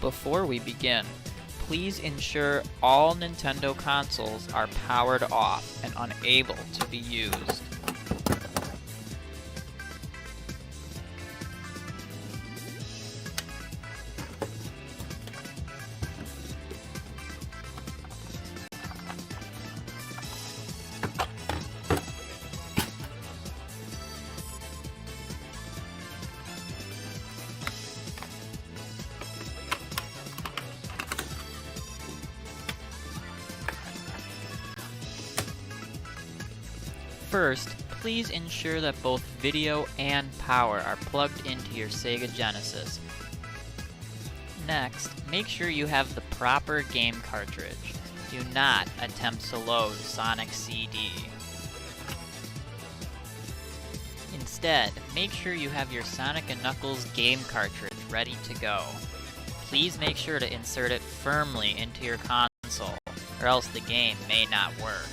Before we begin, please ensure all Nintendo consoles are powered off and unable to be used. First, please ensure that both video and power are plugged into your Sega Genesis. Next, make sure you have the proper game cartridge. Do not attempt to load Sonic CD. Instead, make sure you have your Sonic & Knuckles game cartridge ready to go. Please make sure to insert it firmly into your console, or else the game may not work.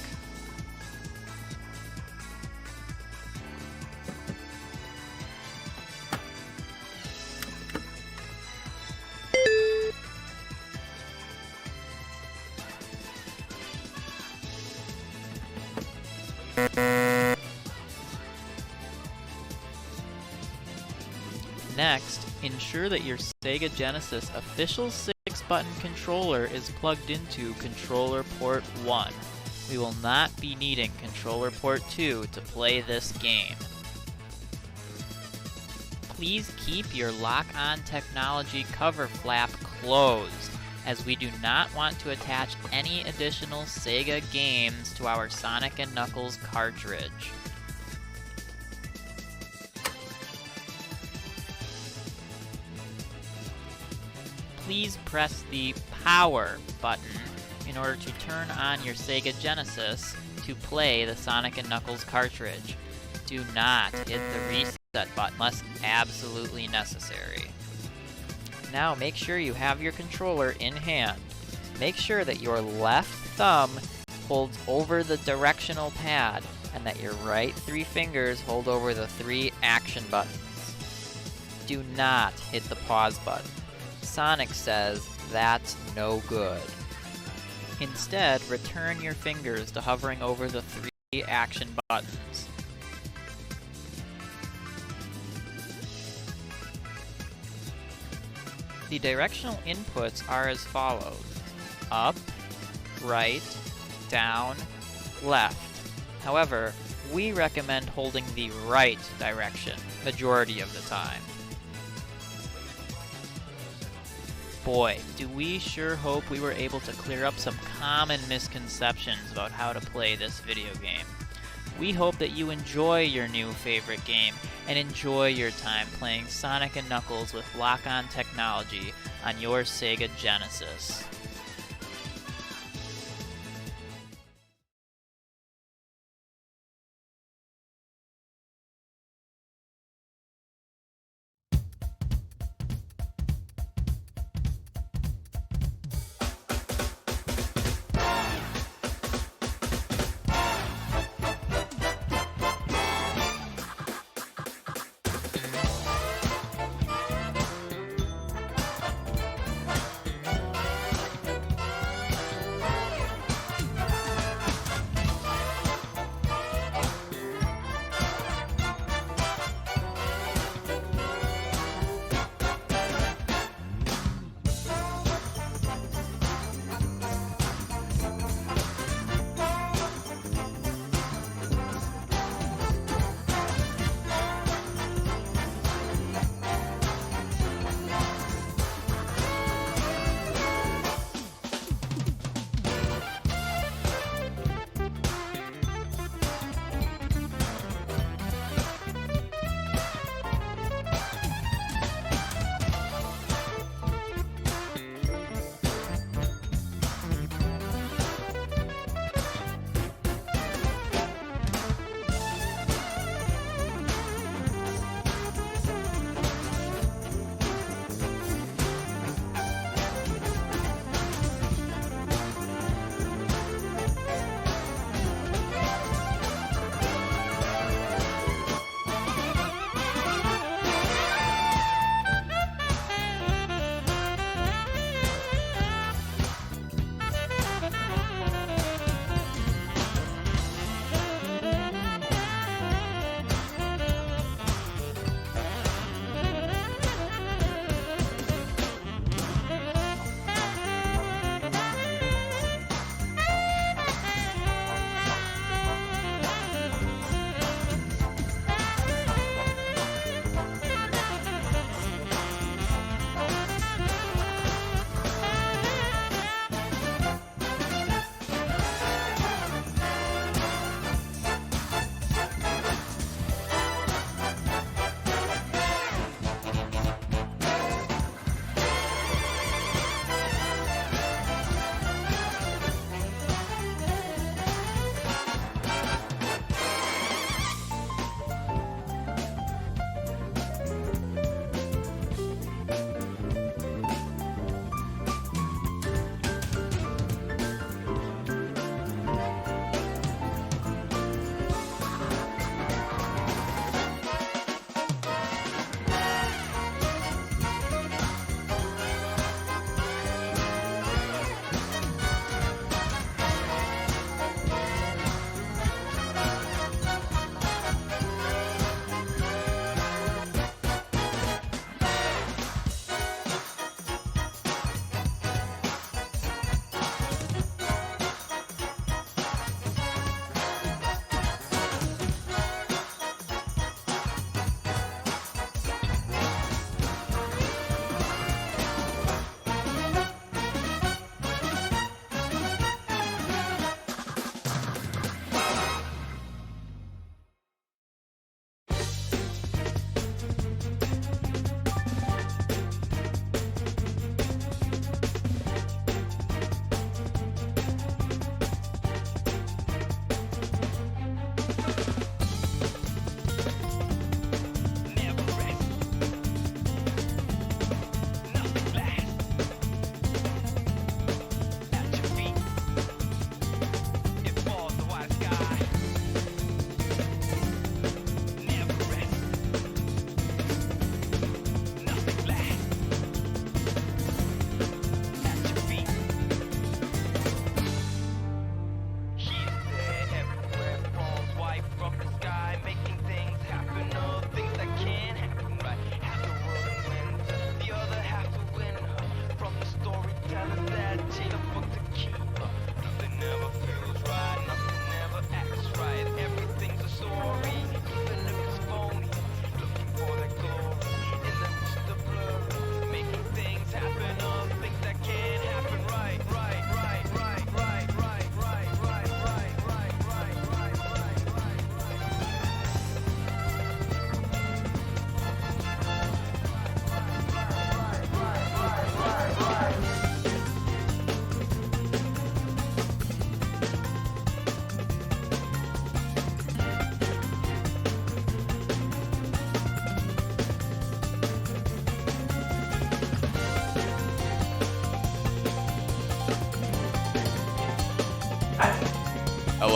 Next, ensure that your Sega Genesis official 6-button controller is plugged into controller port 1. We will not be needing controller port 2 to play this game. Please keep your lock-on technology cover flap closed, as we do not want to attach any additional Sega games to our Sonic & Knuckles cartridge. Please press the power button in order to turn on your Sega Genesis to play the Sonic & Knuckles cartridge. Do not hit the reset button unless absolutely necessary. Now make sure you have your controller in hand. Make sure that your left thumb holds over the directional pad and that your right 3 fingers hold over the 3 action buttons. Do not hit the pause button. Sonic says that's no good. Instead, return your fingers to hovering over the 3 action buttons. The directional inputs are as follows: up, right, down, left. However, we recommend holding the right direction majority of the time. Boy, do we sure hope we were able to clear up some common misconceptions about how to play this video game. We hope that you enjoy your new favorite game and enjoy your time playing Sonic & Knuckles with lock-on technology on your Sega Genesis.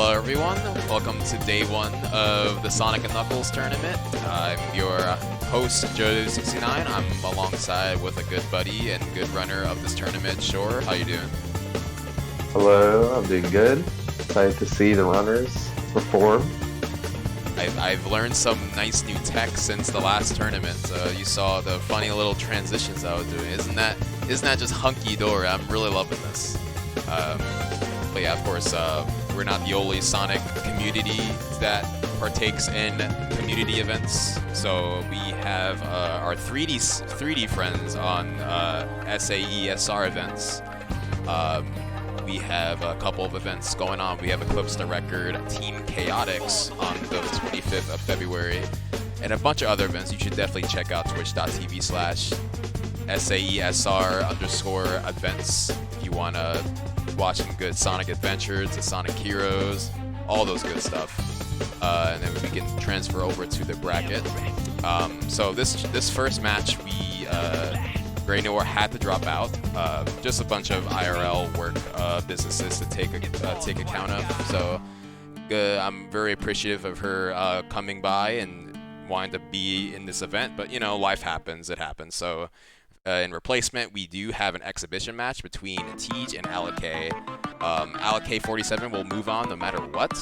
Hello everyone, welcome to day one of the Sonic & Knuckles tournament. I'm your host, Joe69. I'm alongside with a good buddy and good runner of this tournament, Shore. How you doing? Hello, I'm doing good. Excited to see the runners perform. I've learned some nice new tech since the last tournament. You saw the funny little transitions I was doing. Isn't that just hunky-dory? I'm really loving this. But yeah, of course, we're not the only Sonic community that partakes in community events. So we have our 3D friends on SAESR events. We have a couple of events going on. We have Eclipse the Record, Team Chaotix on the 25th of February, and a bunch of other events. You should definitely check out twitch.tv/SAESR_events if you want to watch some good Sonic Adventures, the Sonic Heroes, all those good stuff. And then we can transfer over to the bracket. So this first match, Grey Noir had to drop out. Just a bunch of IRL work businesses to take account of. So I'm very appreciative of her coming by and wanting to be in this event. But you know, life happens. It happens. So in replacement, we do have an exhibition match between Tej and Alec. Alec 47 will move on no matter what.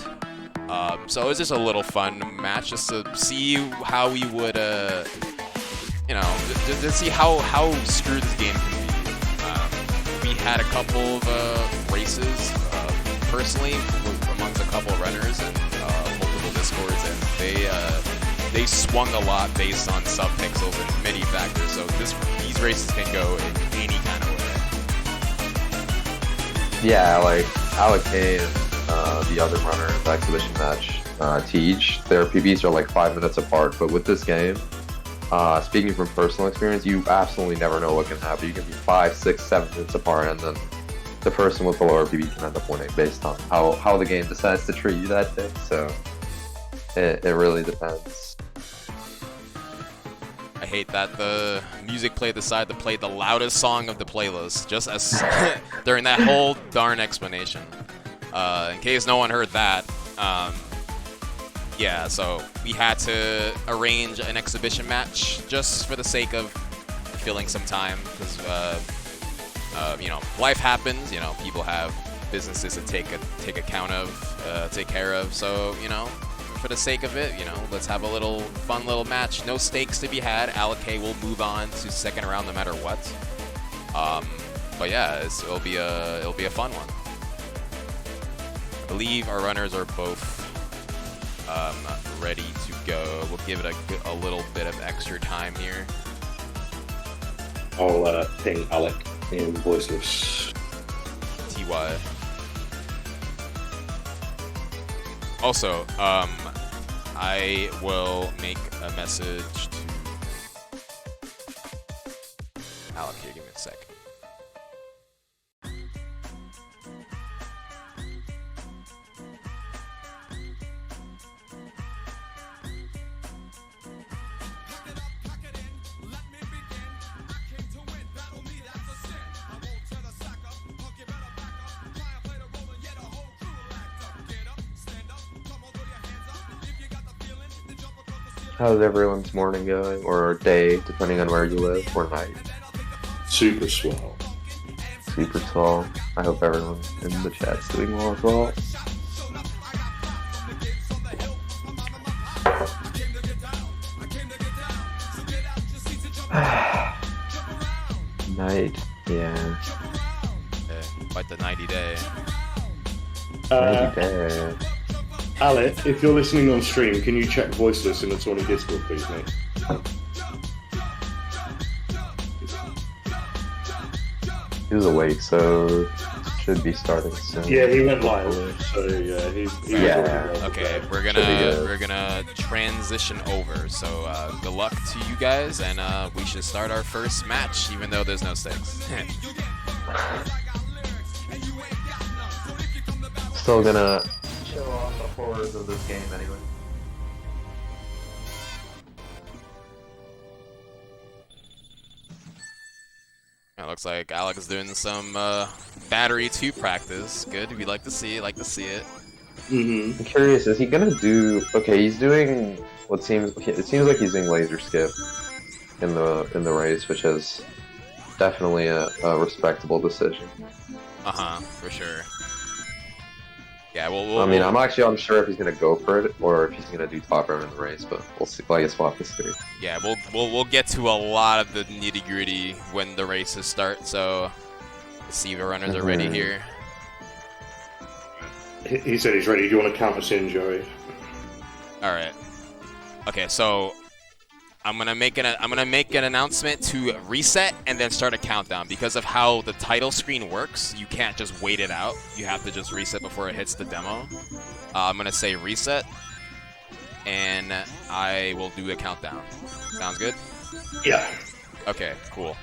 So it was just a little fun match just to see how we would, you know, just to see how screwed this game can be. We had a couple of races personally amongst a couple of runners and multiple discords, and they swung a lot based on sub-pixels and many factors. So these races can go in any kind of way. Yeah, like Alec and the other runner in the exhibition match, Tej, their PBs are like 5 minutes apart, but with this game, speaking from personal experience, you absolutely never know what can happen. You can be 5, 6, 7 minutes apart, and then the person with the lower PB can end up winning based on how the game decides to treat you that day. So it really depends. I hate that the music player decided to play the loudest song of the playlist just as during that whole darn explanation. In case no one heard that, yeah, so we had to arrange an exhibition match just for the sake of filling some time because, you know, life happens. You know, people have businesses to take account of, take care of. So, you know, for the sake of it, you know, let's have a little fun little match. No stakes to be had. Alec will move on to second round no matter what. But yeah, it'll be a fun one. I believe our runners are both ready to go. We'll give it a little bit of extra time here. I'll ping Alec in voiceless. TY. Also, I will make a message to Alec here. Give me a sec. How's everyone's morning going, or day, depending on where you live, or night? Super swell. Super tall. I hope everyone in the chat's doing well as well. Night, yeah. Quite the 90 day. 90 day. Alec, if you're listening on stream, can you check voiceless in the Tourney Discord, please, mate? He was awake, so should be starting soon. Yeah, he went live, so yeah, he's Yeah. Okay, we're gonna transition over. So good luck to you guys, and we should start our first match, even though there's no stakes. Still gonna show off the horrors of this game anyway. It looks like Alex is doing some Battery 2 practice. Good, we like to see it, Mm-hmm. I'm curious, is he gonna do? Okay, he's doing what seems. It seems like he's doing laser skip in the race, which is definitely a respectable decision. For sure. Yeah, I mean, I'm actually unsure if he's gonna go for it or if he's gonna do top runner in the race, but we'll see. Well, I guess we'll have to see. yeah, we'll get to a lot of the nitty gritty when the races start. So, let's see if the runners are ready here. He said he's ready. Do you want to count us in, Joey? All right. Okay, so I'm gonna make an announcement to reset and then start a countdown. Because of how the title screen works, you can't just wait it out. You have to just reset before it hits the demo. I'm gonna say reset, and I will do a countdown. Sounds good? Yeah. Okay, cool.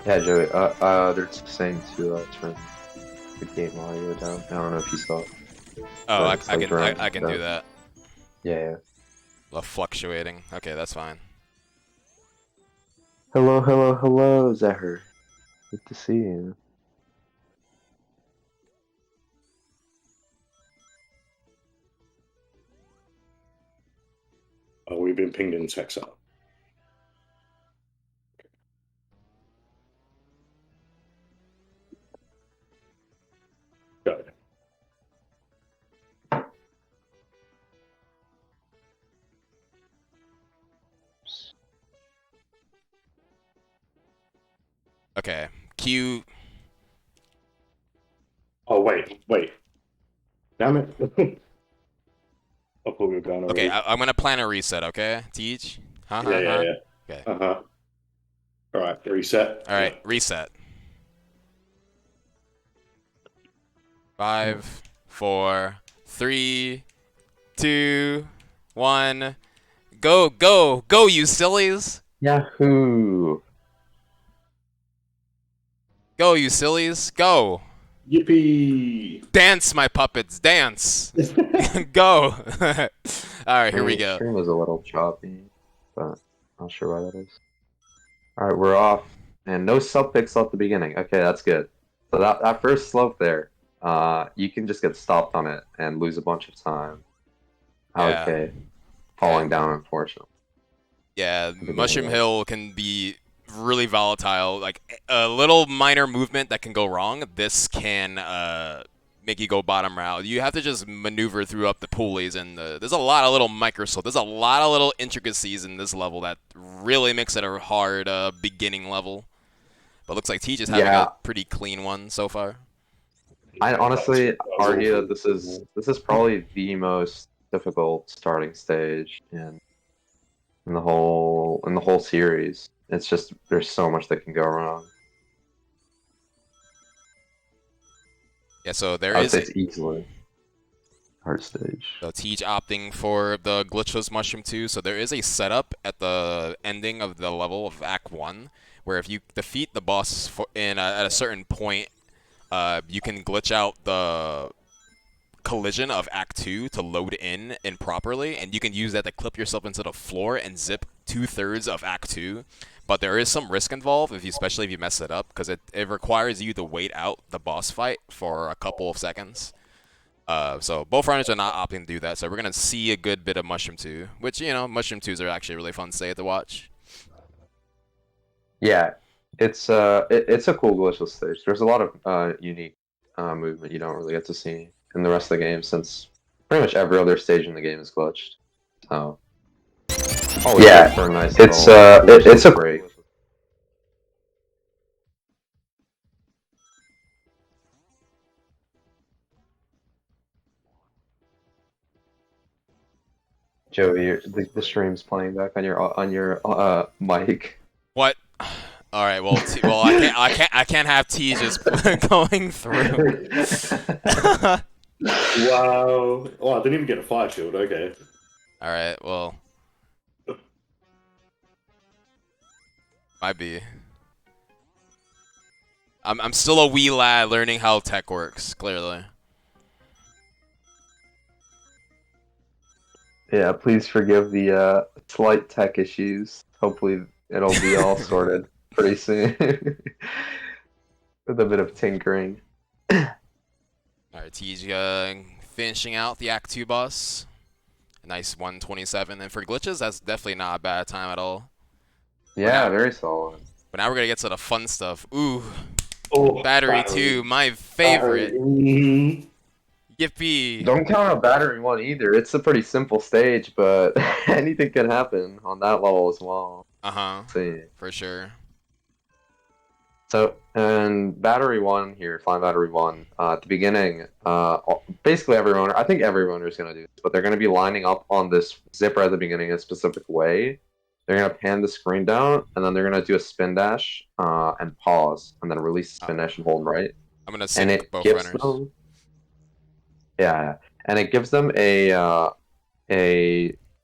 Yeah, Joey. They're saying to turn the game audio down. I don't know if you saw it. Oh, I like can do that. Yeah. Fluctuating. Okay, that's fine. Hello, hello, hello, Zahar. Good to see you. Oh, we've been pinged in text up. Got it. Okay. Q. Oh, wait. Damn it. I thought we were going already. Okay, I'm gonna plan a reset. Okay, Teach. Yeah. Okay. All right, reset. All right, reset. 5, 4, 3, 2, 1. Go, go, go, you sillies! Yahoo! Go, you sillies! Go! Yippee! Dance, my puppets, dance! Go! Alright, here we The go. stream was a little choppy, but not sure why that is. Alright, we're off. And no sub pixel at the beginning. Okay, that's good. So that first slope there, you can just get stopped on it and lose a bunch of time. Yeah. Okay. Falling down, unfortunately. Yeah, Mushroom Hill can be really volatile. Like, a little minor movement that can go wrong, this can make you go bottom route. You have to just maneuver through up the pulleys, and there's a lot of little microslopes. There's a lot of little intricacies in this level that really makes it a hard beginning level. But looks like Teach is having a pretty clean one so far. I honestly argue that this is probably the most difficult starting stage in the whole series. It's just there's so much that can go wrong. Yeah, so there I would is. say it's easily hard stage. So Teach opting for the glitchless mushroom 2. So there is a setup at the ending of the level of Act 1 where if you defeat the boss at a certain point, you can glitch out the collision of Act 2 to load in improperly, and you can use that to clip yourself into the floor and zip 2/3 of Act 2. But there is some risk involved, especially if you mess it up, because it requires you to wait out the boss fight for a couple of seconds. So both runners are not opting to do that, so we're going to see a good bit of Mushroom 2, which, you know, Mushroom 2s are actually really fun to watch. Yeah, it's a cool glitchless stage. There's a lot of unique movement you don't really get to see in the rest of the game, since pretty much every other stage in the game is glitched. So, yeah, for a nice it's a break. Joey, the stream's playing back on your mic. What? All right. Well, I can't have T just going through. Wow. Oh, I didn't even get a fire shield. Okay. All right. Well, might be. I'm still a wee lad learning how tech works. Clearly. Yeah, please forgive the slight tech issues. Hopefully, it'll be all sorted pretty soon with a bit of tinkering. Alright, TG finishing out the Act 2 boss. Nice 127. And for glitches, that's definitely not a bad time at all. Yeah, very solid. But now we're gonna get to the fun stuff. Ooh, Oh, Battery 2, my favorite. Yippee! Don't count out Battery 1 either. It's a pretty simple stage, but anything can happen on that level as well. Uh-huh, Let's see. for sure. So, and Battery 1 here, Flying Battery 1, at the beginning, basically every runner, I think every runner is going to do this, but they're going to be lining up on this zipper at the beginning in a specific way. They're going to pan the screen down, and then they're going to do a spin dash and pause, and then release the spin dash and hold right. I'm gonna And sync it both gives runners. them, yeah, and it gives them a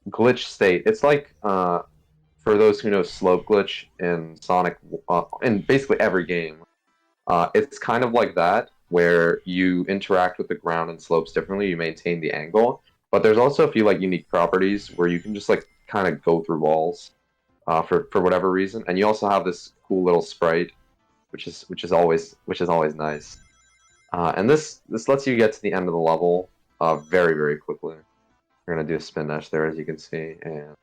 glitch state. It's like for those who know slope glitch in Sonic, in basically every game, it's kind of like that, where you interact with the ground and slopes differently. You maintain the angle, but there's also a few like unique properties where you can just like kind of go through walls for whatever reason. And you also have this cool little sprite, which is always nice. And this lets you get to the end of the level very very quickly. We're gonna do a spin dash there, as you can see, and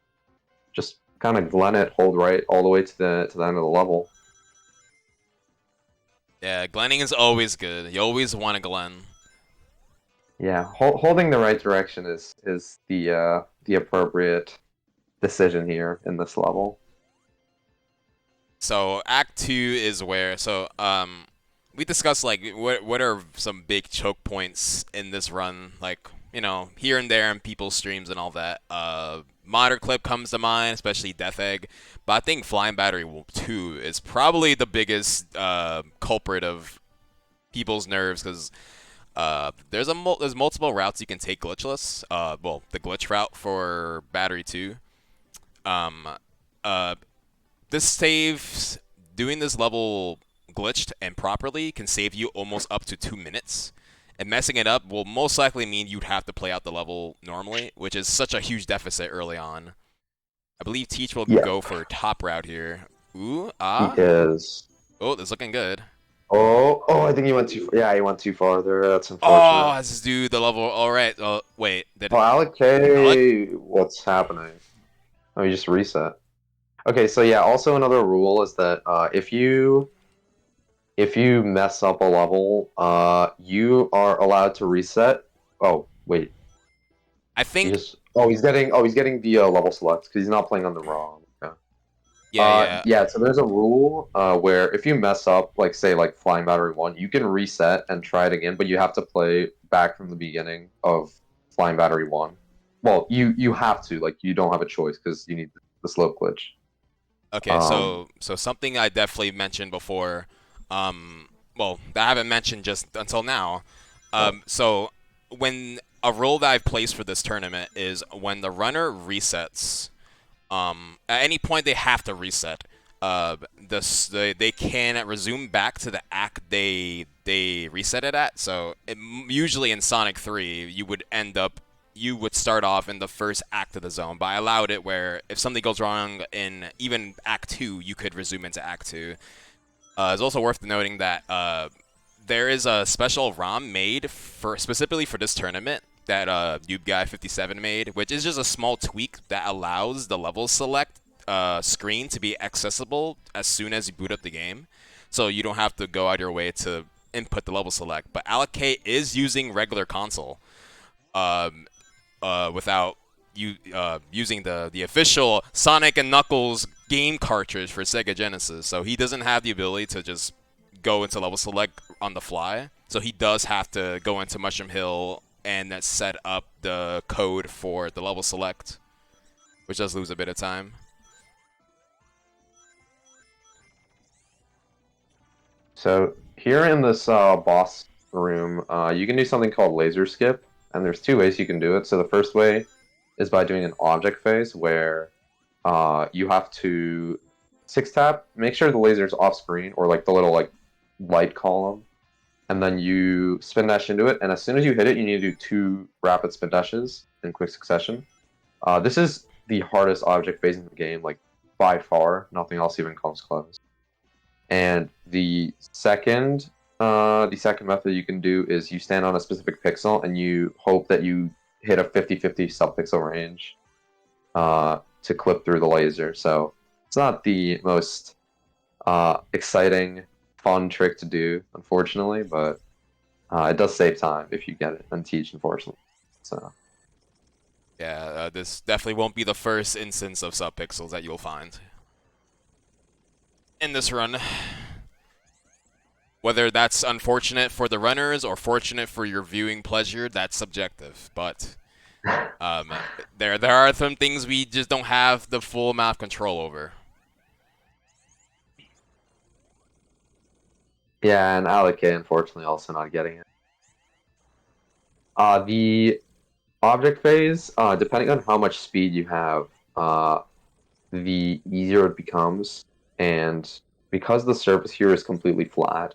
just kind of glen it, hold right all the way to the end of the level. Yeah, glenning is always good. You always want to glen. Yeah, holding the right direction is the appropriate decision here in this level. So Act 2 is where we discussed like what are some big choke points in this run, like, you know, here and there in people's streams and all that. Modder Clip comes to mind, especially Death Egg, but I think Flying Battery 2 is probably the biggest culprit of people's nerves, because there's multiple routes you can take glitchless. Well, the glitch route for Battery 2. Uh, this saves, doing this level glitched and properly can save you almost up to 2 minutes. And messing it up will most likely mean you'd have to play out the level normally, which is such a huge deficit early on. I believe Teach will go for top route here. Ooh, ah. He is. Oh, that's looking good. Oh, I think he went too. Yeah, he went too far there. That's unfortunate. Oh, let's just do the level. All right. Wait. Alec K, what's happening? Oh, you just reset. Okay, so yeah. Also, another rule is that if you mess up a level, you are allowed to reset. Oh, wait. I think. He's getting the level select because he's not playing on the wrong. Yeah. So there's a rule where if you mess up, like say like Flying Battery 1, you can reset and try it again, but you have to play back from the beginning of Flying Battery 1. Well, you have to, like, you don't have a choice because you need the slope glitch. Okay, so something I definitely mentioned before, well, that I haven't mentioned just until now. So when a rule that I've placed for this tournament is when the runner resets, at any point they have to reset. They can resume back to the act they reset it at. So usually in Sonic 3, you would start off in the first act of the zone, but I allowed it where if something goes wrong in even Act 2, you could resume into Act 2. It's also worth noting that there is a special ROM made specifically for this tournament that Noob Guy 57 made, which is just a small tweak that allows the level select screen to be accessible as soon as you boot up the game, so you don't have to go out your way to input the level select. But Alec K is using regular console. Without using the official Sonic and Knuckles game cartridge for Sega Genesis. So he doesn't have the ability to just go into level select on the fly. So he does have to go into Mushroom Hill and set up the code for the level select, which does lose a bit of time. So here in this boss room, you can do something called laser skip. And there's two ways you can do it. So the first way is by doing an object phase where you have to 6-tap, make sure the laser's off screen or like the little like light column, and then you spin dash into it. And as soon as you hit it, you need to do 2 rapid spin dashes in quick succession. This is the hardest object phase in the game, like by far. Nothing else even comes close. And the second method you can do is you stand on a specific pixel and you hope that you hit a 50-50 subpixel range to clip through the laser. So it's not the most exciting, fun trick to do, unfortunately, but it does save time if you get it and teach, unfortunately. So Yeah, this definitely won't be the first instance of subpixels that you'll find in this run. Whether that's unfortunate for the runners or fortunate for your viewing pleasure, that's subjective. But there are some things we just don't have the full amount of control over. yeah, and Alec, unfortunately, also not getting it. The object phase, depending on how much speed you have, the easier it becomes. And because the surface here is completely flat,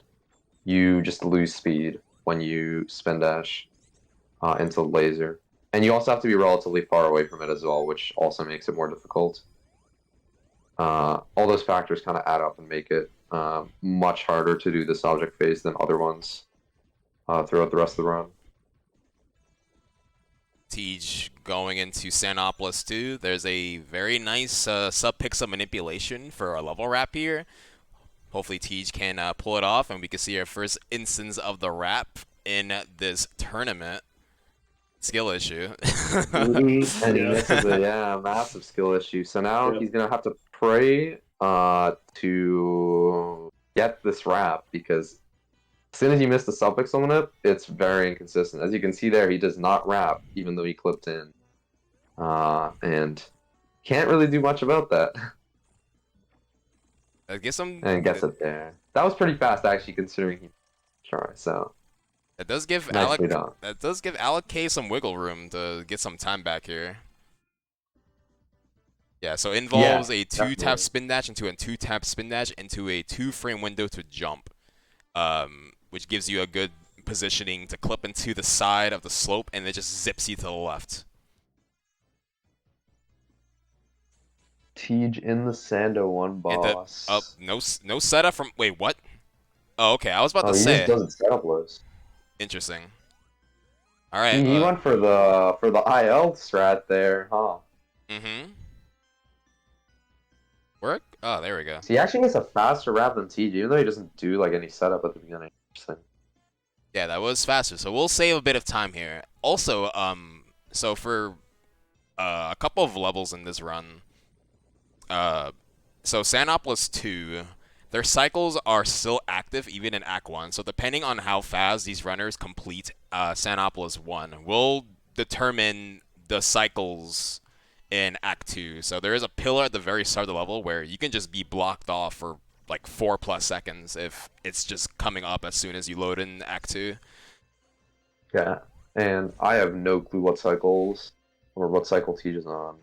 you just lose speed when you spin dash into the laser. And you also have to be relatively far away from it as well, which also makes it more difficult. All those factors kind of add up and make it much harder to do this object phase than other ones throughout the rest of the run. Tej going into Sanopolis 2. There's a very nice sub-pixel manipulation for a level wrap here. Hopefully Tej can pull it off, and we can see our first instance of the wrap in this tournament. Skill issue. And he misses a massive skill issue. So now he's gonna have to pray to get this wrap, because as soon as you miss the subpixel manip, it's very inconsistent. As you can see there, he does not wrap, even though he clipped in. And can't really do much about that. I guess and gets it there. That was pretty fast, actually, considering he tried. So that does give nicely done. Alec K some wiggle room to get some time back here. Yeah, so it involves a 2-tap spin dash into a 2-tap spin dash into a 2-frame window to jump, which gives you a good positioning to clip into the side of the slope, and it just zips you to the left. Tej in the Sando 1 boss. No setup from. Wait, what? Oh, okay. I was about to say. He just doesn't setup lows. Interesting. All right. He went for the IL strat there, huh? Mm-hmm. Work? Oh, there we go. So he actually makes a faster wrap than TG, even though he doesn't do like any setup at the beginning. Yeah, that was faster. So we'll save a bit of time here. Also, so for a couple of levels in this run, so Sanopolis 2, their cycles are still active even in Act 1. So depending on how fast these runners complete Sanopolis 1 will determine the cycles in Act 2. So there is a pillar at the very start of the level where you can just be blocked off for like 4+ seconds if it's just coming up as soon as you load in Act 2. Yeah, and I have no clue what cycles or what cycle Tej is on.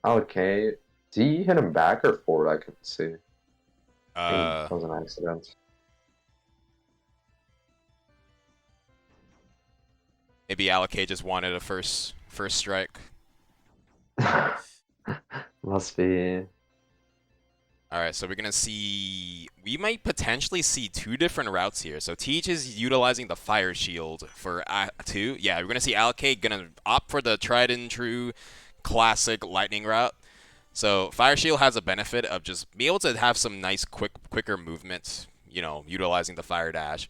Okay, did he hit him back or forward? I couldn't see. That was an accident. Maybe Alec just wanted a first strike. Must be. Alright, so we're going to see... We might potentially see 2 different routes here. So Tej is utilizing the Fire Shield for Act 2. Yeah, we're going to see Alec going to opt for the tried and true classic lightning route. So Fire Shield has a benefit of just being able to have some nice quicker movements, you know, utilizing the Fire Dash.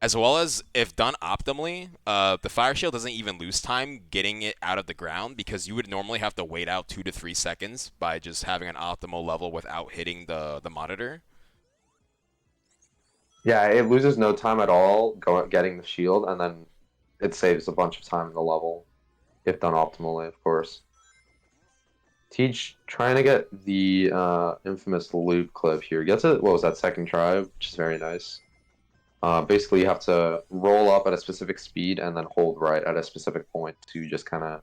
As well as, if done optimally, the Fire Shield doesn't even lose time getting it out of the ground, because you would normally have to wait out 2 to 3 seconds by just having an optimal level without hitting the monitor. Yeah, it loses no time at all getting the shield, and then it saves a bunch of time in the level, if done optimally, of course. Tej trying to get the infamous loop clip here. Gets it, what was that, second try, which is very nice. Basically, you have to roll up at a specific speed and then hold right at a specific point to just kind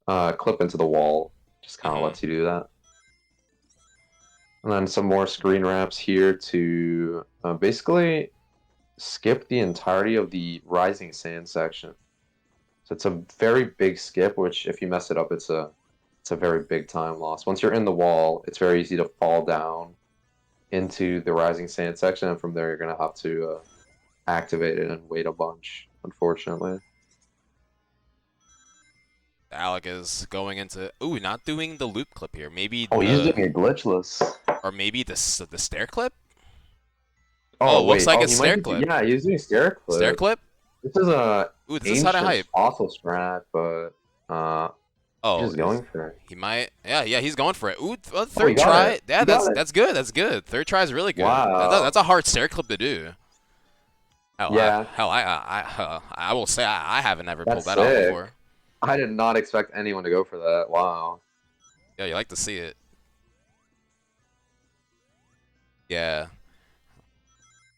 of clip into the wall. Just kind of lets you do that. And then some more screen wraps here to basically skip the entirety of the Rising Sand section. So it's a very big skip, which if you mess it up, it's a it's a very big time loss. Once you're in the wall, it's very easy to fall down into the rising sand section, and from there you're gonna have to activate it and wait a bunch, unfortunately. Alec is going into not doing the loop clip here. Maybe Oh, he's doing a glitchless. or maybe the stair clip. Oh, looks wait. like Oh, it's he stair might be, clip. yeah, he's doing stair clip. Stair clip. This is a This is kind of hype. fossil strat, but he's just going for it. He might. Yeah, he's going for it. He Third got try. it. Yeah, He got it. that's good. That's good. Third try is really good. Wow. That's a hard stair clip to do. Yeah. I will say I haven't ever pulled That's that off sick. before. I did not expect anyone to go for that. Wow. Yeah, you like to see it. Yeah.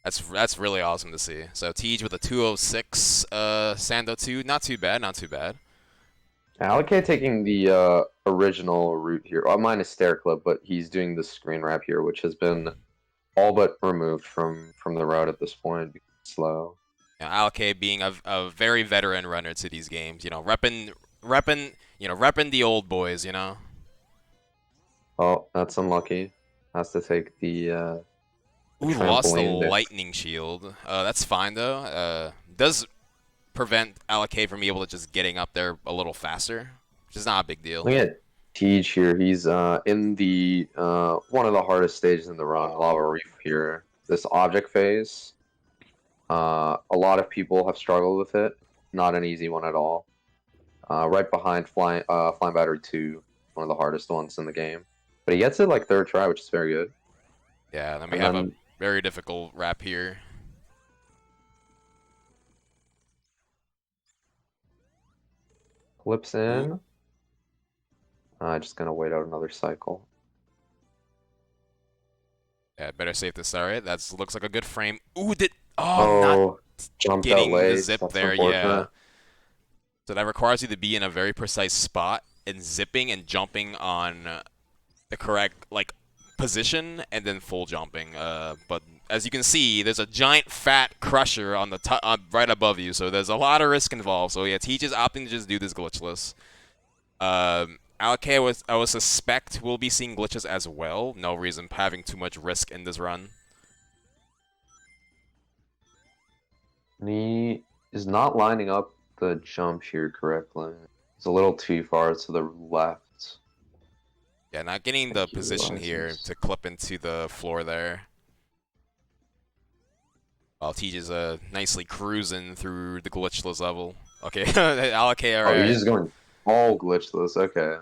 That's really awesome to see. So Tej with a 206, Sando 2, not too bad, not too bad. Alec taking the original route here. Well, mine is stair clip, but he's doing the screen wrap here, which has been all but removed from the route at this point. Because it's slow. Yeah, Alec being a very veteran runner to these games, you know, repping the old boys, you know. Oh, that's unlucky. Has to take the Ooh, lost the trampoline there. lightning shield. That's fine though. Does prevent Alec from being able to just getting up there a little faster, which is not a big deal. Look at Tej here. He's in the one of the hardest stages in the run, Lava Reef here. This object phase. A lot of people have struggled with it. Not an easy one at all. Right behind Flying Battery 2, one of the hardest ones in the game. But he gets it like third try, which is very good. Yeah, then we have a very difficult wrap here. Flips in. Just gonna wait out another cycle. Yeah, better safe than sorry. That looks like a good frame. Ooh, Not jumped getting out late. the zip That's there, yeah. unfortunate. So that requires you to be in a very precise spot and zipping and jumping on the correct position and then full jumping. But as you can see, there's a giant fat crusher on the top, right above you, so there's a lot of risk involved. So yeah, Teach is opting to just do this glitchless. Alec, I would suspect we'll be seeing glitches as well. No reason having too much risk in this run. He is not lining up the jump here correctly. It's a little too far to the left. Yeah, not getting the position here realizes. to clip into the floor there. While Teach is nicely cruising through the glitchless level. Okay, Alec, alright. Oh, he's just going all glitchless. Okay.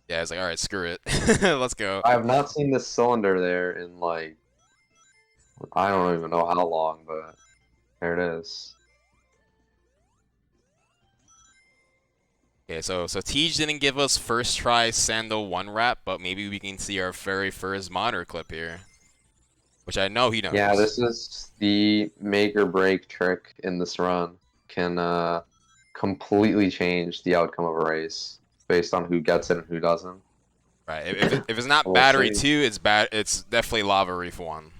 Yeah, it's like, alright, screw it. Let's go. I have not seen this cylinder there in like I don't even know how long, but there it is. Okay, so Tej didn't give us first try Sando 1 wrap, but maybe we can see our very first monitor clip here. Which I know he knows. Yeah, this is the make or break trick in this run. Can completely change the outcome of a race based on who gets it and who doesn't. Right. If it's not We'll Battery see. 2, it's definitely Lava Reef 1.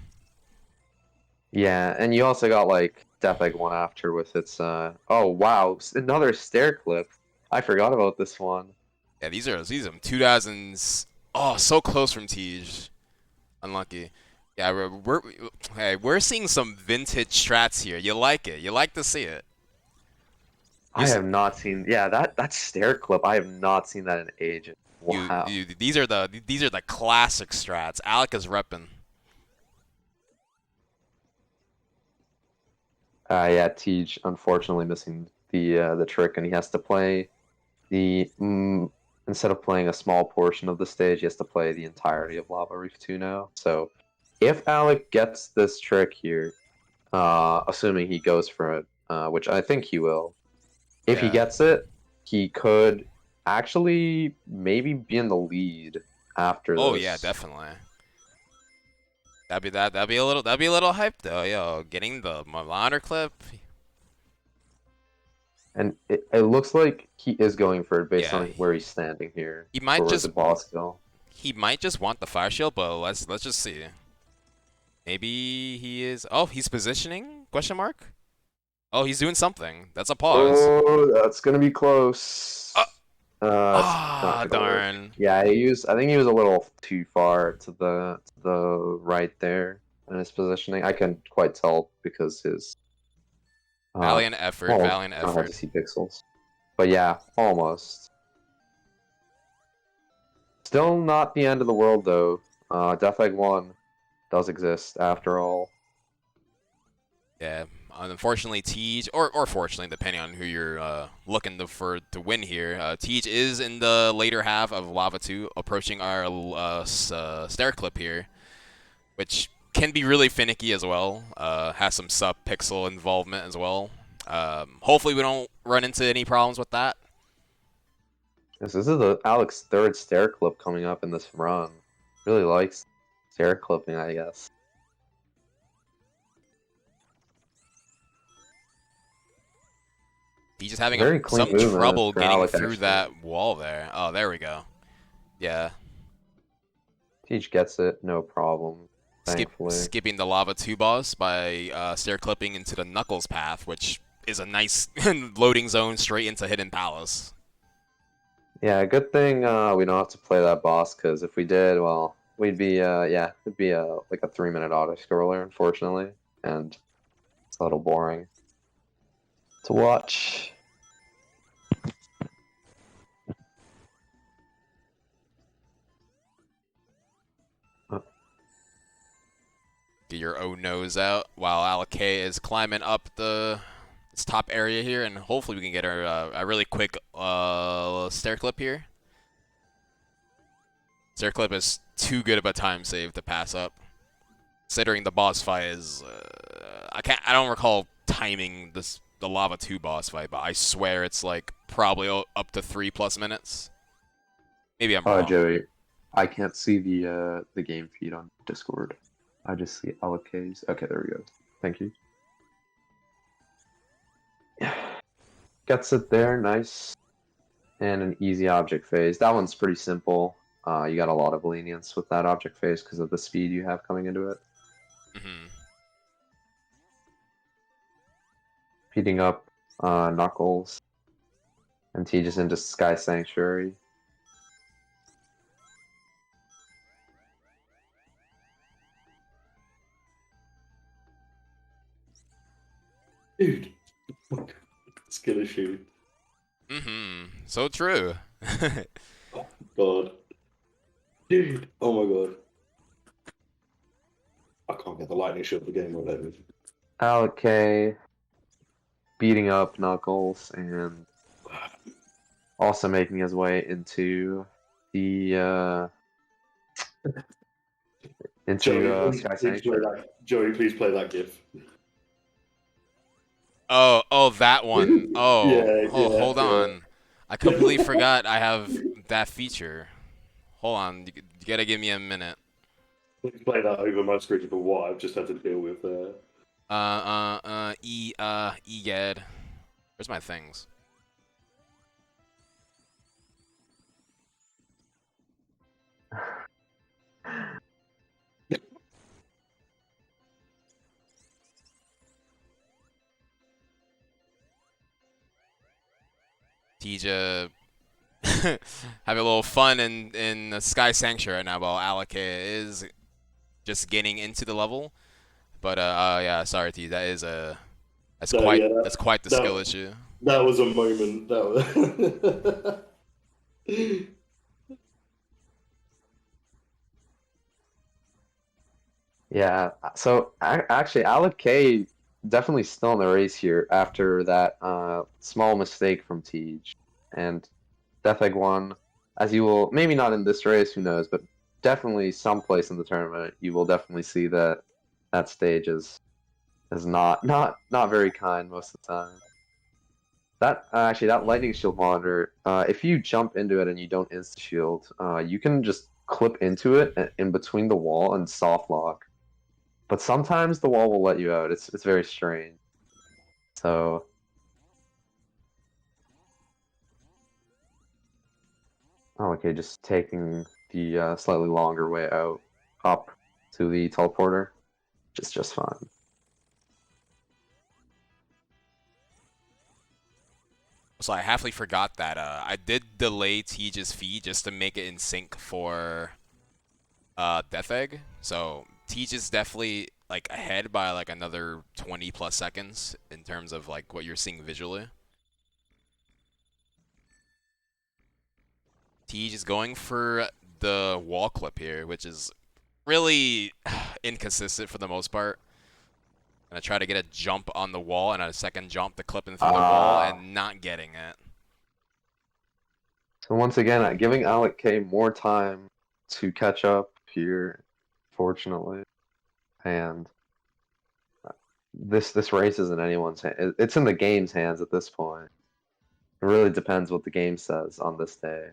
Yeah, and you also got like Death Egg 1 after with its oh wow, another stair clip. I forgot about this one. Yeah, these are 2000s. Oh, so close from Tej. Unlucky. Yeah, we're seeing some vintage strats here. You like it. You like to see it. I have not seen. Yeah, that stair clip. I have not seen that in ages. Wow. These are the classic strats. Alec is repping. Yeah, Tej unfortunately missing the trick, and he has to play the instead of playing a small portion of the stage, he has to play the entirety of Lava Reef 2 now. So, if Alec gets this trick here, assuming he goes for it, which I think he will, if he gets it, he could actually maybe be in the lead after this. Oh yeah, definitely. That'd be a little hype though, yo. Getting the monitor clip. And it looks like he is going for it based on where he's standing here. He might just the boss go. He might just want the fire shield, but let's just see. Maybe he is. Oh, he's positioning? Question mark. Oh, he's doing something. That's a pause. Oh, that's gonna be close. not gonna work. darn. Yeah, I think he was a little too far to the right there in his positioning. I couldn't quite tell because his Valiant effort, well, valiant kind of hard to effort. see pixels. But yeah, almost. Still not the end of the world though. Death Egg 1 does exist after all. Yeah, unfortunately, Tej, or fortunately, depending on who you're looking for to win here, Tej is in the later half of Lava 2, approaching our stair clip here, which can be really finicky as well. Has some sub-pixel involvement as well. Hopefully, we don't run into any problems with that. This is the Alex's third stair clip coming up in this run. Really likes stair clipping, I guess. He's just having Very clean some movement trouble for getting Alex, through actually. that wall there. Oh, there we go. Yeah. Teach gets it, no problem. Thankfully. Skipping the Lava 2 boss by stair clipping into the Knuckles path, which is a nice loading zone straight into Hidden Palace. Yeah, good thing we don't have to play that boss, because if we did, well, we'd be, yeah, it'd be like a 3-minute auto-scroller, unfortunately, and it's a little boring to watch. Get your oh nose out while Alake is climbing up this top area here, and hopefully we can get a really quick stair clip here. Stair clip is too good of a time save to pass up. Considering the boss fight is, I don't recall timing the Lava 2 boss fight, but I swear it's like probably up to 3+ minutes. Maybe I'm wrong. Joey, I can't see the game feed on Discord. I just see Alake's. Okay, there we go. Thank you. Gets it there, nice. And an easy object phase. That one's pretty simple. You got a lot of lenience with that object phase because of the speed you have coming into it. Mm-hmm. Beating up Knuckles. And T just into Sky Sanctuary. Dude, skill issue. Mm-hmm. So true. God. Dude, oh my god. I can't get the lightning shot of the game right there. Alake beating up Knuckles and also making his way into the Joey, Sky please play Sanctuary. that. Joey, please play that GIF. Oh, that one. Yeah, Hold yeah. on. I completely forgot I have that feature. Hold on, you gotta give me a minute. Please play that over my screen for what I've just had to deal with there. Egad. Where's my things? Tija having a little fun in the Sky Sanctuary right now, while Alake is just getting into the level. But yeah, sorry T, that is that's So, quite yeah, that's quite the skill issue. That was a moment. That was. Yeah, so actually, Alec definitely still in the race here after that small mistake from Tej. And Death Egg 1, as you will, maybe not in this race, who knows, but definitely someplace in the tournament, you will definitely see that that stage is not very kind most of the time. That actually, that lightning shield monitor, if you jump into it and you don't insta shield, you can just clip into it in between the wall and soft lock. But sometimes the wall will let you out. It's very strange. So okay, just taking the slightly longer way out up to the teleporter, just fine. So I halfly forgot that I did delay Tiege's feed just to make it in sync for Death Egg. So Tiege is definitely like ahead by like another 20 plus seconds in terms of like what you're seeing visually. Tiege is going for the wall clip here, which is really inconsistent for the most part. Gonna try to get a jump on the wall and a second jump to clip in through the wall and not getting it. So once again, giving Alec K more time to catch up here, fortunately, and this race isn't anyone's hand. It's in the game's hands at this point. It really depends what the game says on this day.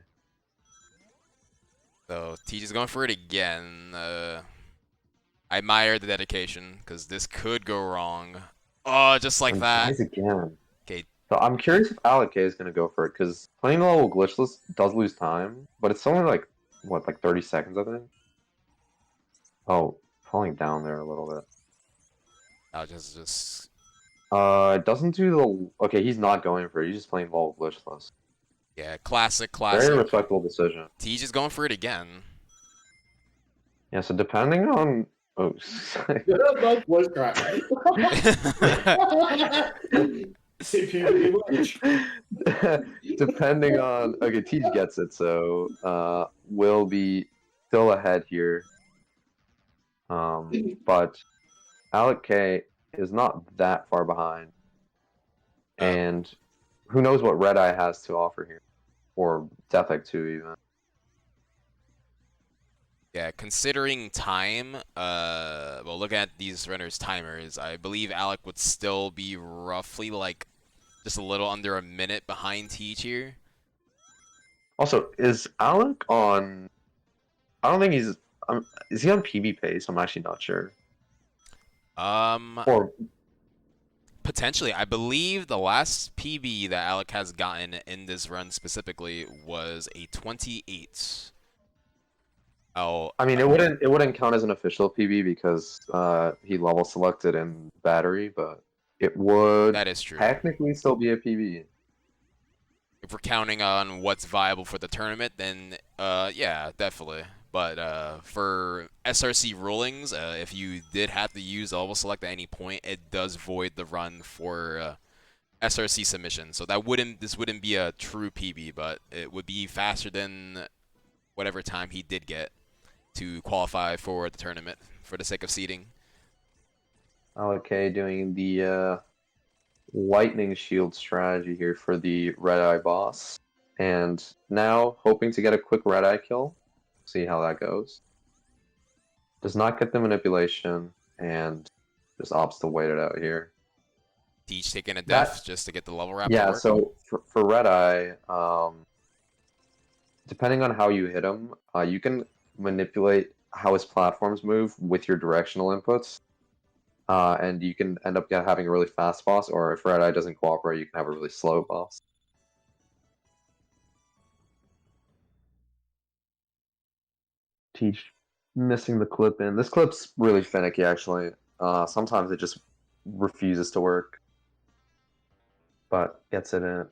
So Teach is going for it again. I admire the dedication because this could go wrong. Oh, just like And that. tries again. Okay. So I'm curious if Alec K is going to go for it because playing the level glitchless does lose time, but it's only like what, like 30 seconds, I think. Oh, falling down there a little bit. I'll just. It doesn't do the. Okay, he's not going for it. He's just playing level glitchless. Yeah, classic. Very respectable decision. Teach is going for it again. Yeah, so depending on. Oh, That's voice crack. depending on. Okay, Teach gets it, so will be still ahead here. But Alec K is not that far behind. And who knows what Red Eye has to offer here. Or Death Egg 2 even. Yeah, considering time, well, look at these runners' timers. I believe Alec would still be roughly like just a little under a minute behind Teach here. Also, is Alec on? I don't think he's. Is he on PB pace? I'm actually not sure. Or potentially, I believe the last PB that Alec has gotten in this run specifically was a 28. Oh, I mean, it wouldn't count as an official PB because he level selected in battery, but it would. that is true. Technically, still be a PB. If we're counting on what's viable for the tournament, then yeah, definitely. But for SRC rulings, if you did have to use level select at any point, it does void the run for SRC submission. So this wouldn't be a true PB, but it would be faster than whatever time he did get to qualify for the tournament for the sake of seeding. Okay, doing the lightning shield strategy here for the red eye boss, and now hoping to get a quick red eye kill. See how that goes. Does not get the manipulation and just opts to wait it out here. Teach taking a def just to get the level wrap. Yeah, so for red eye, depending on how you hit him, you can manipulate how his platforms move with your directional inputs. And you can end up having a really fast boss, or if red eye doesn't cooperate, you can have a really slow boss. Teach missing the clip in. This clip's really finicky, actually. Sometimes it just refuses to work, but gets in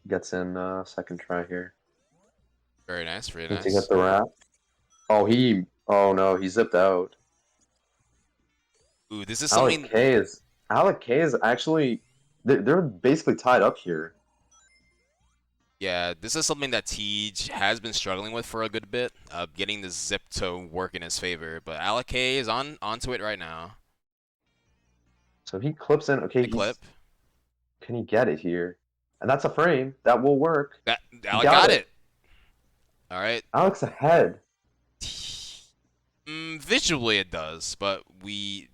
second try here. Very nice, very Need nice. to get the wrap. Oh no, he zipped out. Ooh, this is something. Alec K is actually they're basically tied up here. Yeah, this is something that Teej has been struggling with for a good bit, getting the zip to work in his favor. But Alec K is onto it right now. So he clips in. Okay, clip. Can he get it here? And that's a frame that will work. Alec got it. All right. Alec's ahead. Visually it does, but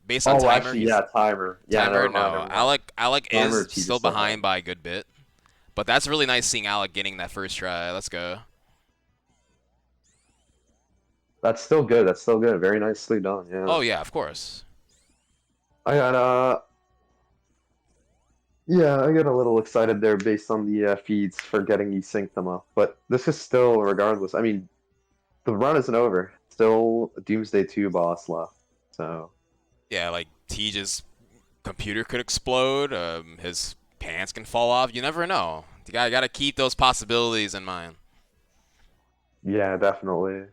based on timer. Actually, yeah, timer. Yeah, timer. No. Alec is still behind by a good bit. But that's really nice seeing Alec getting that first try. Let's go. That's still good. Very nicely done. Yeah. Oh yeah, of course. I got a little excited there based on the feeds for getting you synced them up. But this is still, regardless. I mean, the run isn't over. Still a Doomsday 2 boss left. So. Yeah, like Teej's computer could explode. His pants can fall off. You never know. You gotta keep those possibilities in mind. Yeah, definitely.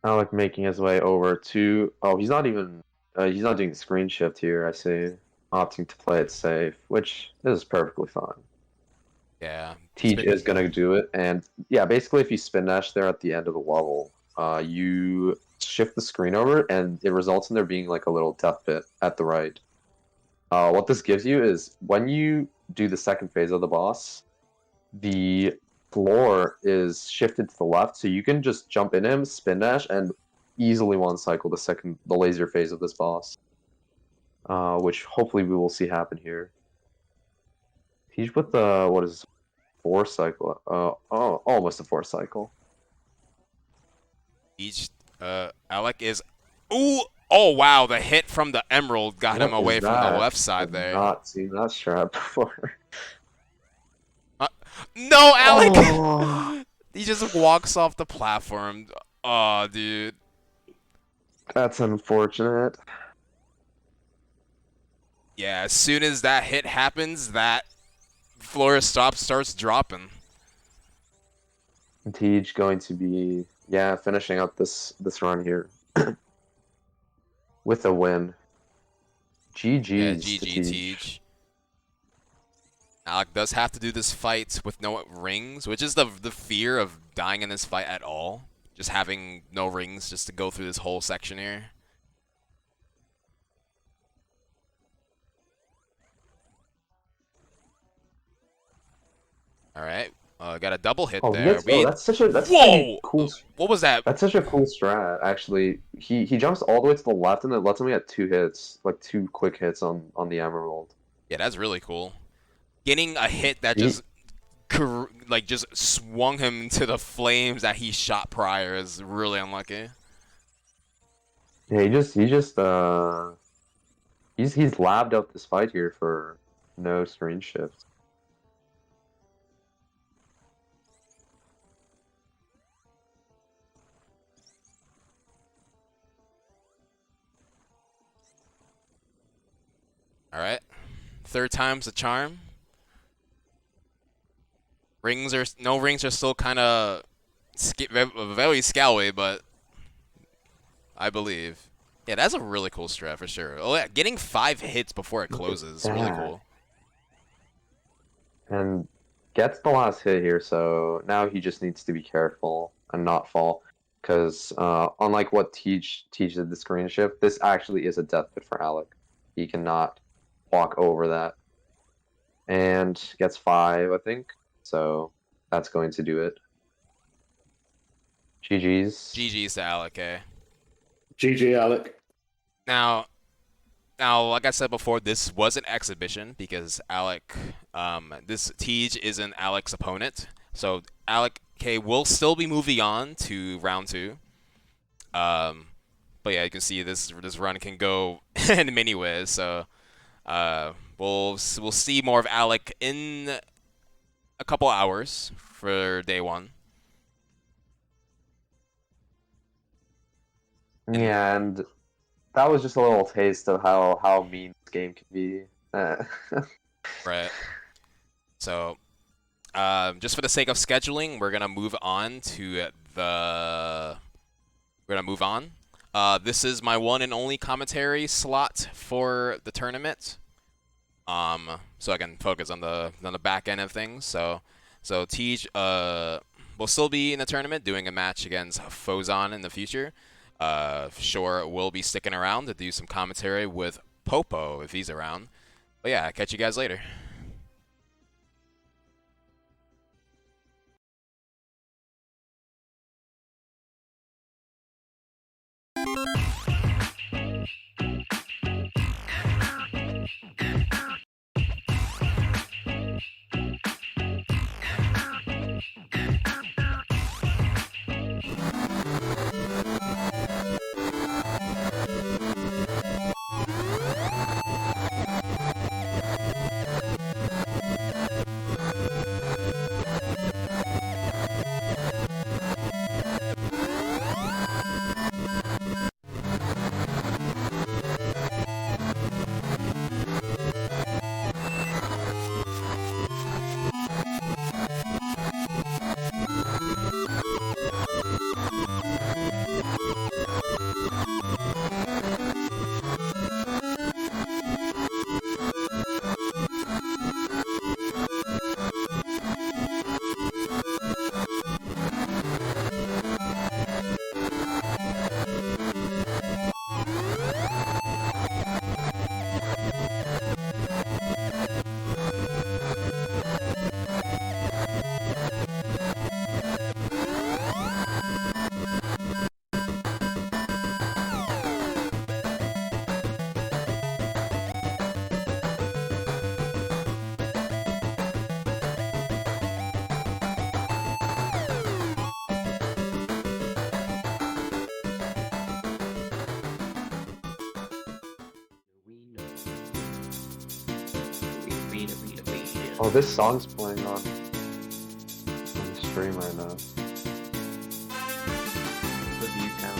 Alec making his way over to. Oh, he's not even. He's not doing screen shift here. I see. Opting to play it safe, which is perfectly fine. Yeah. Teach is gonna do it, and yeah, basically, if you spin dash there at the end of the level, you shift the screen over, and it results in there being like a little death pit at the right. What this gives you is when you do the second phase of the boss, the floor is shifted to the left, so you can just jump in him, spin dash, and easily one cycle the laser phase of this boss. Which hopefully we will see happen here. He's with the what is 4 cycle? Almost a 4 cycle. Alec is. Ooh! Oh wow! The hit from the emerald got him away from the left side I've there. not seen that strat before. No, Alec! Oh. He just walks off the platform. Oh, dude. That's unfortunate. Yeah, as soon as that hit happens, that floor starts dropping. Tej going to be finishing up this run here with a win. GG's Yeah, to GG Tej. Tej. Alec does have to do this fight with no rings, which is the fear of dying in this fight at all. Just having no rings just to go through this whole section here. Alright, got a double hit there. That's such a Whoa! cool. What was that? That's such a cool strat. Actually, he jumps all the way to the left and it lets him get 2 hits, like 2 quick hits on the emerald. Yeah, that's really cool. Getting a hit that just swung him into the flames that he shot prior is really unlucky. Yeah, he's labbed up this fight here for no screen shift. Alright. 3rd time's the charm. No rings are still kind of very scally, but I believe. Yeah, that's a really cool strat for sure. Oh yeah, getting 5 hits before it closes is really cool. And gets the last hit here, so now he just needs to be careful and not fall. Because unlike what Tej did the screen shift, this actually is a death pit for Alec. He cannot walk over that. And gets 5, I think. So that's going to do it. GG's. GG's to Alec, eh? GG, Alec. Now, like I said before, this was an exhibition because Alec, this Tej isn't Alec's opponent. So Alec K will still be moving on to round 2. But yeah, you can see this run can go in many ways. So we'll see more of Alec in a couple hours for day 1. Yeah, and that was just a little taste of how mean this game can be. Right. So, just for the sake of scheduling, we're gonna move on to the. We're gonna move on. This is my one and only commentary slot for the tournament. So I can focus on the back end of things. So Tej will still be in the tournament doing a match against Fozon in the future. Sure, we'll be sticking around to do some commentary with Popo if he's around. But yeah, catch you guys later. Oh, this song's playing on the stream right now. The view count.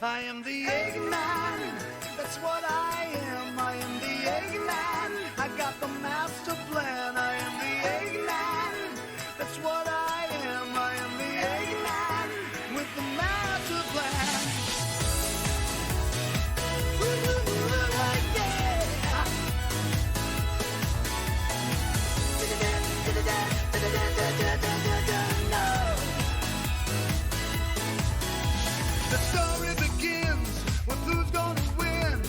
I am the Eggman, that's what I am. I am the Eggman, I got the master plan. I am the Eggman, that's what I am. I am the Eggman with the master plan. The story begins with who's gonna win,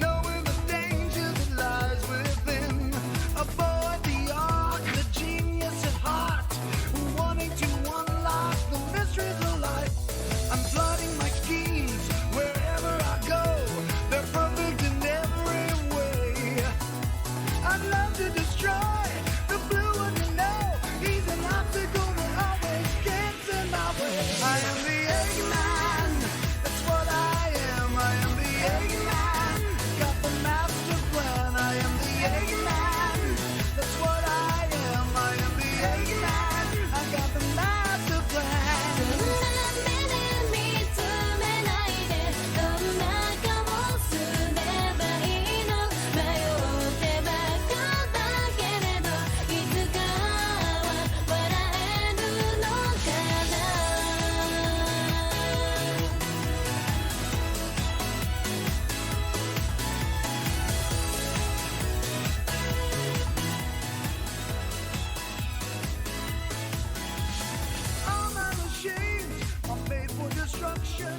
knowing the danger that lies within. Avoid the arc, the genius at heart, wanting to unlock the mysteries of life. I'm plotting my schemes wherever I go. They're perfect in every way. I'd love to destroy the blue one, you know. He's an obstacle that always gets in my way. I am the Eggman, that's what I am. I am the Eggman, got the master plan. I am the Eggman, that's what I am. I am the Eggman, I got the master plan. 見つめないでどんな顔をすればいいの迷ってばっかだけれどいつかは笑えるのかな All my machines are made for destruction.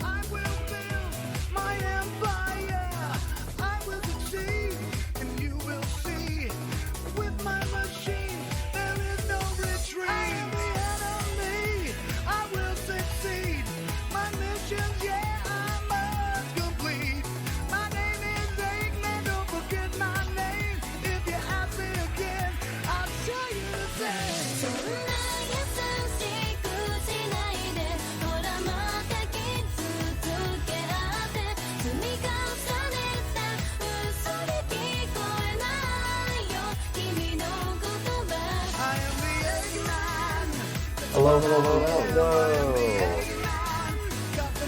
I will build my empire. I will succeed, and you will see. With my machine, there is no retreat. I am the enemy. I will succeed. My missions, yeah, I must complete. My name is Eggman. Don't forget my name. If you ask me again, I'll show you the same. そんな優しくしないでほらも Hello, hello, hello.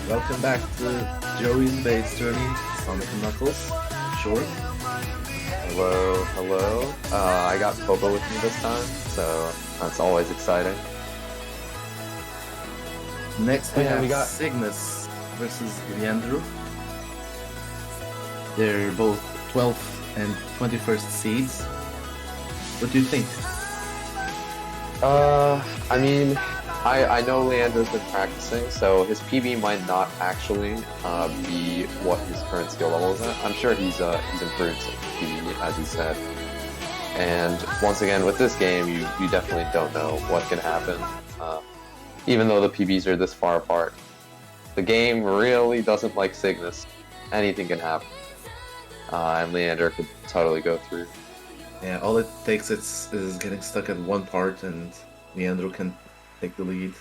Welcome back to Joey's Base Tourney, Sonic and Knuckles. Short. Hello, hello. I got Popo with me this time, so that's always exciting. Next we Yeah, have we got- Cygnus versus Leandro. They're both 12th and 21st seeds. What do you think? I mean, I know Leandro's been practicing, so his PB might not actually be what his current skill level is at. I'm sure he's improved some PB, as he said. And once again, with this game, you definitely don't know what can happen. Even though the PBs are this far apart, the game really doesn't like Cygnus. Anything can happen, and Leandro could totally go through. Yeah, all it takes is getting stuck at one part and Leandro can take the lead.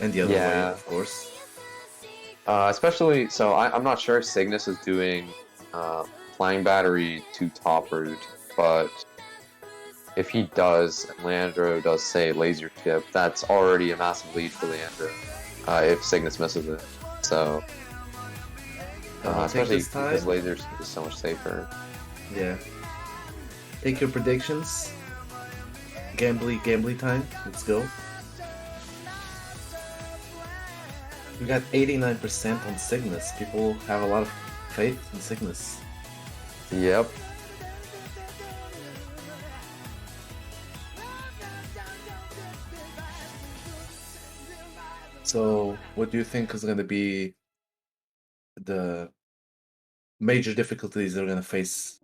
And the other way, Yeah. of course. Especially, so I'm not sure if Cygnus is doing Flying Battery to top route, but if he does, and Leandro does say Laser Tip, that's already a massive lead for Leandro if Cygnus misses it. So, Take especially this time. because Laser Tip is so much safer. Yeah. Take your predictions. Gambly time. Let's go. We got 89% on Cygnus. People have a lot of faith in Cygnus. Yep. So, what do you think is going to be the major difficulties they're going to face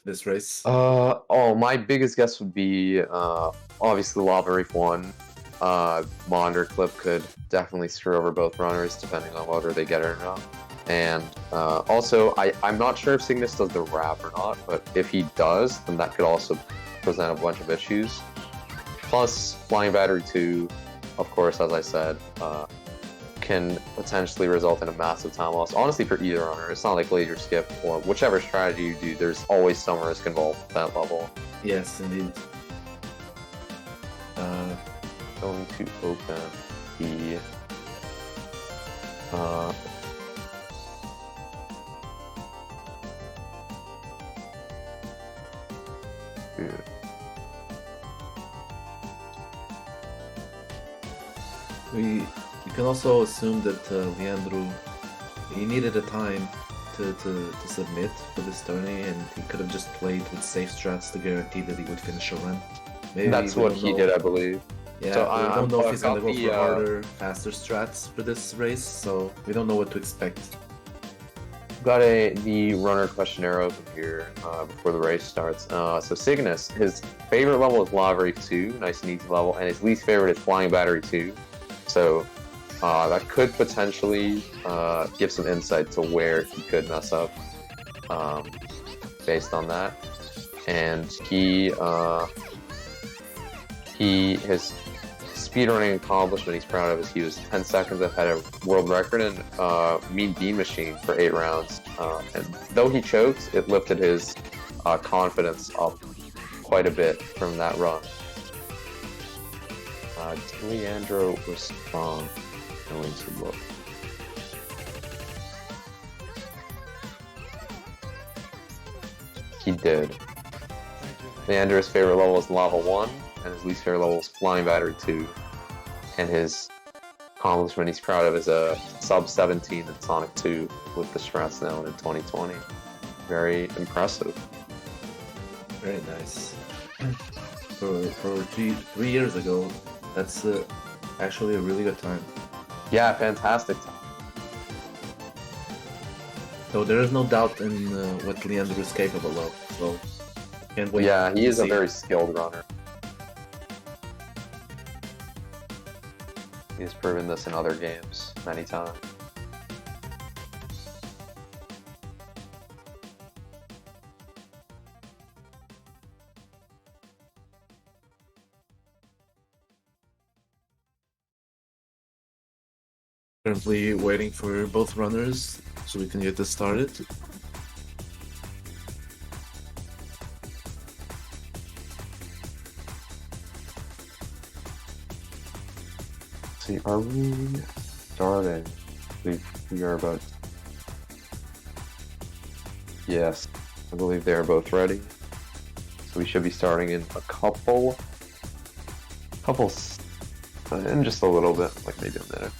this race? My biggest guess would be obviously Lava Reef 1. Monitor Clip could definitely screw over both runners depending on whether they get it or not. And also, I'm not sure if Cygnus does the wrap or not, but if he does, then that could also present a bunch of issues. Plus, Flying Battery 2, of course, as I said, can potentially result in a massive time loss. Honestly, for either runner, it's not like laser skip or whichever strategy you do, there's always some risk involved at that level. Yes, indeed. Going to open the dude. We can also assume that Leandro, he needed a time to submit for this tourney, and he could have just played with safe strats to guarantee that he would finish a run. Maybe That's we what don't he know. did, I believe. Yeah, So, we don't know if he's gonna about go the, for harder, faster strats for this race, so we don't know what to expect. Got the runner questionnaire open here before the race starts. So Cygnus, his favorite level is Lava Reef 2, nice and easy level, and his least favorite is Flying Battery 2. So that could potentially give some insight to where he could mess up based on that. And his speedrunning accomplishment he's proud of is he was 10 seconds ahead of world record in Mean Bean Machine for 8 rounds. And though he choked, it lifted his confidence up quite a bit from that run. Leandro was strong. Going to look. He did. Leandro's favorite level is Lava 1, and his least favorite level is Flying Battery 2. And his accomplishment he's proud of is a sub 17 in Sonic 2 with the strats known in 2020. Very impressive. Very nice. For 3 years ago, that's actually a really good time. Yeah, fantastic. So there is no doubt in what Leandro is capable of. So can't wait. Yeah, he to is a see. very skilled runner. He's proven this in other games many times. Currently waiting for both runners so we can get this started. Are we starting? We are about. Yes, I believe they are both ready. So we should be starting in a couple, in just a little bit, like maybe a minute.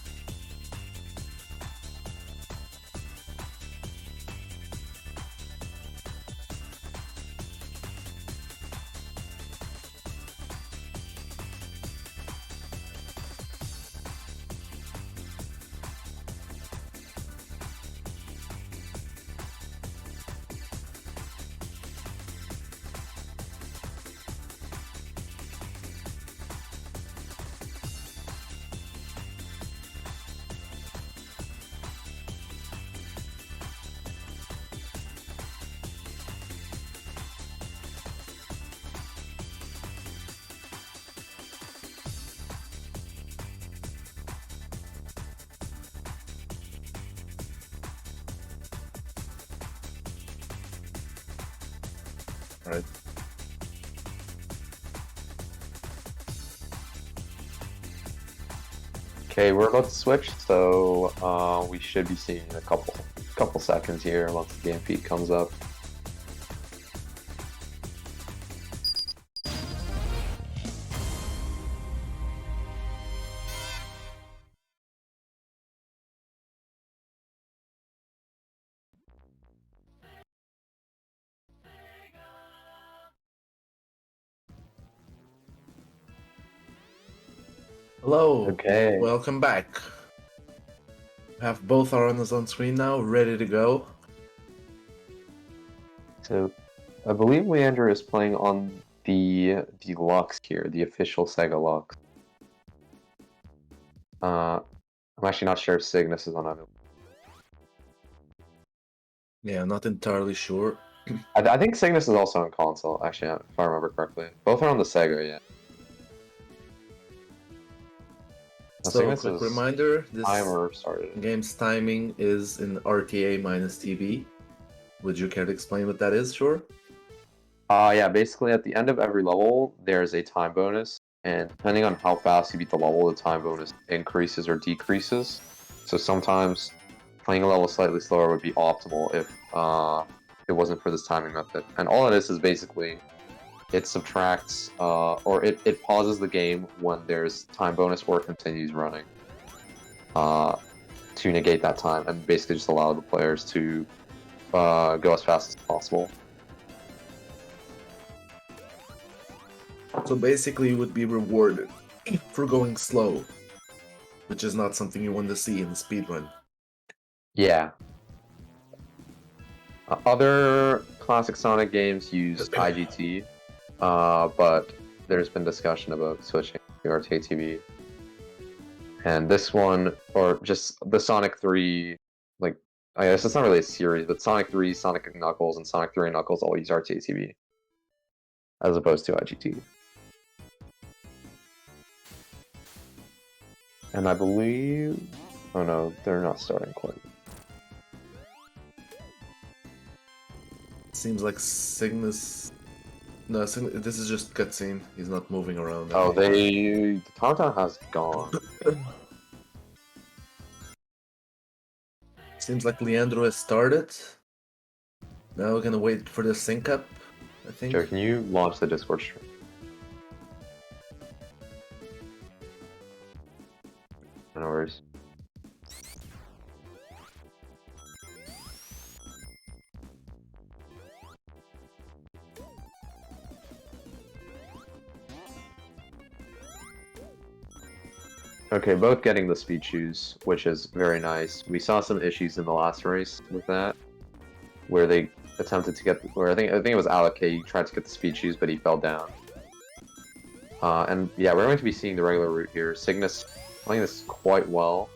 Alright. Okay, we're about to switch, so we should be seeing a couple seconds here once the game feed comes up. Hello. Okay. Welcome back. We have both our runners on screen now, ready to go. So, I believe Leander is playing on the Lux here, the official Sega Lux. I'm actually not sure if Cygnus is on it. Yeah, not entirely sure. I think Cygnus is also on console, actually, if I remember correctly. Both are on the Sega, yeah. Now, So, Cygnus quick is reminder, this timer started. game's timing is in RTA minus TB. Would you care to explain what that is, sure? Yeah, basically at the end of every level, there's a time bonus, and depending on how fast you beat the level, the time bonus increases or decreases. So sometimes playing a level slightly slower would be optimal if it wasn't for this timing method. And all it is basically it subtracts or it pauses the game when there's time bonus or continues running to negate that time and basically just allow the players to go as fast as possible. So basically, you would be rewarded for going slow, which is not something you want to see in the speedrun. Yeah. Other classic Sonic games use IGT, but there's been discussion about switching to RTATV. And this one, or just the Sonic 3, like, I guess it's not really a series, but Sonic 3, Sonic Knuckles, and Sonic 3 Knuckles all use RTATV, as opposed to IGT. And I believe... Oh no, they're not starting quite. Seems like Cygnus... No, this is just cutscene. He's not moving around. Oh, the countdown has gone. Seems like Leandro has started. Now we're gonna wait for the sync up, I think. Joe, can you launch the Discord stream? No worries. Okay, both getting the speed shoes, which is very nice. We saw some issues in the last race with that, where they attempted to get, where I think it was Alec, he tried to get the speed shoes, but he fell down. And yeah, we're going to be seeing the regular route here. Cygnus playing this quite well,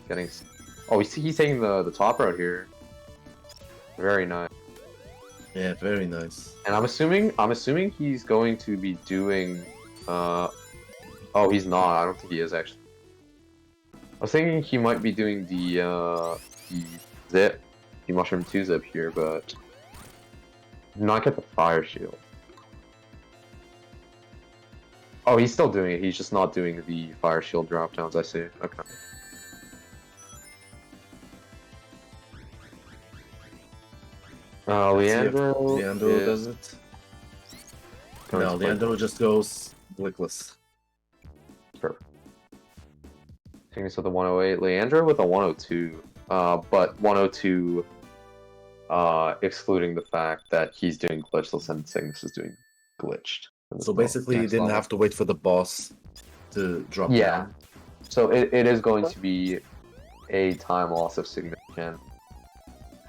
getting. Oh, he's taking the top route here. Very nice. Yeah, very nice. And I'm assuming he's going to be doing. Oh, he's not. I don't think he is actually. I was thinking he might be doing the zip, the Mushroom 2 zip here, but did not get the fire shield. Oh, he's still doing it. He's just not doing the fire shield drop downs. I see. Okay. Let's see if Leandro. Leandro is does it. going No, to play Leandro just goes blickless. Perfect. Cygnus with a 108. Leandro with a 102. But 102, excluding the fact that he's doing glitchless and Cygnus is doing glitched. So basically, you didn't have to wait for the boss to drop Yeah. down. So it is going to be a time loss if Cygnus can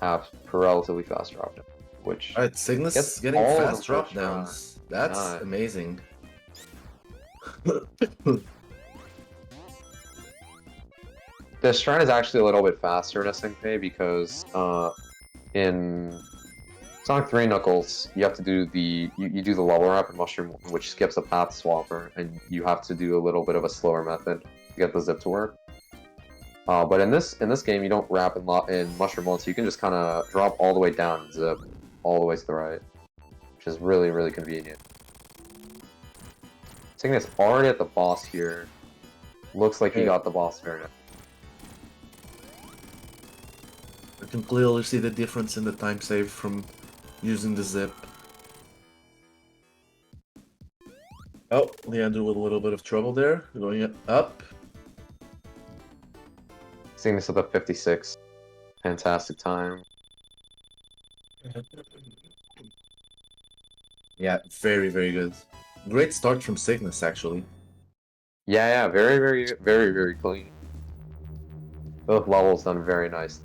have a relatively fast drop down, which Alright, Cygnus Gets getting all of fast the drop first downs. That's Nice. amazing. the shrine is actually a little bit faster in SNK because in Sonic 3 Knuckles, you have to do you do the level up in Mushroom, which skips a path swapper, and you have to do a little bit of a slower method to get the zip to work. But in this game, you don't wrap in Mushroom 1, so you can just kind of drop all the way down and zip all the way to the right, which is really, really convenient. Cygnus already at the boss here. Looks like he got the boss very nice. I can clearly see the difference in the time save from using the zip. Oh, Leandro with a little bit of trouble there. Going up. Cygnus with a 56. Fantastic time. Yeah, very, very good. Great start from Cygnus, actually. Yeah, very, very, very, very clean. Both levels done very nice.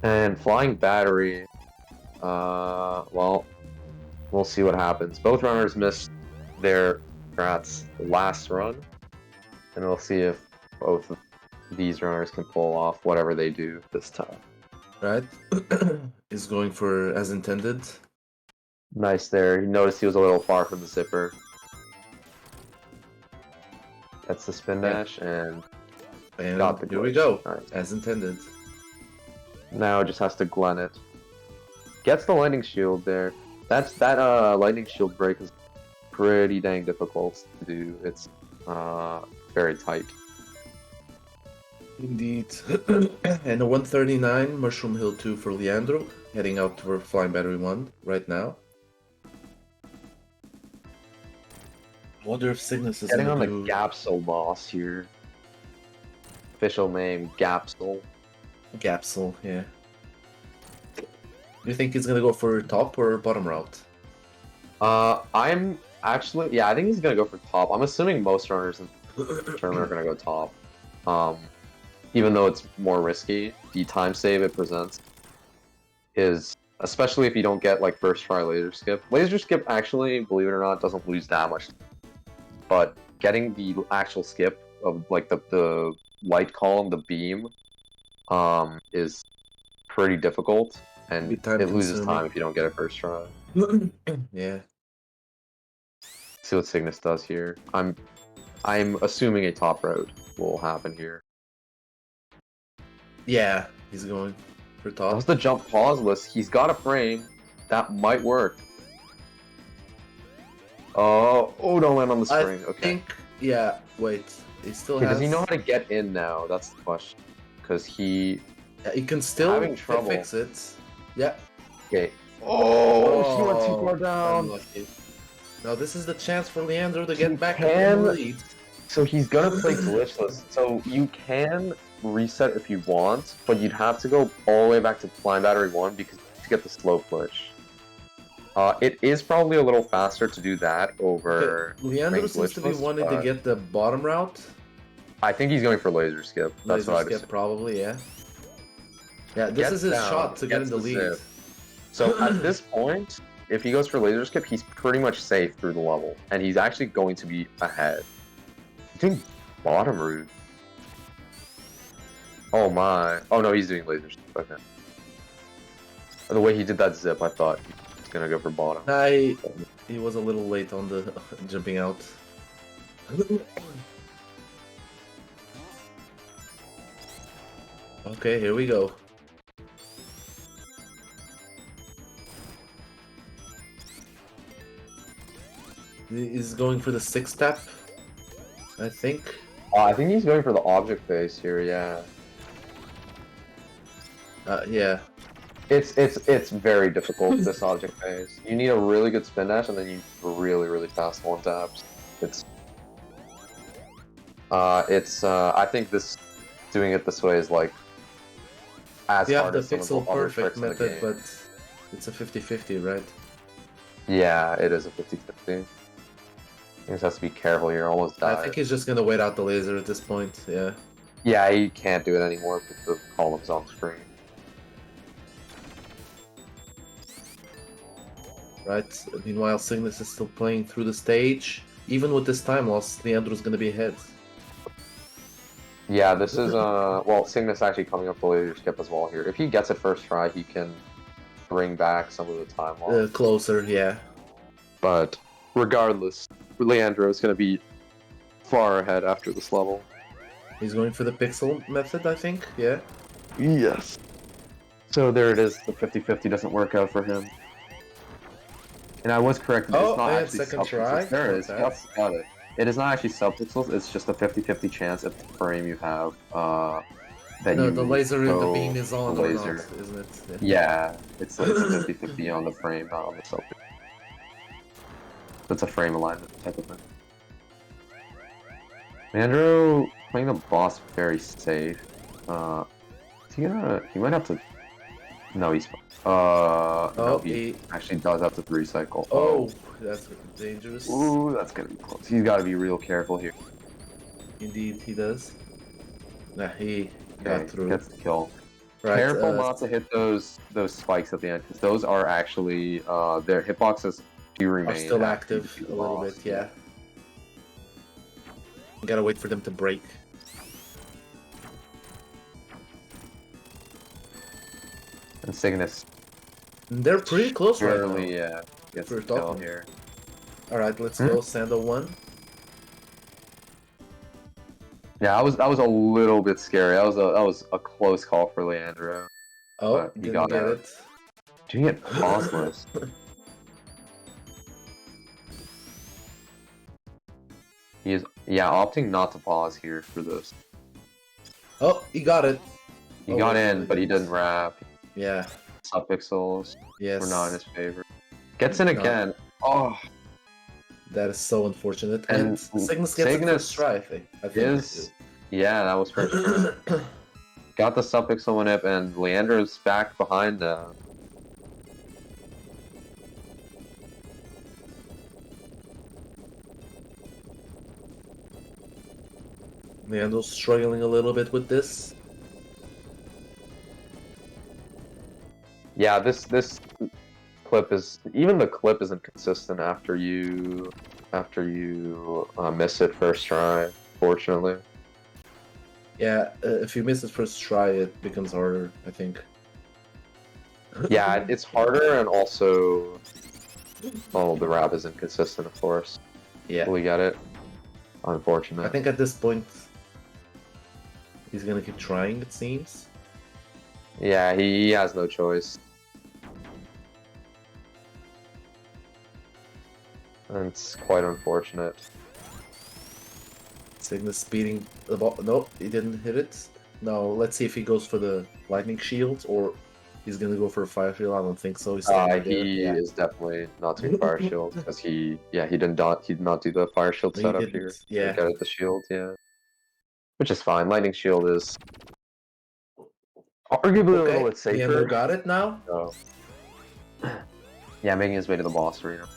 And Flying Battery, well, we'll see what happens. Both runners missed their strats last run, and we'll see if both of these runners can pull off whatever they do this time. Right? Is going for as intended. Nice there. You noticed he was a little far from the zipper. That's the spin dash, and And got the here we glitch. go. Nice. As intended. Now just has to Glen it. Gets the lightning shield there. That lightning shield break is pretty dang difficult to do. It's very tight. Indeed. And a 139 Mushroom Hill 2 for Leandro. Heading out toward Flying Battery 1 right now. I wonder if Cygnus is Getting gonna on the do Gapsel boss here. Official name Gapsel. Gapsel, yeah. Do you think he's gonna go for top or bottom route? I'm actually, yeah, I think he's gonna go for top. I'm assuming most runners in the tournament are gonna go top. Even though it's more risky, the time save it presents is, especially if you don't get like first try laser skip. Laser skip actually, believe it or not, doesn't lose that much. But getting the actual skip of like the light column, the beam, is pretty difficult, and Be time it loses consuming. time if you don't get it first try. Yeah. See what Cygnus does here. I'm assuming a top road will happen here. Yeah, he's going for That was top. the jump pauseless. He's got a frame. That might work. Oh, don't land on the I spring. Okay. think, yeah, wait. He still Okay, has... does he know how to get in now? That's the question. Because he... Yeah, he can still having trouble. fix it. Yeah. Okay. Oh, he went too Oh, far down. unlucky. Now this is the chance for Leandro to get back in can- the lead. So he's gonna play glitchless. So you can reset if you want, but you'd have to go all the way back to Flying Battery 1 because to get the slow glitch. It is probably a little faster to do that over... Leandro playing seems to be glitchless, wanting to but get the bottom route. I think he's going for laser skip. That's Laser what I'd skip, assume. probably, yeah. Yeah, this Gets is his down, shot to get in gets the the lead. zip. So at this point, if he goes for laser skip, he's pretty much safe through the level, and he's actually going to be ahead. He's doing bottom route. Oh my! Oh no, he's doing laser skip. Okay. The way he did that zip, I thought he was gonna go for bottom. He was a little late on the jumping out. Okay, here we go. He's going for the 6-step, I think. I think he's going for the object phase here. Yeah. Yeah. It's very difficult, this object phase. You need a really good spin dash, and then you need really fast one taps. I think doing it this way is like as You have hard the as some of the pixel other perfect tricks in the method, game. but it's a 50-50, right? Yeah, it is a 50-50. You just have to be careful. You're almost I died. think he's just gonna wait out the laser at this point, yeah. Yeah, you can't do it anymore with the columns on screen. Right, meanwhile Cygnus is still playing through the stage. Even with this time loss, Leandro's gonna be ahead. Yeah, this is well, Cygnus actually coming up the laser skip as well here. If he gets it first try, he can bring back some of the time loss. Closer, yeah. But regardless, Leandro is going to be far ahead after this level. He's going for the pixel method, I think, yeah. Yes. So there it is. The 50-50 doesn't work out for him. And I was correct. Oh, it's not yeah, actually second subpixels. try. There it is. Okay. Yes, got it. It is not actually subpixels. It's just a 50-50 chance if the frame you have that No, you the laser in the throw beam is on the or laser. not, isn't it? Yeah, it's a 50-50 on the frame, not on the subpixel. It's a frame alignment type of thing. Leandro playing the boss very safe. Is he gonna? He might have to. No, he's. No, he actually does have to recycle. Oh, that's dangerous. Ooh, that's gonna be close. He's got to be real careful here. Indeed, he does. Nah, he Okay, got through. gets the kill. Right, Careful not to hit those spikes at the end, because those are actually their hitboxes do remain. Are still after you active defeat a the little boss. bit, yeah. You gotta wait for them to break. And Cygnus They're pretty close right now. barely gets the First kill off. here. Alright, let's go. Sando 1. Yeah, that was a little bit scary. That was a close call for Leandro. Oh, But he didn't got get out. it. Doing it pauseless. He is opting not to pause here for this. Oh, he got it. He Oh, got wait, in, but he didn't wrap. Yeah, Subpixels yes. were not in his favor. Gets in Not- again. Oh, That is so unfortunate. And And Cygnus gets it Cygnus first try, I think. yeah, that was first try. Got the subpixel one up, and Leandro's back behind. Leandro's struggling a little bit with this. Yeah, this clip is the clip isn't consistent after you miss it first try. Fortunately, Yeah, if you miss it first try, it becomes harder, I think. yeah, it's harder, and also, the wrap is inconsistent, of course. Yeah, We got it. Unfortunate. I think at this point, he's gonna keep trying, it seems. Yeah, he has no choice. And it's quite unfortunate. Cygnus speeding the ball. No, he didn't hit it. No, let's see if he goes for the lightning shield or he's gonna go for a fire shield. I don't think so. He's standing there. He Yeah. is definitely not doing fire shield because he did not do the fire shield He setup didn't, here. yeah. He got it the shield, yeah, which is fine. Lightning shield is arguably a little bit Leandro safer. got it now. So, yeah, making his way to the boss arena.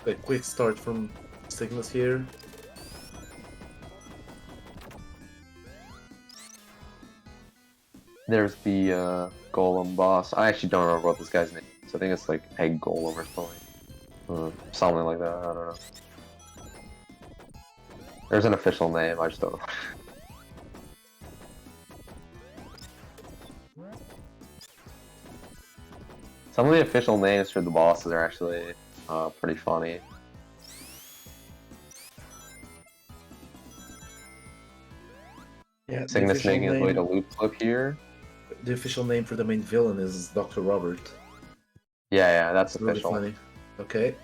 A quick start from Cygnus here. There's the golem boss. I actually don't remember what this guy's name is. I think it's like Egg Golem or something. Something like that, I don't know. There's an official name, I just don't know. Some of the official names for the bosses are actually pretty funny. Yeah, the Cygnus official making his way to name, loop clip here. the official name for the main villain is Dr. Robert. Yeah, that's It's really official. funny. Okay.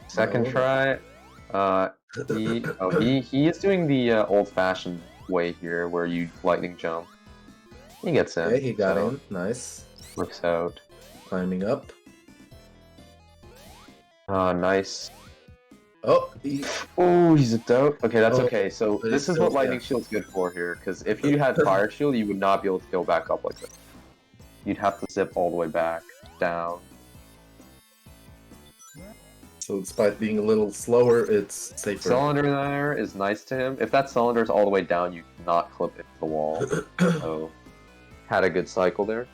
Second no. try. He is doing the old-fashioned way here, where you lightning jump. He gets in. Okay, he got so in. Nice. Works out. Climbing up. Nice. Oh, Oh, he's zipped out. Okay, that's Oh, okay. So but this it's is still- what lightning yeah. shield's good for here, because if you had fire shield, you would not be able to go back up like this. You'd have to zip all the way back down. So despite being a little slower, it's safer. Cylinder there is nice to him. If that cylinder is all the way down, you cannot clip into the wall. So had a good cycle there.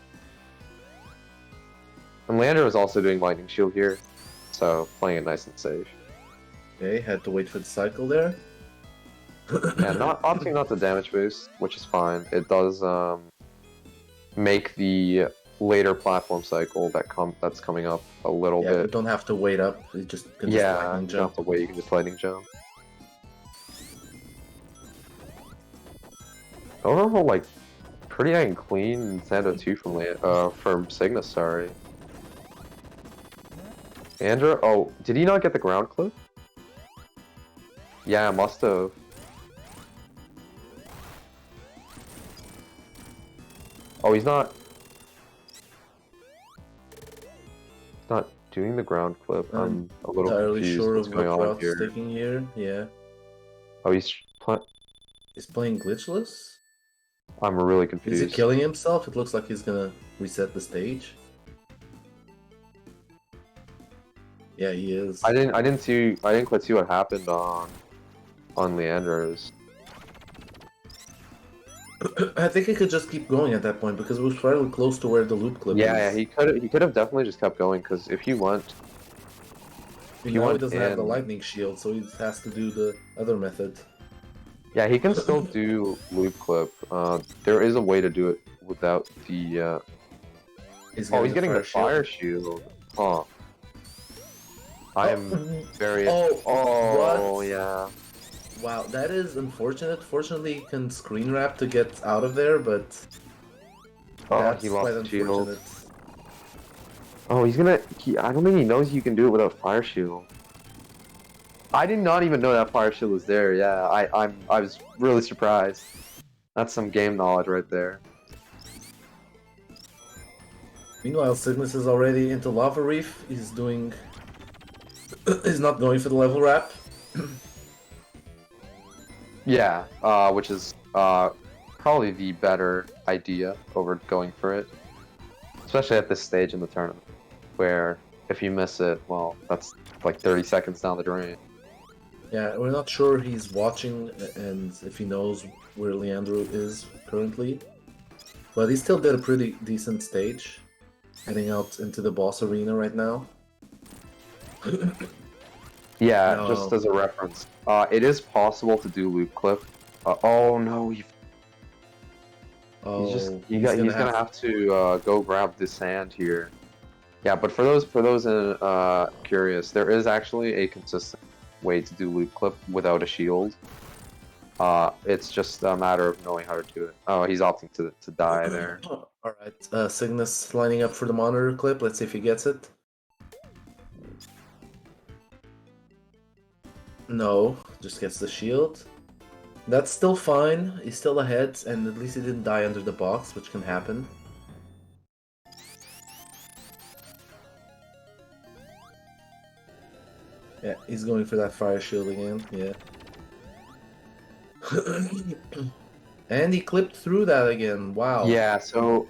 And Leander is also doing lightning shield here, so playing it nice and safe. Okay, had to wait for the cycle there. Yeah, not opting not to damage boost, which is fine. It does make the later platform cycle that's coming up a little Yeah, you bit. don't have to wait up. You just can just Yeah, lightning you don't jump. have to wait. You can just lightning jump. Overall, like pretty dang clean Sando 2 from Cygnus. Sorry. Andrew, oh, did he not get the ground clip? Yeah, must have. Oh, he's not doing the ground clip. I'm a little Entirely confused sure what's of going what on route's here. taking here. Yeah. Oh, He's playing glitchless? I'm really Is confused. he killing himself? It looks like he's gonna reset the stage. Yeah, he is. I didn't quite see what happened on Leander's. I think he could just keep going at that point because it was fairly close to where the loop clip Yeah, is. he could have definitely just kept going, because if you went, Now he he went doesn't have the in- lightning shield, so he has to do the other method. yeah, he can still do loop clip. There is a way to do it without the. Oh, he's getting the fire shield. Huh. I am very. Oh, what? Yeah. Wow, that is unfortunate. Fortunately, he can screen wrap to get out of there, but Oh, that's he quite lost the shield. unfortunate. Oh, he's gonna. I don't think he knows you can do it without fire shield. I did not even know that fire shield was there. Yeah, I was really surprised. That's some game knowledge right there. Meanwhile, Cygnus is already into Lava Reef. He's doing. He's not going for the level wrap. Yeah, which is probably the better idea over going for it, especially at this stage in the tournament, where if you miss it, well, that's like 30 seconds down the drain. Yeah, we're not sure he's watching and if he knows where Leandro is currently. But he still did a pretty decent stage. Heading out into the boss arena right now. Yeah, No. just as a reference, it is possible to do loop clip. Oh no, Oh, he's gonna have to go grab the sand here. Yeah, but for those curious, there is actually a consistent way to do loop clip without a shield. It's just a matter of knowing how to do it. Oh, he's opting to die there. Alright, Cygnus lining up for the monitor clip. Let's see if he gets it. No, just gets the shield. That's still fine. He's still ahead, and at least he didn't die under the box, which can happen. Yeah, he's going for that fire shield again. Yeah. And he clipped through that again. Wow. Yeah, so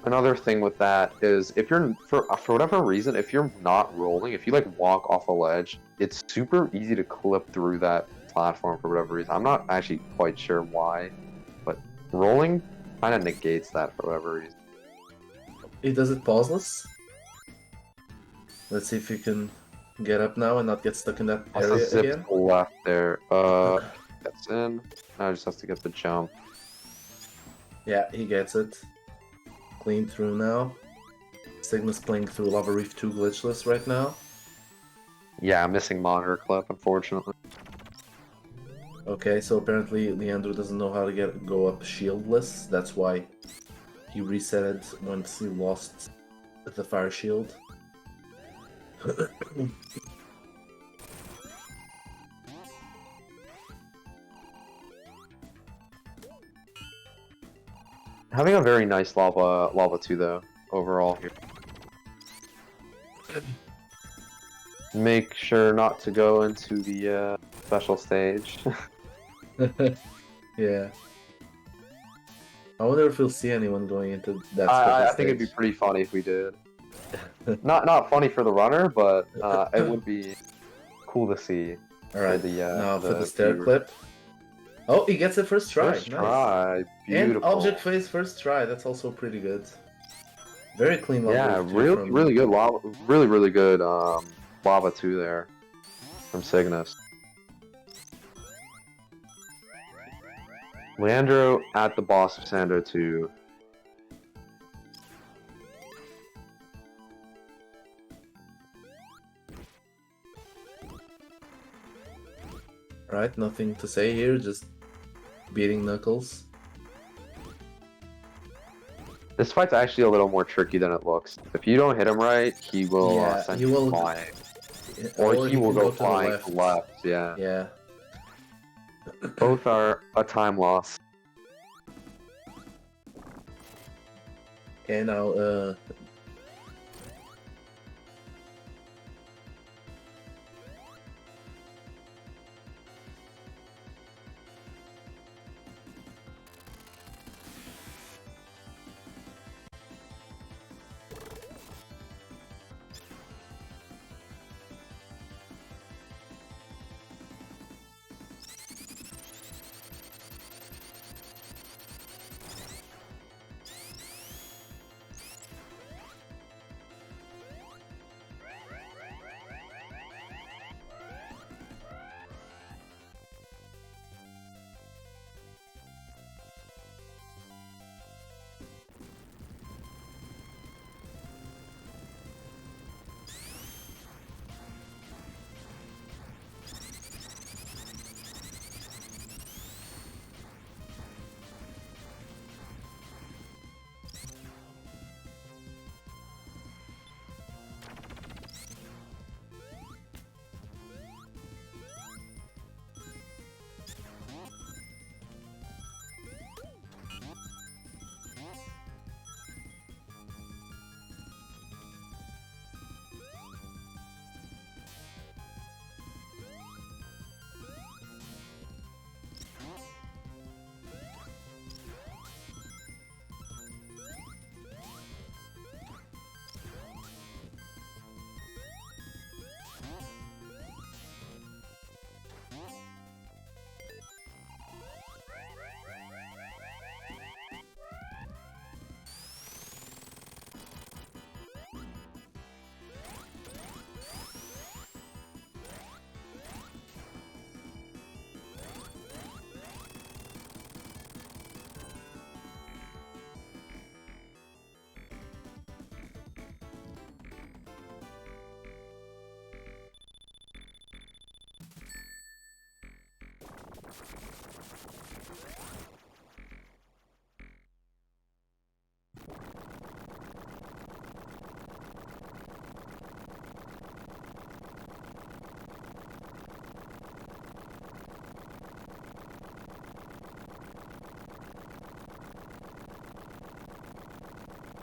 another thing with that is if you're for whatever reason, if you're not rolling, if you like walk off a ledge, it's super easy to clip through that platform for whatever reason. I'm not actually quite sure why, but rolling kind of negates that for whatever reason. He does it pauseless. Let's see if he can get up now and not get stuck in that Also area zipped again. left there. Gets in. Now just has to get the jump. Yeah, he gets it. Clean through now. Cygnus playing through Lava Reef 2 glitchless right now. Yeah, missing monitor clip, unfortunately. Okay, so apparently Leandro doesn't know how to go up shieldless. That's why he reset it once he lost the fire shield. Having a very nice lava 2 though overall here. Make sure not to go into the special stage. Yeah. I wonder if we'll see anyone going into that special I think it'd be stage. pretty funny if we did. Not funny for the runner, but it would be cool to see. Alright, now for the stair viewer. clip. Oh, he gets it first try. First Nice. try, beautiful. And object phase first try. That's also pretty good. Very clean lava. Yeah, too really good lava, really good lava 2 there from Cygnus. Leandro at the boss of Sando 2. Alright, nothing to say here, just beating Knuckles. This fight's actually a little more tricky than it looks. If you don't hit him right, he will Yeah, send he you will- flying. Or he will can go to the flying to the left, yeah. Yeah. Both are a time loss. Okay, now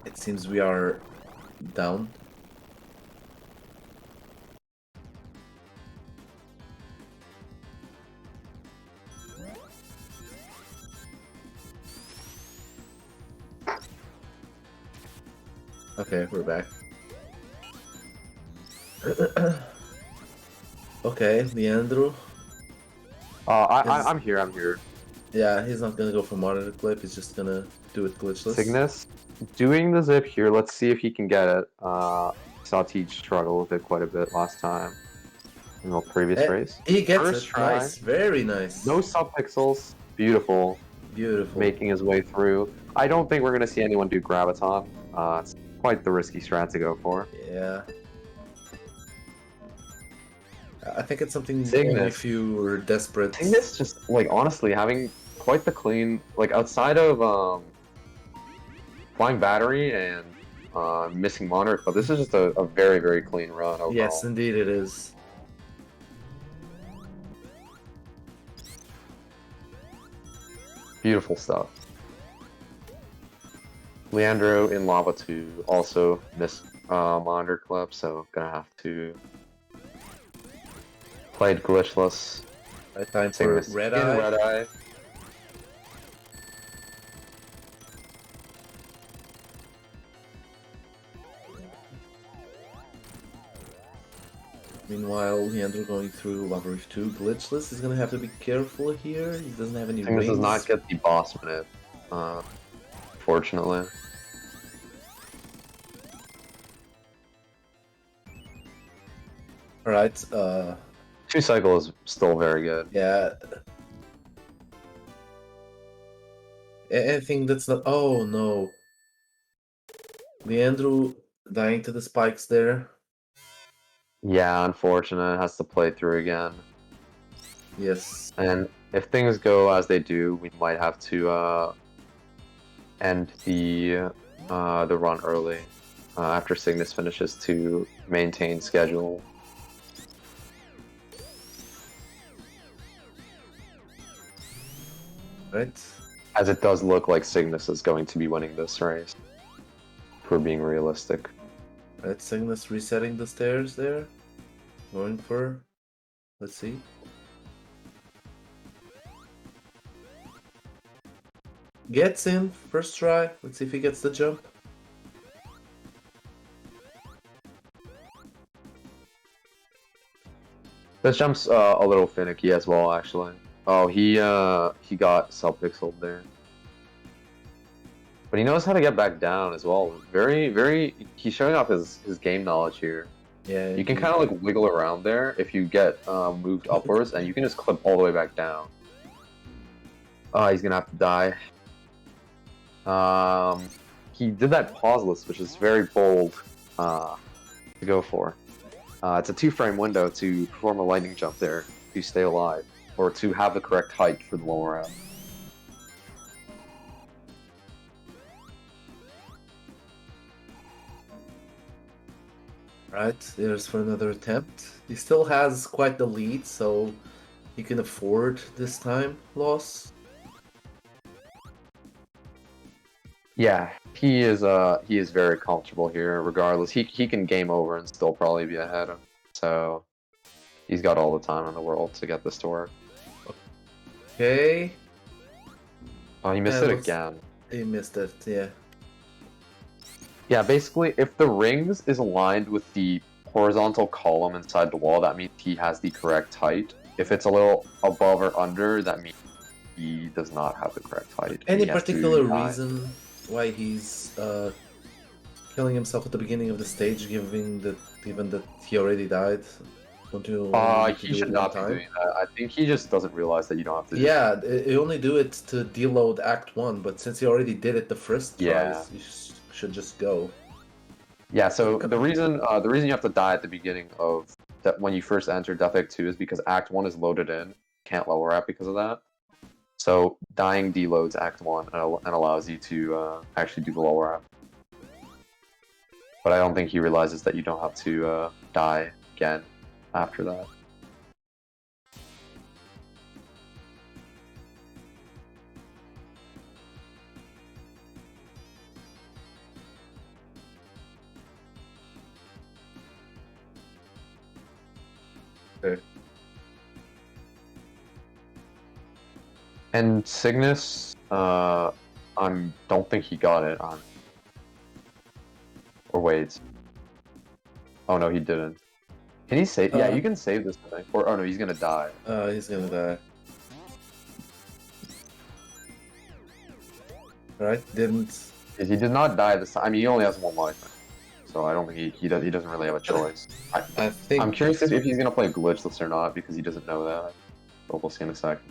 it seems we are down. Okay, we're back. Okay, Leandro. I'm here. Yeah, he's not gonna go for monitor clip, he's just gonna do it glitchless. Cygnus, doing the zip here, let's see if he can get it. Saw Teach struggle with it quite a bit last time in the previous race. He gets First it. try. Nice, very nice. No subpixels, beautiful, Beautiful. making his way through. I don't think we're going to see anyone do Graviton. It's quite the risky strat to go for. Yeah. I think it's something Cygnus. only if you are desperate. I think this just like honestly having quite the clean like outside of flying battery and missing monarch, but this is just a very very clean run overall. Yes, indeed it is. Beautiful stuff. Leandro in lava 2 also missed monitor clip, so gonna have to play it glitchless. Right time Same for with red in eye. red eye. Meanwhile, Leandro going through Lava Reef 2 glitchless. He's gonna have to be cynical here. He doesn't have any Cygnus rings. does not get the boss minute, fortunately. Alright, 2 cycle is still very good. yeah. Anything that's not. Oh no. Leandro dying to the spikes there. Yeah, unfortunate. Has to play through again. Yes. And if things go as they do, we might have to end the run early after Cygnus finishes to maintain schedule. Right. As it does look like Cygnus is going to be winning this race. If we're being realistic. Right. Cygnus resetting the stairs there. Going for. Let's see. Gets in. First try. Let's see if he gets the jump. This jump's a little finicky as well, actually. Oh, he got self-pixeled there. But he knows how to get back down as well. Very, he's showing off his game knowledge here. Yeah. You can kind of like wiggle around there if you get moved upwards, and you can just clip all the way back down. He's gonna have to die. He did that pauseless, which is very bold to go for. It's a 2-frame window to perform a lightning jump there to stay alive, or to have the correct height for the lower round. Right, there's for another attempt. He still has quite the lead, so he can afford this time loss. Yeah, he is very comfortable here. Regardless, he can game over and still probably be ahead. So he's got all the time in the world to get this to work. Okay. Oh, he missed Yeah, it looks- again. He missed it, yeah. Yeah, basically, if the rings is aligned with the horizontal column inside the wall, that means he has the correct height. If it's a little above or under, that means he does not have the correct height. Any He has to particular die. reason why he's killing himself at the beginning of the stage, given that he already died? Don't you only need to He do should it not one be time? doing that. I think he just doesn't realize that you don't have to. Yeah, you only do it to deload Act 1, but since you already did it the first Yeah. tries, you should just go. Yeah. So the reason you have to die at the beginning of that when you first enter Death Act 2 is because Act 1 is loaded in. Can't lower up because of that. So dying deloads Act 1 and allows you to actually do the lower up. But I don't think he realizes that you don't have to die again after that. Okay. And Cygnus, I don't think he got it on. Or wait. Oh no, he didn't. Can he save? Yeah, you can save this thing. Or oh no, he's gonna die. He's gonna die. Right? Didn't. He did not die this time. I mean, he only has 1 life. So I don't think he doesn't really have a choice. I think. I'm curious if he's gonna play glitchless or not because he doesn't know that. But we'll see in a second.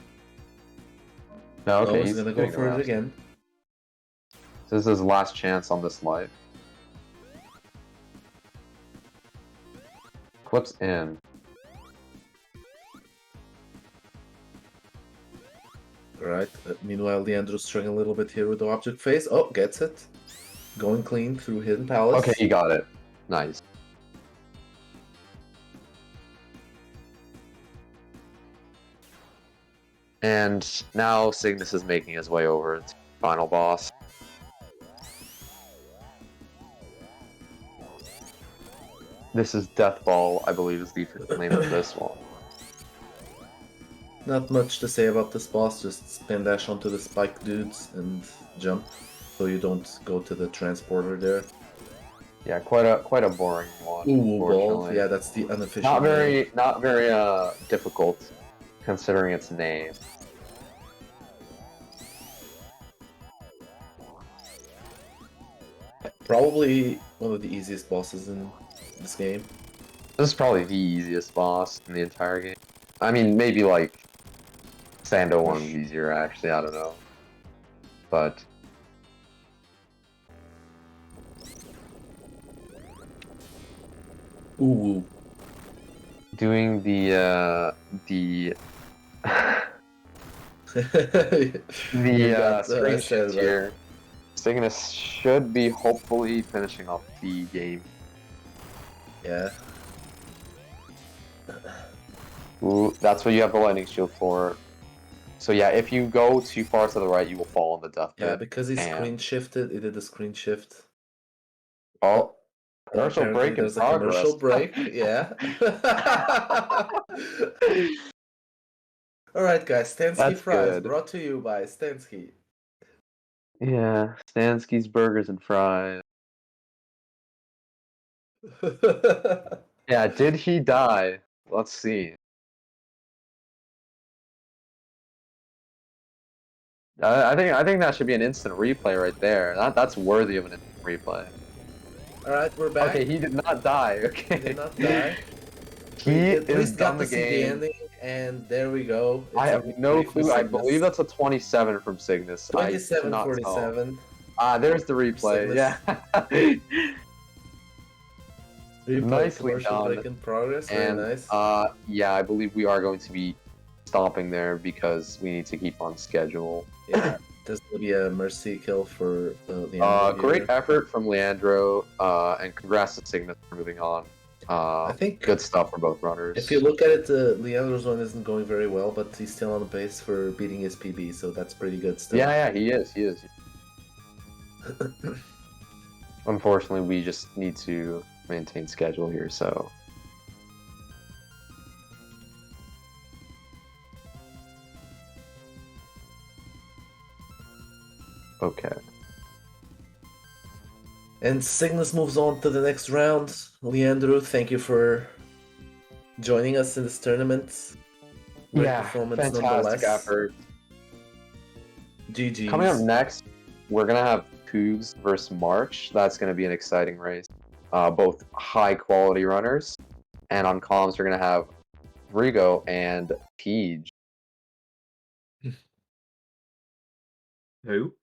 No, okay, he's gonna go getting for around. it again. This is his last chance on this life. Clips in. Right. Meanwhile, Leandro's struggling a little bit here with the object phase. Oh, gets it. Going clean through Hidden Palace. Okay, you got it. Nice. And now Cygnus is making his way over to final boss. This is Death Ball, I believe is the official name of this one. Not much to say about this boss, just spin dash onto the spike dudes and jump, so you don't go to the transporter there. Yeah, quite a boring one. Ooh, ball. Unfortunately. Yeah, that's the unofficial Not very difficult considering its name. Probably one of the easiest bosses in this game. This is probably the easiest boss in the entire game. I mean, maybe like Sando one was easier actually, I don't know. But Ooh. doing the You got, screenshots said, here. Cygnus should be hopefully finishing off the game. Yeah. Ooh, that's what you have the lightning shield for. So yeah, if you go too far to the right, you will fall in the death pit. Yeah, because he And- screen shifted, he did the screen shift. Oh, commercial Apparently break in there's progress. a commercial break, yeah. Alright guys, Stansky That's Fries, good. brought to you by Stansky. Yeah, Stansky's Burgers and Fries. Yeah, did he die? Let's see. I think that should be an instant replay right there. That's worthy of an instant replay. Alright, we're back. Okay, he did not die. Okay. He did not die. He We at is least got done to the see the game. ending, and there we go. It's I a have no victory for clue. I Cygnus. believe that's a 27 from Cygnus. I cannot tell. 27-47. Ah, there's the replay. Cygnus. Yeah. Replay, Nicely commercial done. break in progress. Very And nice. yeah, I believe we are going to be stopping there because we need to keep on schedule. Yeah, this will be a mercy kill for the Great effort from Leandro, and congrats to Cygnus for moving on. I think Good stuff for both runners. if you look at it, Leandro's one isn't going very well, but he's still on the pace for beating his PB, so that's pretty good still. Yeah, he is. Unfortunately, we just need to maintain schedule here, so. Okay. And Cygnus moves on to the next round. Leandro, thank you for joining us in this tournament. Great performance fantastic nonetheless. effort. GG's. Coming up next, we're gonna have Cougs versus March. That's gonna be an exciting race. Both high quality runners, and on comms we're gonna have Rigo and Peach. Who?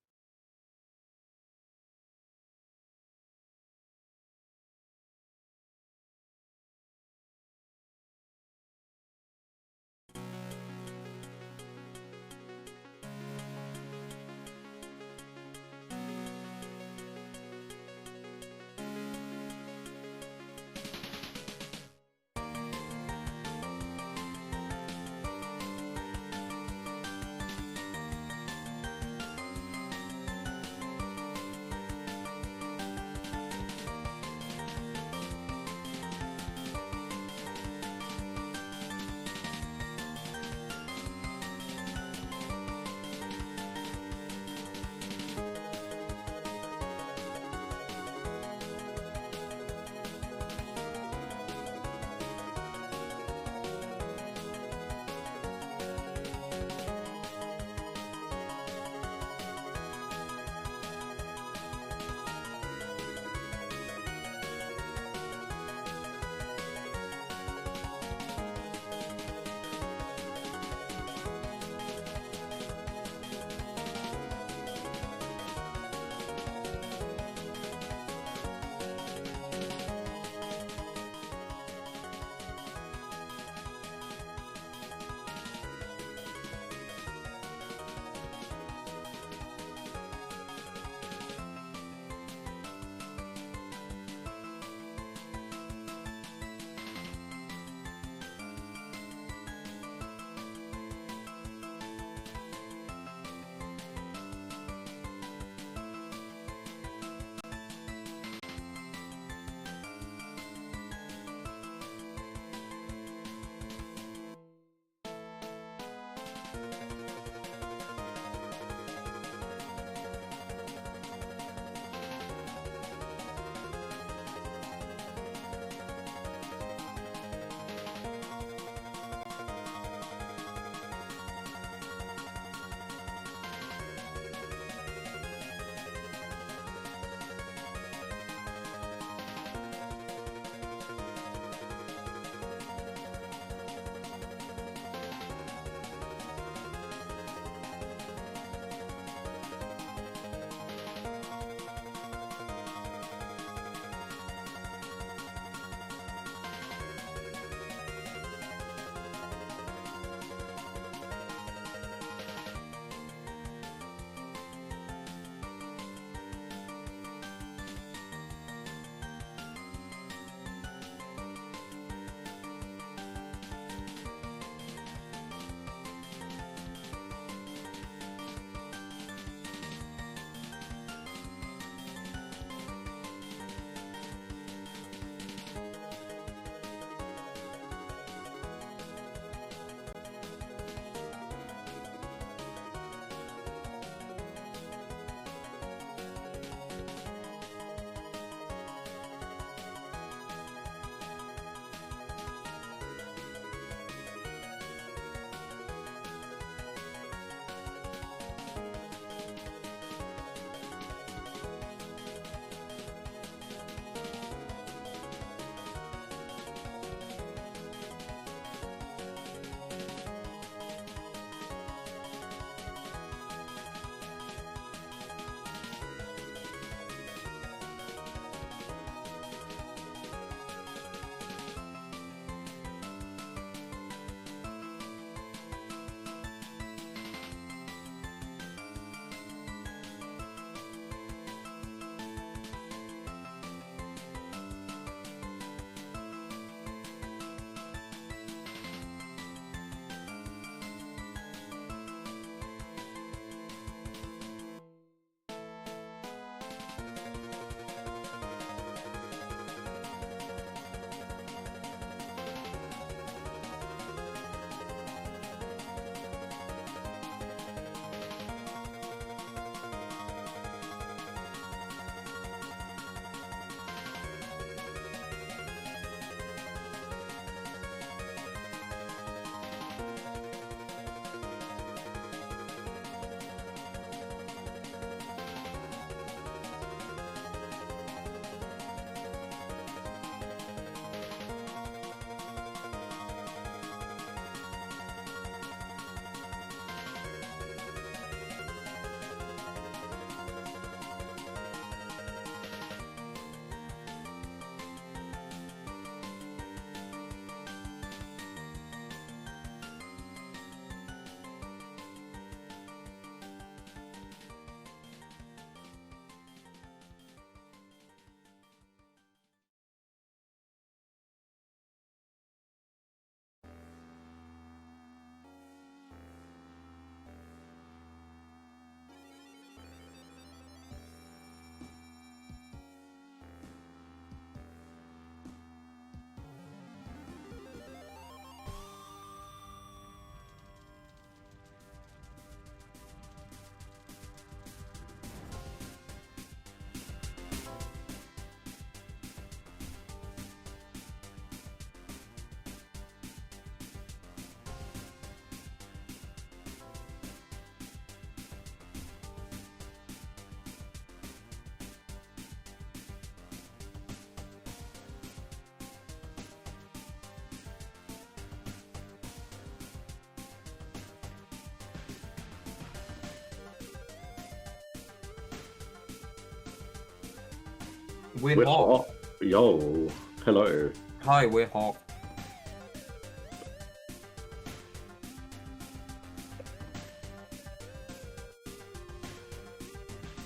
We're hot. Yo, hello. Hi, we're hot.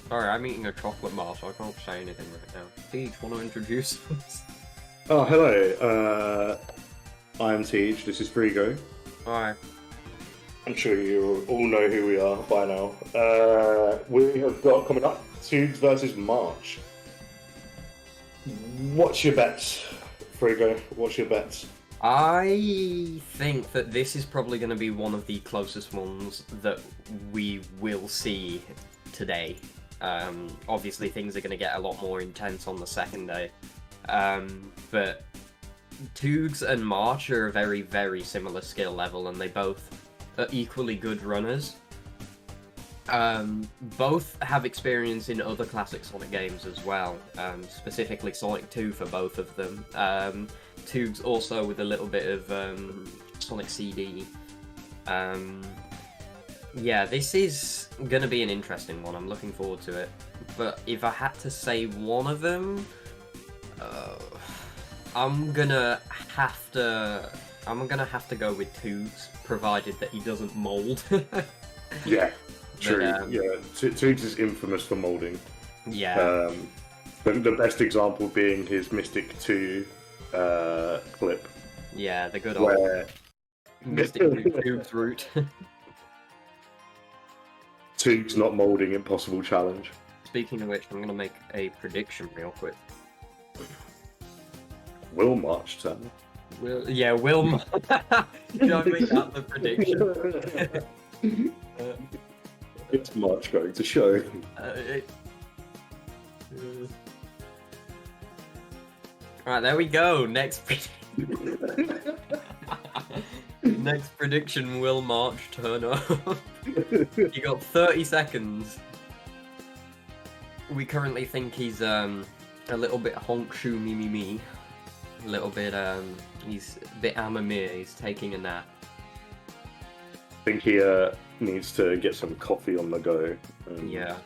Sorry, I'm eating a chocolate bar, so I can't say anything right now. Teach, want to introduce us? Oh, hello. I'm Tej. This is Frigo. Hi. I'm sure you all know who we are by now. We have got coming up Tubes versus March. What's your bets, Frigo? What's your bets? I think that this is probably going to be one of the closest ones that we will see today. Obviously, things are going to get a lot more intense on the second day. But Toogs and March are a very, very similar skill level, and they both are equally good runners. Both have experience in other classic Sonic games as well, specifically Sonic 2 for both of them. Toogs also with a little bit of Sonic CD. Yeah, this is going to be an interesting one. I'm looking forward to it. But if I had to say one of them, I'm gonna have to go with Toogs, provided that he doesn't mold. Yeah, true. But, Yeah, Tubes is infamous for molding. Yeah. The best example being his Mystic 2 clip. Yeah, the good old Where Mystic Tubes route. Tubes not molding impossible challenge. Speaking of which, I'm gonna make a prediction real quick. Will March turn. Will Should I make that the prediction? It's March going to show. Alright, there we go. Next Next prediction, will March turn up? You got 30 seconds. We currently think he's a little bit honk shoo me me me. A little bit he's a bit amamir, he's taking a nap. I think he needs to get some coffee on the go. Yeah.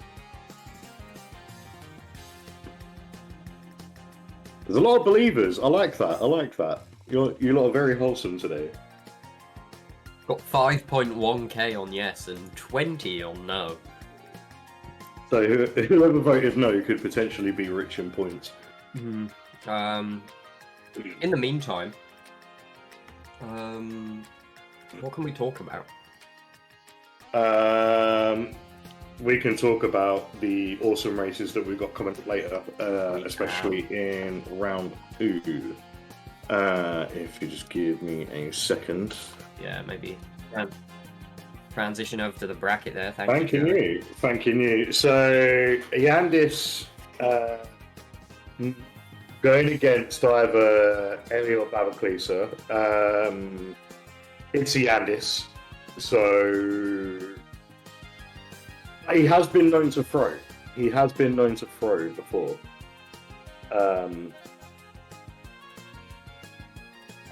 There's a lot of believers. I like that. You lot are very wholesome today. Got 5.1k on yes and 20 on no. So whoever voted no could potentially be rich in points. In the meantime, what can we talk about? We can talk about the awesome races that we've got coming up later, especially in round 2. If you just give me a second. Yeah, maybe transition over to the bracket there. Thanking you. So Yandis going against either Ellie or Babaclisa. It's a Yandis, so he has been known to throw. Before.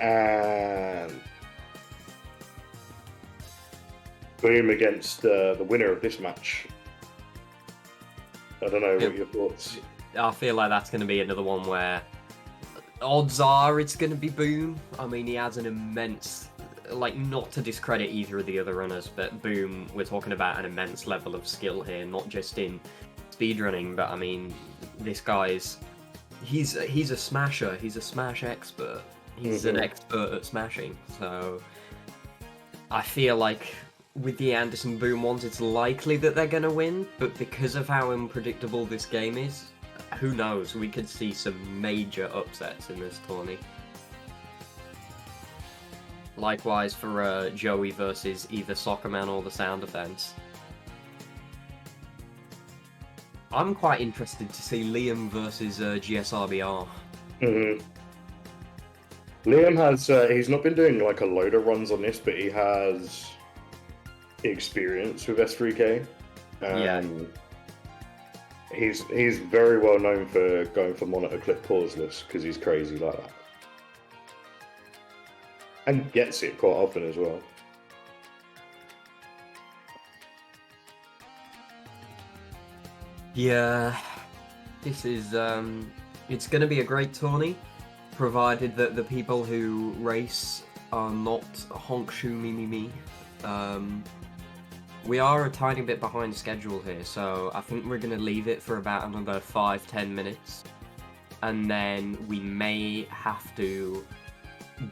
And Boom against the winner of this match. I don't know, what are your thoughts? I feel like that's going to be another one where odds are it's going to be Boom. I mean, he has an immense, like, not to discredit either of the other runners, but Boom, we're talking about an immense level of skill here, not just in speedrunning, but I mean, this guy's, he's a smasher, he's a smash expert. He's an expert at smashing, so I feel like with the Anderson Boom ones, it's likely that they're going to win, but because of how unpredictable this game is, who knows, we could see some major upsets in this tourney. Likewise for Joey versus either Soccerman or the Sound Defense. I'm quite interested to see Liam versus GSRBR. Liam has, he's not been doing like a load of runs on this, but he has experience with S3K. Yeah. He's very well known for going for monitor clip pauseless because he's crazy like that. And gets it quite often as well. Yeah, this is It's going to be a great tourney, provided that the people who race are not honk shoo me me me. We are a tiny bit behind schedule here, so I think we're going to leave it for about another 5-10 minutes. And then we may have to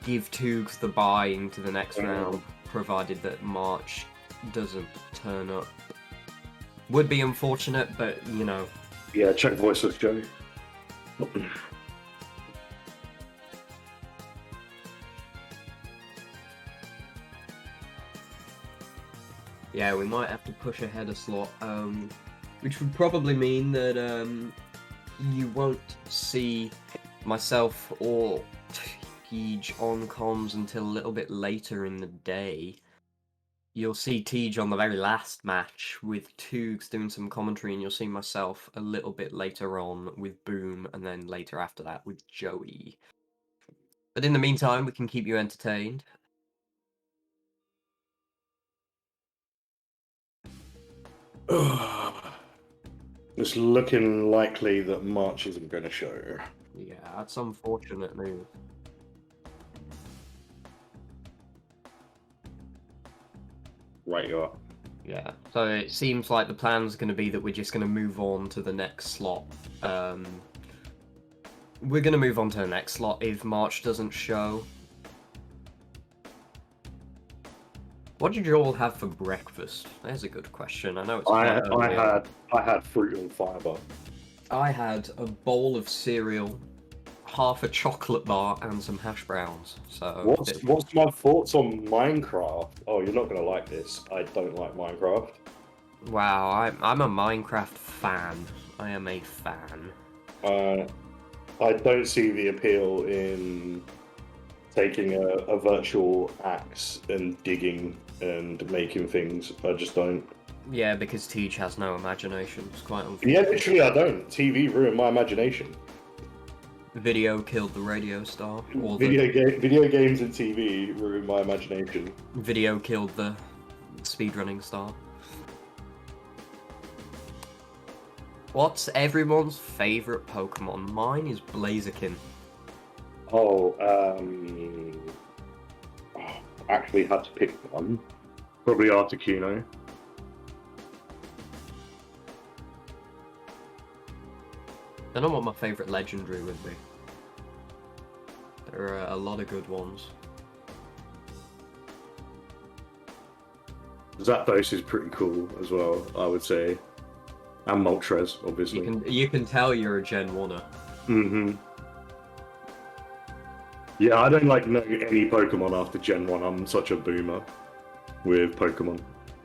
give Toogs the bye into the next round, provided that March doesn't turn up. Would be unfortunate, but, you know. Yeah, check voiceless Joe. Yeah, we might have to push ahead a slot, which would probably mean that you won't see myself or Tej on comms until a little bit later in the day. You'll see Tej on the very last match with Toogs doing some commentary, and you'll see myself a little bit later on with Boom, and then later after that with Joey. But in the meantime, we can keep you entertained. It's looking likely that March isn't going to show. Yeah, that's unfortunate news. Right, you are. Yeah, so it seems like the plan's going to be that we're just going to move on to the next slot. We're going to move on to the next slot if March doesn't show. What did you all have for breakfast? There's a good question. I know it's quite early. I had fruit and fiber. I had a bowl of cereal, half a chocolate bar, and some hash browns. So What's my thoughts on Minecraft? Oh, you're not gonna like this. I don't like Minecraft. Wow, I'm a Minecraft fan. I am a fan. I don't see the appeal in taking a virtual axe and digging and making things. I just don't. Yeah, because Tej has no imagination. It's quite unfortunate. Yeah, literally, I don't. TV ruined my imagination. Video killed the radio star. Or Video games and TV ruined my imagination. Video killed the speedrunning star. What's everyone's favourite Pokemon? Mine is Blaziken. Actually had to pick one. Probably Articuno. I don't know what my favourite legendary would be. There are a lot of good ones. Zapdos is pretty cool as well, I would say. And Moltres, obviously. You can tell you're a Gen 1er. Mm-hmm. Yeah, I don't know any Pokemon after Gen 1. I'm such a boomer with Pokemon.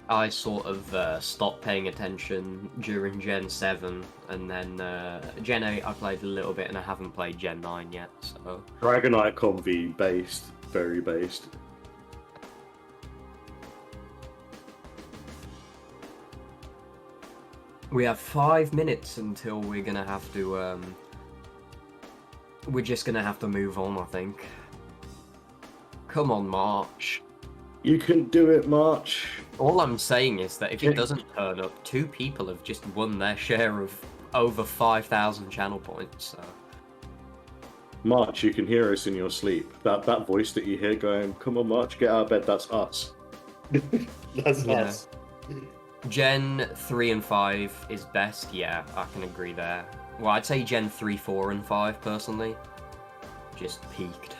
I sort of stopped paying attention during Gen 7, and then Gen 8 I played a little bit, and I haven't played Gen 9 yet, so... Dragonite Convy, based. Very based. We have 5 minutes until we're gonna have to, we're just gonna have to move on, I think. Come on, March. You can do it, March. All I'm saying is that if it doesn't turn up, 2 people have just won their share of over 5,000 channel points, so... March, you can hear us in your sleep. That voice that you hear going, come on, March, get out of bed, that's us. That's us. Gen 3 and 5 is best, yeah, I can agree there. Well, I'd say Gen 3, 4, and 5, personally. Just peaked.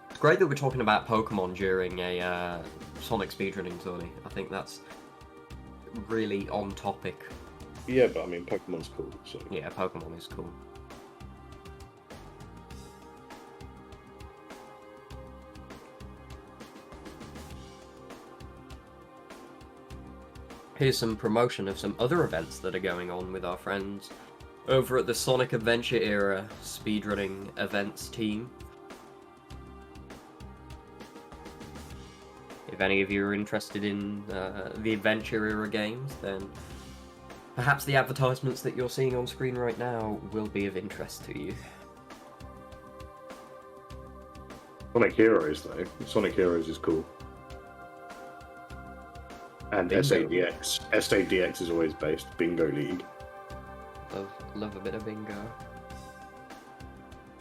It's great that we're talking about Pokemon during a Sonic speedrunning tourney. I think that's really on topic. Yeah, but I mean, Pokemon's cool, so... Yeah, Pokemon is cool. Here's some promotion of some other events that are going on with our friends over at the Sonic Adventure Era speedrunning events team. If any of you are interested in the Adventure Era games, then perhaps the advertisements that you're seeing on screen right now will be of interest to you. Sonic Heroes, though. Sonic Heroes is cool. And Bingo. SADX. SADX is always based. Bingo League. Love a bit of bingo.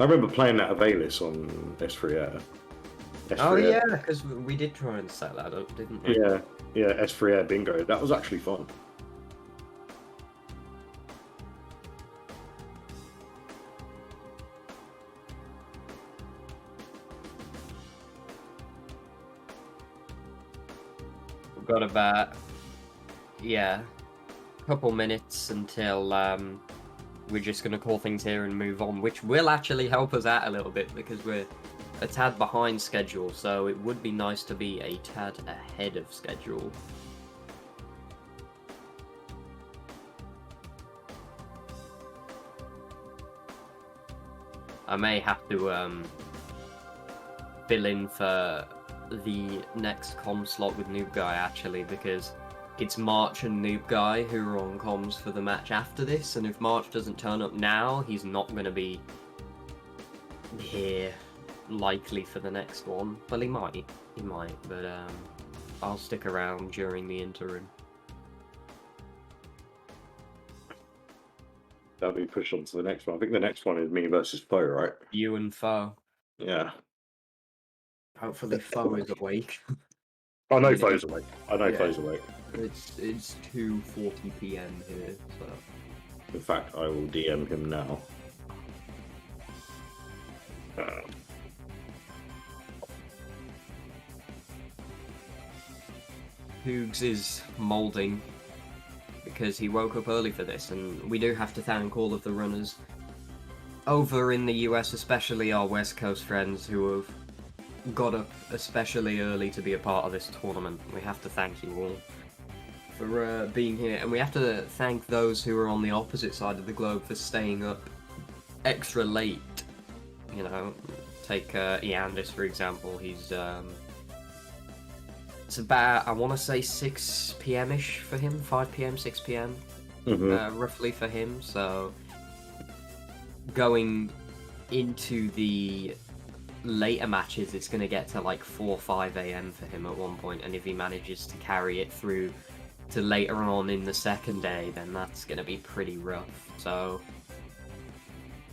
I remember playing that Avalis on S3 Air. Oh yeah, because we did try and set that up, didn't we? Yeah, S3 Air Bingo. That was actually fun. We've got about a couple minutes until we're just going to call things here and move on, which will actually help us out a little bit because we're a tad behind schedule, so it would be nice to be a tad ahead of schedule. I may have to fill in for the next comm slot with Noob Guy actually, because it's March and Noob Guy who are on comms for the match after this, and if March doesn't turn up now, he's not going to be here likely for the next one. Well, he might, but I'll stick around during the interim. That'll be pushed on to the next one. I think the next one is me versus Foe, right? You and Foe. Yeah. Hopefully Foe is awake. I know Yeah. Foe's awake. Yeah. Foe's awake. It's 2:40 PM here, so In fact, I will DM him now. Hoogs is moulding because he woke up early for this, and we do have to thank all of the runners over in the US, especially our West Coast friends who have got up especially early to be a part of this tournament. We have to thank you all for being here, and we have to thank those who are on the opposite side of the globe for staying up extra late. You know, take Eandis for example. He's it's about, I want to say 6 PM-ish for him, 5 PM, 6 PM, roughly for him. So going into the later matches, it's going to get to like 4 or 5 AM for him at one point, and if he manages to carry it through to later on in the second day, then that's going to be pretty rough. So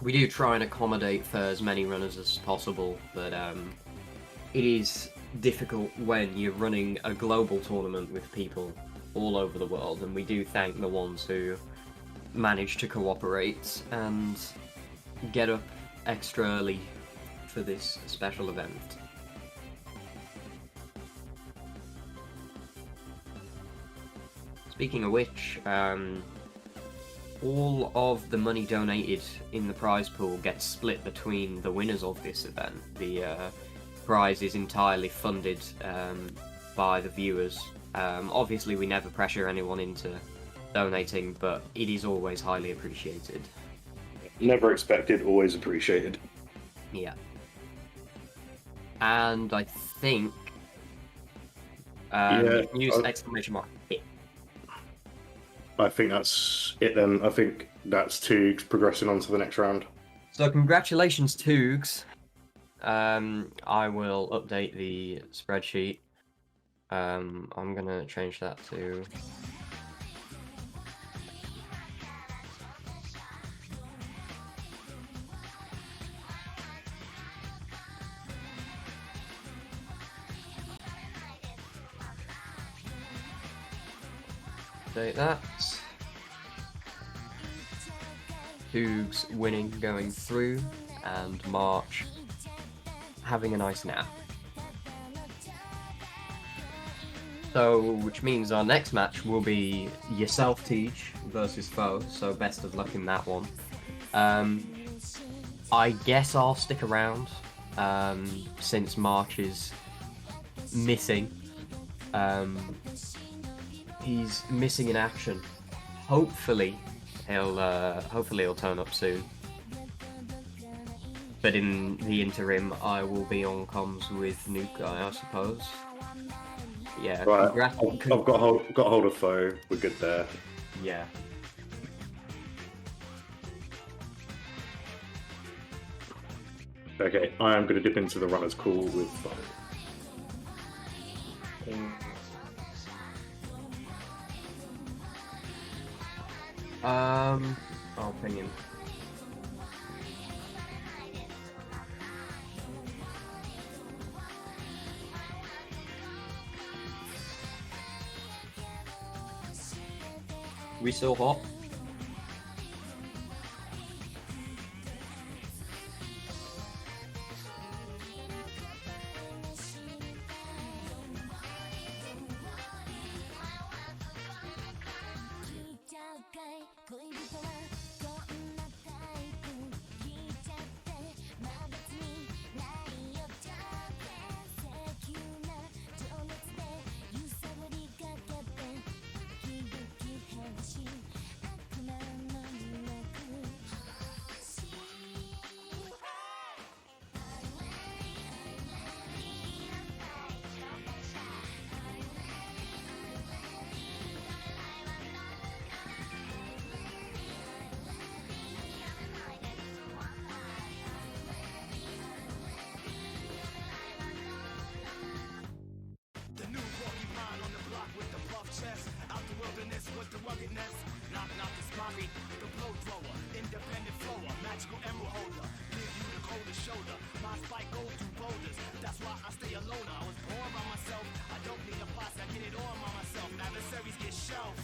we do try and accommodate for as many runners as possible, but it is difficult when you're running a global tournament with people all over the world, and we do thank the ones who manage to cooperate and get up extra early for this special event. Speaking of which, all of the money donated in the prize pool gets split between the winners of this event. The prize is entirely funded by the viewers. Obviously, we never pressure anyone into donating, but it is always highly appreciated. Never expected, always appreciated. Yeah. And I think use exclamation mark hit. I think that's it then. I think that's Toogs progressing on to the next round. So congratulations, Toogs. I will update the spreadsheet. I'm gonna change that to update that. Toogs winning, going through, and March having a nice nap. So, which means our next match will be yourself, Teach, versus Foe, so best of luck in that one. I guess I'll stick around, since March is missing. He's missing in action. Hopefully he'll turn up soon. But in the interim, I will be on comms with Nuke Guy, I suppose. Yeah, Right, I've got hold of Foe. We're good there. Yeah. Okay, I am going to dip into the runner's call with Foe. I'll ping him. We still hot? The new Pokemon on the block with the buff chest. Out the wilderness with the ruggedness. Knock, knock the spotty, the blow thrower. Independent flower, magical emerald holder. Give you the coldest shoulder. My spike goes through boulders. That's why I stay alone. I was born by myself. I don't need a boss, I get it all by myself. Adversaries get shelved.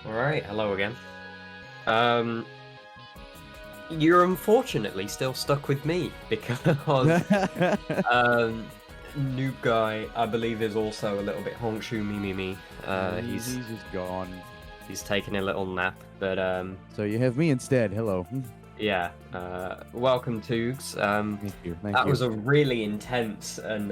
Alright, hello again. You're unfortunately still stuck with me because Noob Guy, I believe, is also a little bit honkshu me. He's just gone. He's taking a little nap, but So you have me instead. Hello. yeah. Welcome, Toogs. Thank you. Thank That you. was a really intense and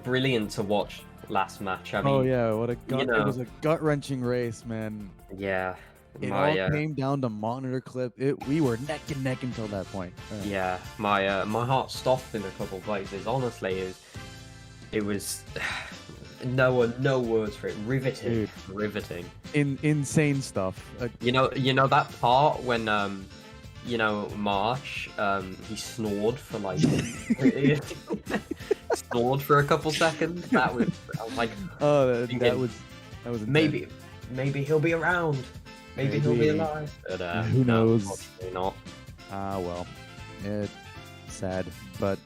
brilliant to watch last match. I mean, Oh yeah, what a gut! know. It was a gut-wrenching race, man. yeah. It My, all came down to monitor clip. We were neck and neck until that point. Yeah, my heart stopped in a couple places. Honestly, it was no words for it. Riveting, Dude. riveting. Insane stuff. You know that part when March he snored for like snored for a couple seconds. I was like, Oh, that thinking, was intense. maybe he'll be around. Maybe he'll be Maybe. alive. But, Who no, knows? unfortunately not. Well, it's sad, but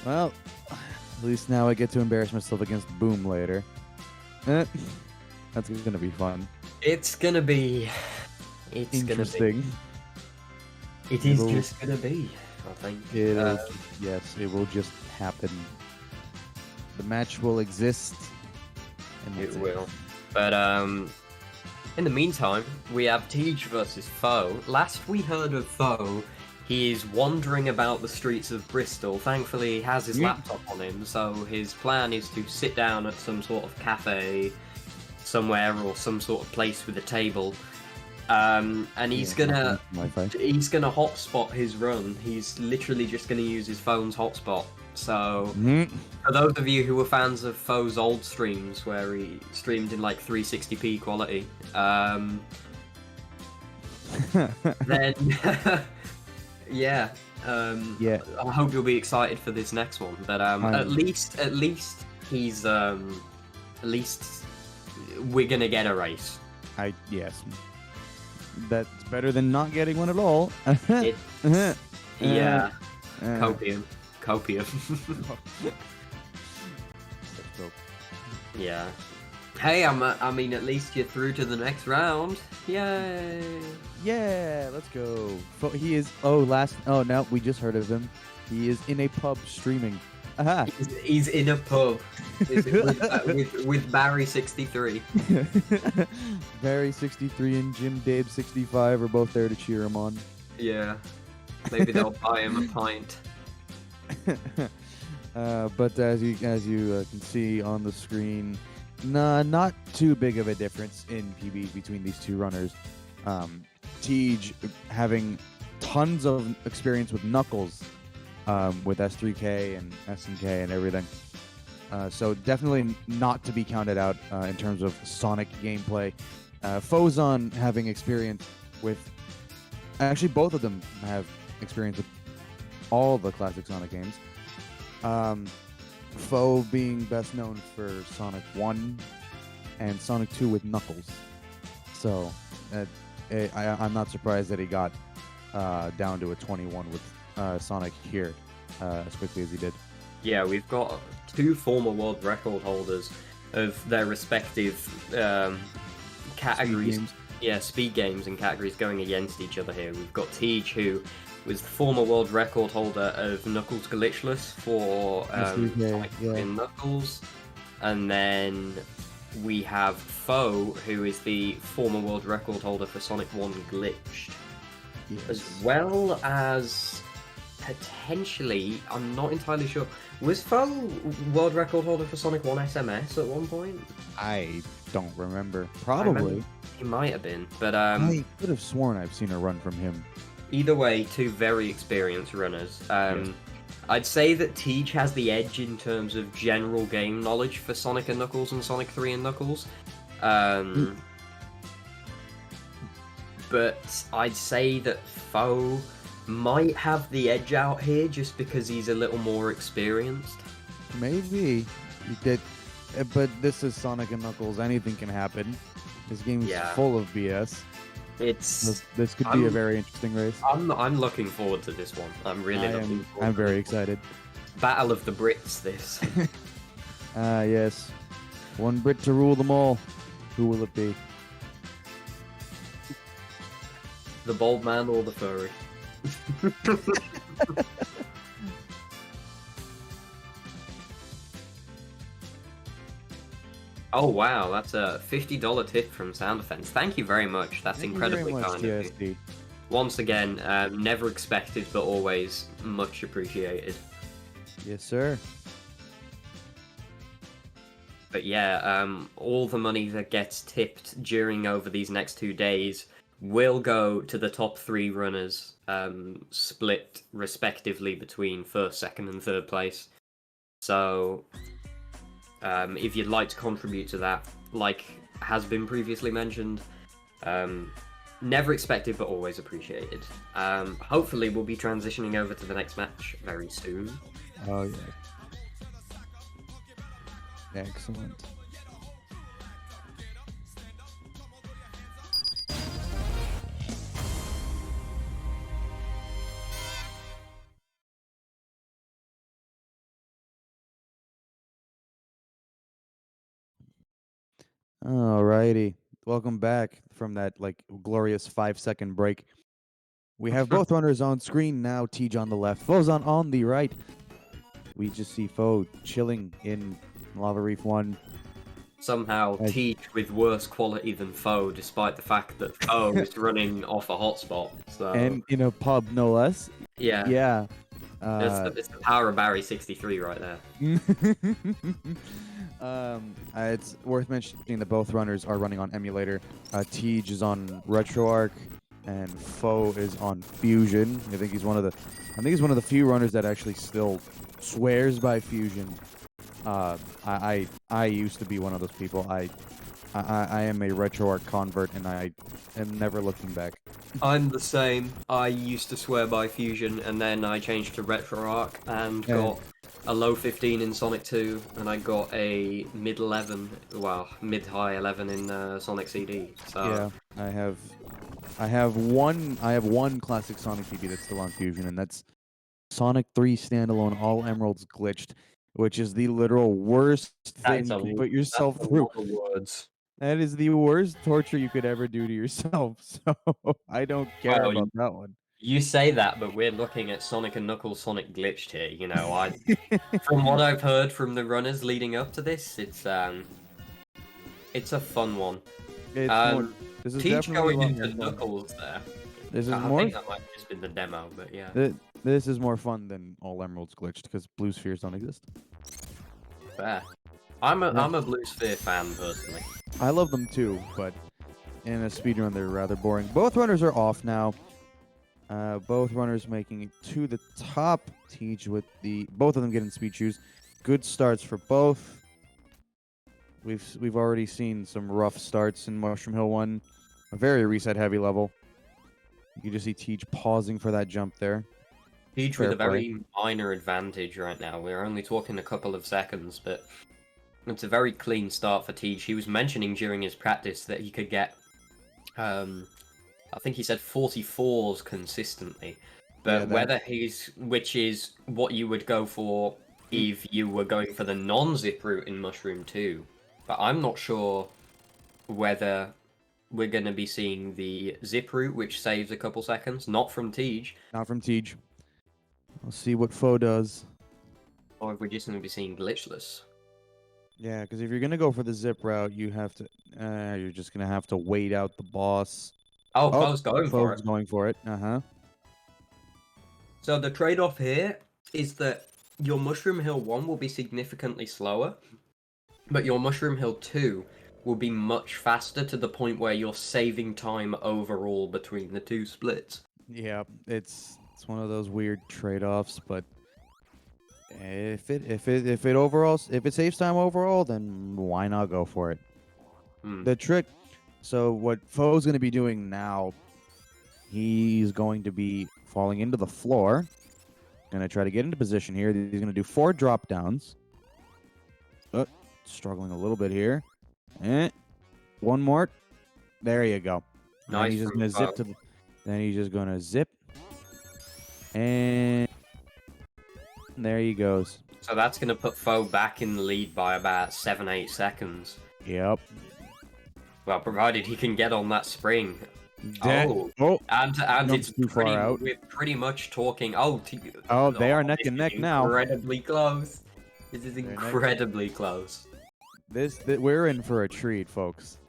well, at least now I get to embarrass myself against Boom later. That's gonna be fun. It's gonna be. Interesting. It is It'll- just gonna be. I think. Yes, it will just happen. The match will exist. And It that's will. But in the meantime, we have Tej versus Foe. Last we heard of Foe, he is wandering about the streets of Bristol. Thankfully, he has his Yeah. laptop on him, so his plan is to sit down at some sort of cafe somewhere or some sort of place with a table. And he's gonna hotspot his run. He's literally just gonna use his phone's hotspot. So for those of you who were fans of Foe's old streams, where he streamed in like 360p quality, then Yeah. I hope you'll be excited for this next one. But at least he's at least we're gonna get a race. Yes. That's better than not getting one at all. It's, yeah, Uh, copium. Yeah. Hey, I mean, at least you're through to the next round. Yay! Yeah, let's go. He is. Oh, no, we just heard of him. He is in a pub streaming. Aha. He's in a pub with Barry 63. Barry 63 and Jim Dave 65 are both there to cheer him on. Yeah. Maybe they'll buy him a pint. But as you can see on the screen, not too big of a difference in PB between these two runners. Tej having tons of experience with Knuckles, with S3K and SNK and everything. So definitely not to be counted out in terms of Sonic gameplay. Fozon having experience with... Actually, both of them have experience with all the classic Sonic games. Foe being best known for Sonic 1 and Sonic 2 with Knuckles. So I'm not surprised that he got down to a 21 with Sonic here as quickly as he did. Yeah, we've got two former world record holders of their respective categories. Games. Yeah, speed games and categories going against each other here. We've got Tej, who was the former world record holder of Knuckles Glitchless for Sonic 3 and Knuckles. And then we have Foe, who is the former world record holder for Sonic 1 Glitched. Yes. As well as potentially, I'm not entirely sure, was Foe world record holder for Sonic 1 SMS at one point? I don't remember. Probably. He might have been, but I could have sworn I've seen a run from him. either way, two very experienced runners. Yes. I'd say that Tej has the edge in terms of general game knowledge for Sonic and Knuckles and Sonic 3 and Knuckles. But I'd say that Foe might have the edge out here just because he's a little more experienced. Maybe. But this is Sonic and Knuckles. Anything can happen. This game is Yeah. full of BS. It's This could be a very interesting race. I'm looking forward to this one. I'm really looking forward. I'm to very this excited. one. Battle of the Brits. This. Yes. One Brit to rule them all. Who will it be? The bald man or the furry? Oh wow, that's a $50 tip from Sound Defense. Thank you very much. That's Thank you incredibly very much, kind of you. TSD. Once again, never expected, but always much appreciated. Yes, sir. But yeah, all the money that gets tipped during over these next 2 days will go to the top 3 runners, split respectively between first, second, and third place. So, if you'd like to contribute to that, like has been previously mentioned, never expected but always appreciated. Hopefully, we'll be transitioning over to the next match very soon. Oh, yeah. Excellent. Alrighty. Welcome back from that like glorious 5-second break. We have both runners on screen now. Tej on the left, Fozon on the right. We just see Foe chilling in Lava Reef 1. Somehow, Nice. Teach with worse quality than Foe, despite the fact that Foe is running off a hotspot. So And in a pub, no less. yeah, Yeah. it's the power of Barry 63 right there. It's worth mentioning that both runners are running on emulator. Tej is on RetroArch, and Foe is on Fusion. I think he's one of the few runners that actually still swears by Fusion. I used to be one of those people. I am a RetroArch convert, and I am never looking back. I'm the same. I used to swear by Fusion, and then I changed to RetroArch and Yeah. got a low 15 in Sonic 2, and I got a mid-high 11 in Sonic CD. So Yeah, I have one classic Sonic PB that's still on Fusion, and that's Sonic 3 standalone, all emeralds glitched, which is the literal worst thing you can put yourself that's a through. lot of words. That is the worst torture you could ever do to yourself. So I don't care Well, about that one. You say that, but we're looking at Sonic and Knuckles Sonic glitched here. You know, from what I've heard from the runners leading up to this, it's a fun one. It's more, this is Teach definitely a going lot into more fun. Knuckles there. This is I more. think that might have just been the demo, but yeah. This is more fun than all emeralds glitched because blue spheres don't exist. Fair. I'm a Blue Sphere fan personally. I love them too, but in a speedrun they're rather boring. Both runners are off now. Both runners making it to the top. Tej with both of them getting speed shoes. Good starts for both. We've already seen some rough starts in Mushroom Hill 1. A very reset heavy level. You can just see Tej pausing for that jump there. Teach Fair with a play. very minor advantage right now. We're only talking a couple of seconds, but it's a very clean start for Teach. He was mentioning during his practice that he could get, I think he said 44s consistently. But Yeah, which is what you would go for if you were going for the non-zip route in Mushroom 2. But I'm not sure whether we're going to be seeing the zip route, which saves a couple seconds, not from Tej, Not from Tej. We'll see what Foe does. or if we're just going to be seeing glitchless. Yeah, because if you're gonna go for the zip route, you have to. You're just gonna have to wait out the boss. Oh, Foe's going for Foe's it. going for it. Uh-huh. So the trade-off here is that your Mushroom Hill 1 will be significantly slower, but your Mushroom Hill 2 will be much faster to the point where you're saving time overall between the two splits. Yeah, it's one of those weird trade-offs, but if it saves time overall, then why not go for it? The trick. So what Foe's gonna be doing now? He's going to be falling into the floor. Gonna try to get into position here. He's gonna do 4 drop downs. Struggling a little bit here. One more. There you go. Nice. And he's just gonna zip to the. Then he's just gonna zip. And there he goes. So that's going to put Foe back in the lead by about 7-8 seconds. Yep. Well, provided he can get on that spring. Oh, oh, and jumps it's too far pretty. out. We're pretty much talking. Oh, they are neck this and is neck now. Incredibly close. This is They're neck- incredibly close. We're in for a treat, folks.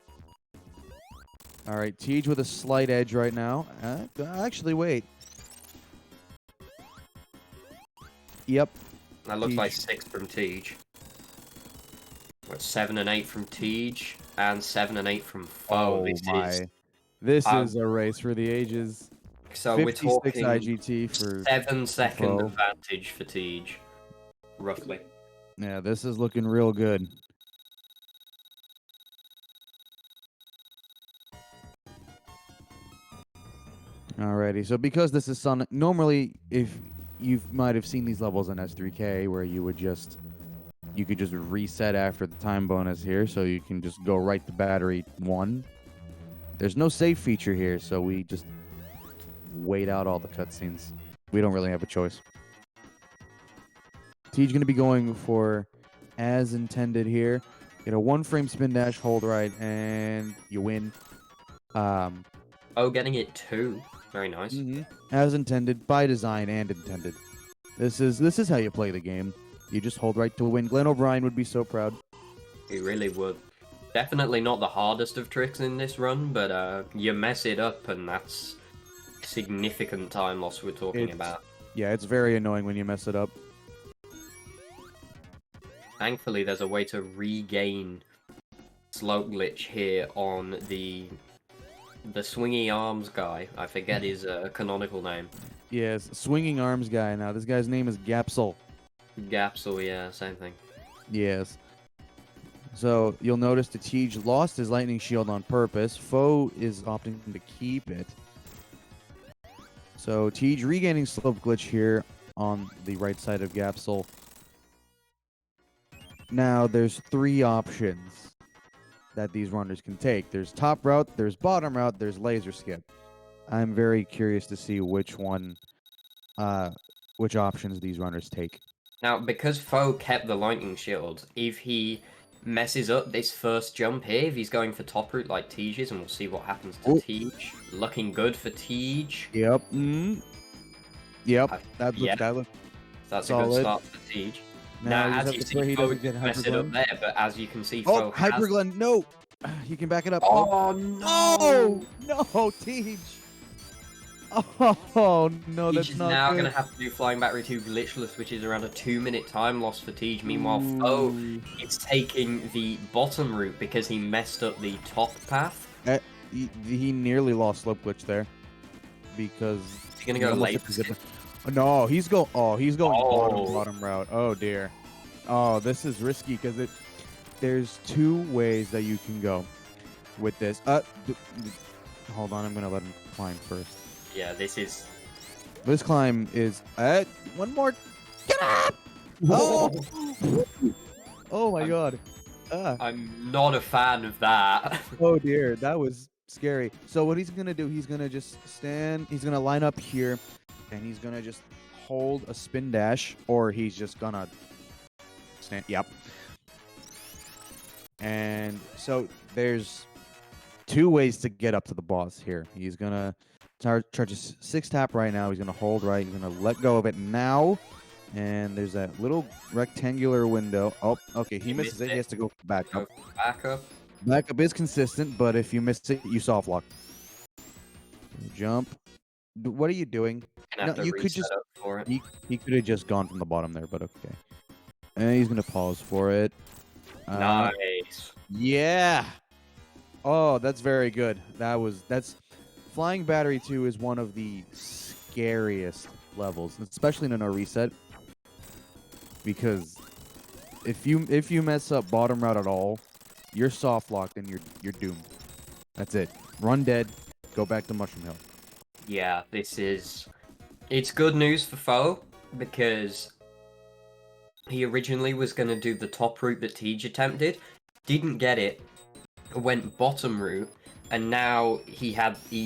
All right, Tej with a slight edge right now. Actually, wait. Yep. That looks like Tej. 6 from Tej. What, 7 and 8 from Tej, and 7 and 8 from Foe. Oh my! This Um, is a race for the ages. So we're 56 talking IGT for 7-second Foe. advantage for Tej, roughly. Yeah, this is looking real good. Alrighty, so because this is Sonic, normally if you might have seen these levels in S3K where you could just reset after the time bonus here, so you can just go right to battery 1. There's no save feature here, so we just wait out all the cutscenes. We don't really have a choice. Tej going to be going for as intended here. Get a 1-frame spin dash, hold right, and you win. Oh, getting it 2. Very nice. As intended, by design and intended. This is how you play the game. You just hold right to win. Glenn O'Brien would be so proud. He really would. Definitely not the hardest of tricks in this run, but you mess it up and that's significant time loss we're talking about. Yeah, it's very annoying when you mess it up. Thankfully, there's a way to regain slope glitch here on the swingy arms guy. I forget his canonical name. Yes, swinging arms guy now. This guy's name is Gapsel. Gapsel, yeah, same thing. Yes. So you'll notice that Tej lost his lightning shield on purpose. Foe is opting to keep it. So Tej regaining slope glitch here on the right side of Gapsel. Now there's 3 options that these runners can take. There's top route, there's bottom route, there's laser skip. I'm very curious to see which options these runners take. Now, because Foe kept the lightning shield, if he messes up this first jump here, if he's going for top route like Tej's, and we'll see what happens to Tej. Looking good for Tej. Yep. Yep. That's solid. a good start for Tej. Now, as you see, Foe mess it up there, but as you can see, Foe has... Hyperglen, no! You can back it up. Oh, no! No, Tej! Oh, no, that's Tej not now good. going to have to do Flying Battery 2 glitchless, which is around a 2-minute time loss for Tej. Meanwhile, Foe is taking the bottom route because he messed up the top path. He nearly lost slope glitch there. Because... Is he going to go late? No, he's going bottom route. Oh, dear. Oh, this is risky because there's 2 ways that you can go with this. Hold on, I'm going to let him climb first. Yeah, this climb is one more. Get up! Oh! Oh my god. I'm not a fan of that. Oh dear, that was scary. So what he's gonna do, he's gonna just stand, he's gonna line up here, and he's gonna just hold a spin dash, or he's just gonna stand, yep. And so there's 2 ways to get up to the boss here. He's gonna charge a 6 tap right now. He's gonna hold right. He's gonna let go of it now. And there's that little rectangular window. Oh, okay. He misses it. He has to go back up. Back up. Back up is consistent, but if you miss it, you soft lock. Jump. What are you doing? No, you could just. He could have just gone from the bottom there, but okay. And he's gonna pause for it. Nice. Yeah. Oh, that's very good. That's Flying Battery 2 is one of the scariest levels, especially in a reset. Because if you mess up bottom route at all, you're soft locked and you're doomed. That's it. Run dead. Go back to Mushroom Hill. Yeah, it's good news for Foe because he originally was going to do the top route that Tej attempted, didn't get it, went bottom route, and now he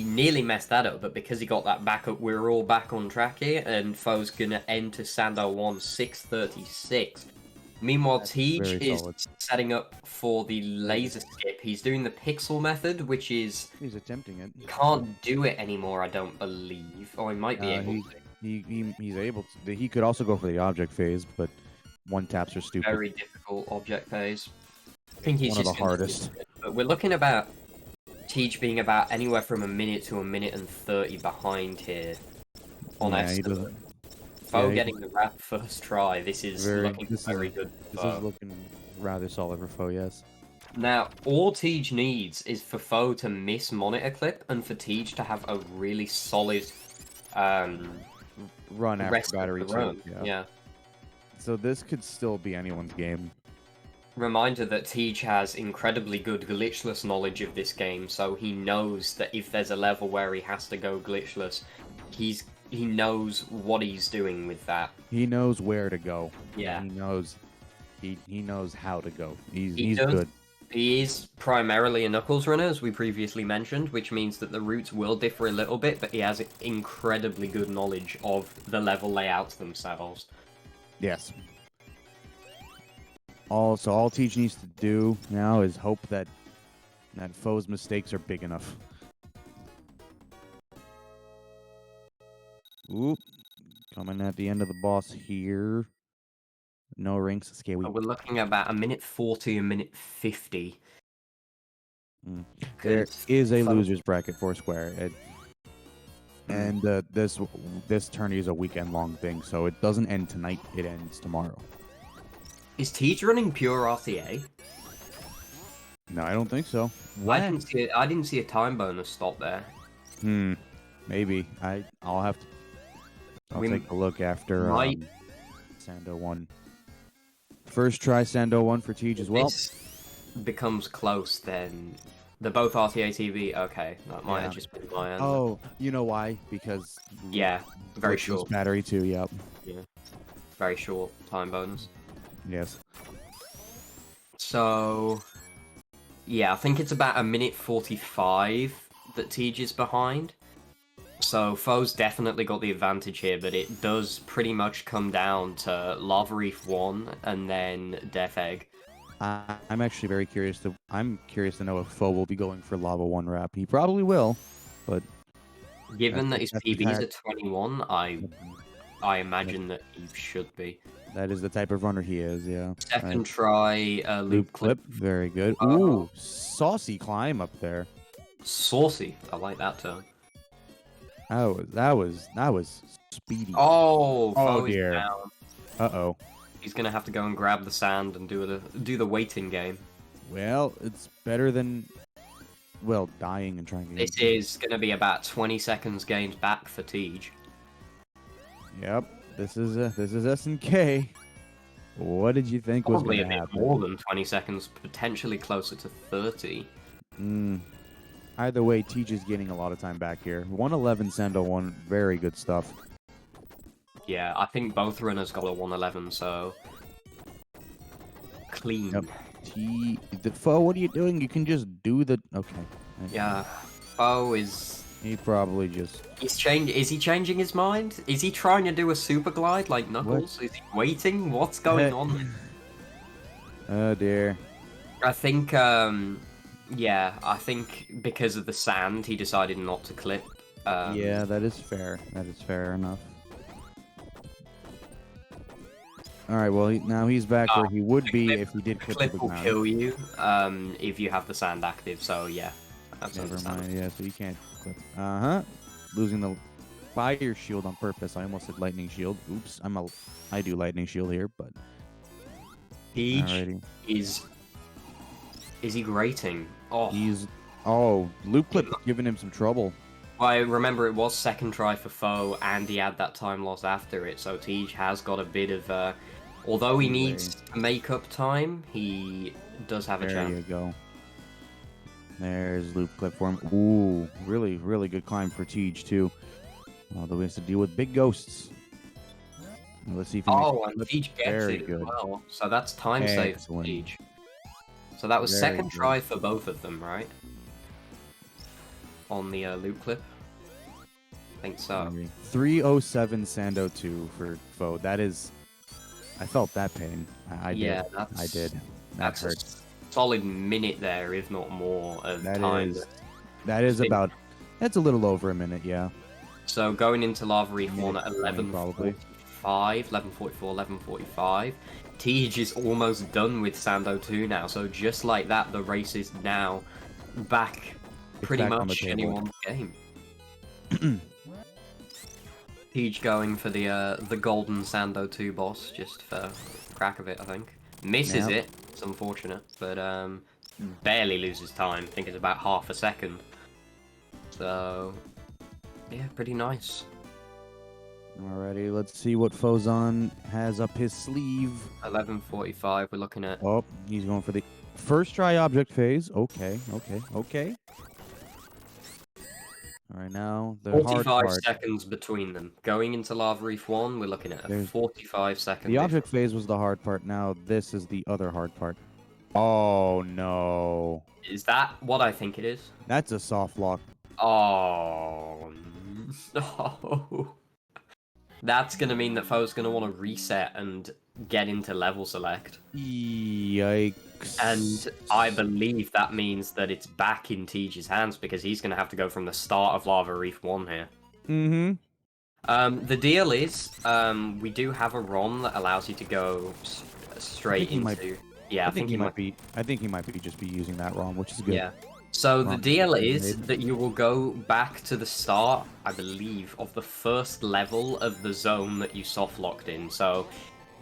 nearly messed that up, but because he got that back up, we're all back on track here, and Foe's gonna enter Sando 1 6:36. Meanwhile, That's Tej very is solid. setting up for the laser skip. He's doing the pixel method, which is He's attempting it. can't do it anymore, I don't believe. Or he might be able to. He's able to. He could also go for the object phase, but one taps are stupid. Very difficult object phase. I think he's One of just the hardest. But we're looking about Tej being about anywhere from a minute to a minute and 30 behind here. On Yeah, he estimate. doesn't. Foe yeah, he- getting the wrap first try. This is looking very good. This for is looking rather solid for Foe. Yes. Now, all Tej needs is for Foe to miss monitor clip and for Tej to have a really solid Run after rest of battery the two. run. Yeah. Yeah. So this could still be anyone's game. Reminder that Tej has incredibly good glitchless knowledge of this game, so he knows that if there's a level where he has to go glitchless, he knows what he's doing with that. He knows where to go. Yeah. He knows. He knows how to go. He He's does. good. He is primarily a Knuckles runner, as we previously mentioned, which means that the routes will differ a little bit, but he has incredibly good knowledge of the level layouts themselves. Yes. All Tej needs to do now is hope that Foe's mistakes are big enough. Oop. Coming at the end of the boss here. No ranks escape. So we're looking at about a minute 40, a minute 50. There 'Cause is a Foe- loser's bracket for Square. And this tourney is a weekend long thing, so it doesn't end tonight. It ends tomorrow. Is Tej running pure RTA? No, I don't think so. I didn't see a time bonus stop there. Maybe I'll have to. I'll We take a look after might- Sando 1. First try Sando 1 for Tej as well. This becomes close, then they're both RTA TV. Okay, that might have Yeah. just been my end. Oh, you know why? Because Yeah, very glitchless short. battery too. Yep. Very short time bonus. Yes. So, yeah, I think it's about a minute 45 that Tej is behind. So Foe's definitely got the advantage here, but it does pretty much come down to Lava Reef 1 and then Death Egg. I'm actually very curious to. I'm curious to know if Foe will be going for Lava 1 wrap. He probably will, but Given that That's- his that's the PB's type- at 21, I imagine that he should be. that is the type of runner he is. Yeah. Second try, loop clip. Very good. Oh. Ooh, saucy climb up there. Saucy. I like that term. That was speedy. Oh, Oh, Foe is dear. down. Uh-oh. He's gonna have to go and grab the sand and do the waiting game. Well, it's better than dying and trying to. This is gonna be about 20 seconds gained back for Tej. Yep. This is SNK. What did you think was Probably going a to bit happen? more than 20 seconds, potentially closer to 30. Either way, Tej is getting a lot of time back here. 111 Sando 1, very good stuff. Yeah, I think both runners got a 111, so clean. Yep. The Foe, what are you doing? You can just do the. Okay. Yeah, Foe is. He probably just. Is he changing his mind? Is he trying to do a super glide like Knuckles? Is he waiting? What's going on? Oh dear. I think, yeah, I think because of the sand, he decided not to clip. Yeah, that is fair. That is fair enough. All right. Well, now he's back where he would be if he did clip to Clip the will ground. kill you if you have the sand active. So yeah, that's Never understandable. mind. Yeah, so you can't clip. Losing the fire shield on purpose. I almost said lightning shield. Oops. I do lightning shield here, but. Tej Alrighty. is he grating? Oh, Loop clip giving him some trouble. well, I remember it was second try for Foe, and he had that time loss after it. So Tej has got a bit of although he needs to make up time, he does have a There chance. you go. There's loop clip for him. Ooh, really, really good climb for Tej too. Although he has to deal with big ghosts. Let's see if he Oh, makes and it. Tej gets Very it good. as well. So that's time save for Excellent. Tej. So that was Very second good. try for both of them, right? On the loop clip. I think so. 307 Sando 2 for Foe. That is I felt that pain. I Yeah, did. that's I did. That that's hurt. a solid minute there, if not more, of That time. is. That is Spin. about. That's a little over a minute. Yeah. So going into Lava Reef 1 at Minute 20 probably. 11:44, 11:45. Tej is almost done with Sando 2 now, so just like that, the race is now back pretty back on the much table. anyone's game. Tej going for the golden Sando 2 boss, just for crack of it, I think. Misses Yep. it, it's unfortunate, but barely loses time. I think it's about half a second. So, yeah, pretty nice. Alrighty, let's see what Fozon has up his sleeve. 11:45, we're looking at. Oh, he's going for the first try object phase. Okay. All right, now the hard 45 part. seconds between them. Going into Lava Reef 1, we're looking at a There's- 45 second The object difference. phase was the hard part. Now this is the other hard part. Oh no, Is that what I think it is? that's a soft lock. Oh, no. That's going to mean that Foe's going to want to reset and get into level select. Yikes! And I believe that means that it's back in Tej's hands because he's going to have to go from the start of Lava Reef 1 here. Mm-hmm. The deal is, we do have a ROM that allows you to go straight he might- into. Yeah, I think he might be. I think he might be just be using that ROM, which is good. Yeah. So the ROM deal is is made. that you will go back to the start, I believe, of the first level of the zone that you soft locked in. So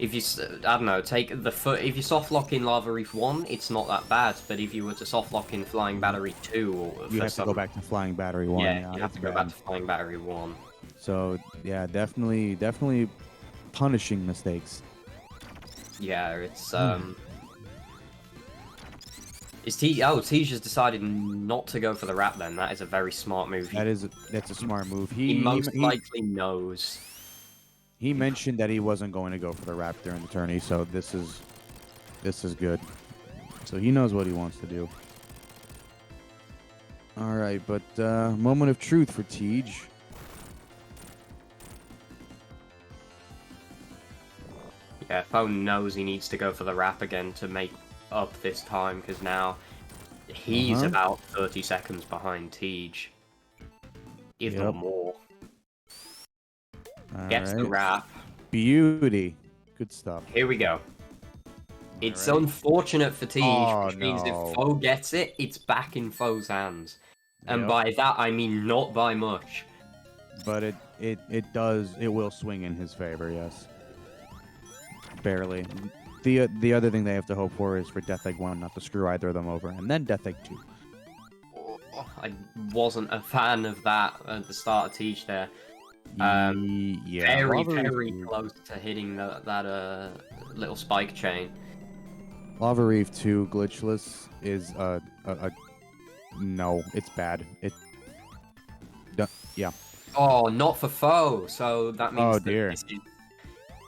if you, I don't know, take the if you soft lock in Lava Reef 1, it's not that bad. But if you were to soft lock in Flying Battery 2, or You have to go back to Flying Battery 1. Yeah, you have that's to go bad. back to Flying Battery 1. So yeah, definitely punishing mistakes. Yeah, it's Is Tej has decided not to go for the wrap then. That is a very smart move. That's a smart move. He most likely knows. He mentioned that he wasn't going to go for the wrap during the tourney, so this is good. So he knows what he wants to do. All right, but moment of truth for Tej. Yeah, Foe knows he needs to go for the wrap again to make up this time, because now he's about 30 seconds behind Tej. If not more. Gets the wrap. Beauty. Good stuff. Here we go. It's Alright. unfortunate for Tej, which means no. if Foe gets it, it's back in Foe's hands. And Yep. by that, I mean not by much. But it will swing in his favor, yes. Barely. The other thing they have to hope for is for Death Egg 1 not to screw either of them over, and then Death Egg 2. I wasn't a fan of that at the start of Tej there. Yeah, Very, Lava Reef very 2 close to hitting that little spike chain. Lava Reef 2 glitchless is a no, it's bad. Yeah. Oh, not for Foe. So that means Oh, that dear. this is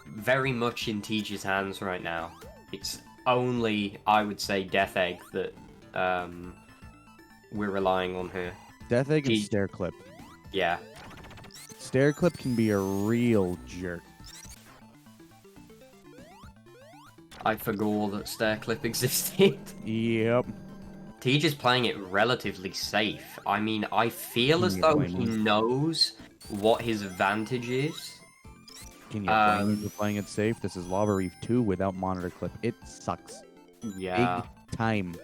very much in Tej's hands right now. It's only, I would say, Death Egg that we're relying on here. Death Egg and Tej- Stair Clip. Yeah. Stair Clip can be a real jerk. I forgot that Stair Clip existed. Yep. Tej is playing it relatively safe. I mean, I feel as Can you though blame he him? knows what his advantage is. Can you blame him for playing it safe? This is Lava Reef 2 without monitor clip. It sucks. Yeah. Big time.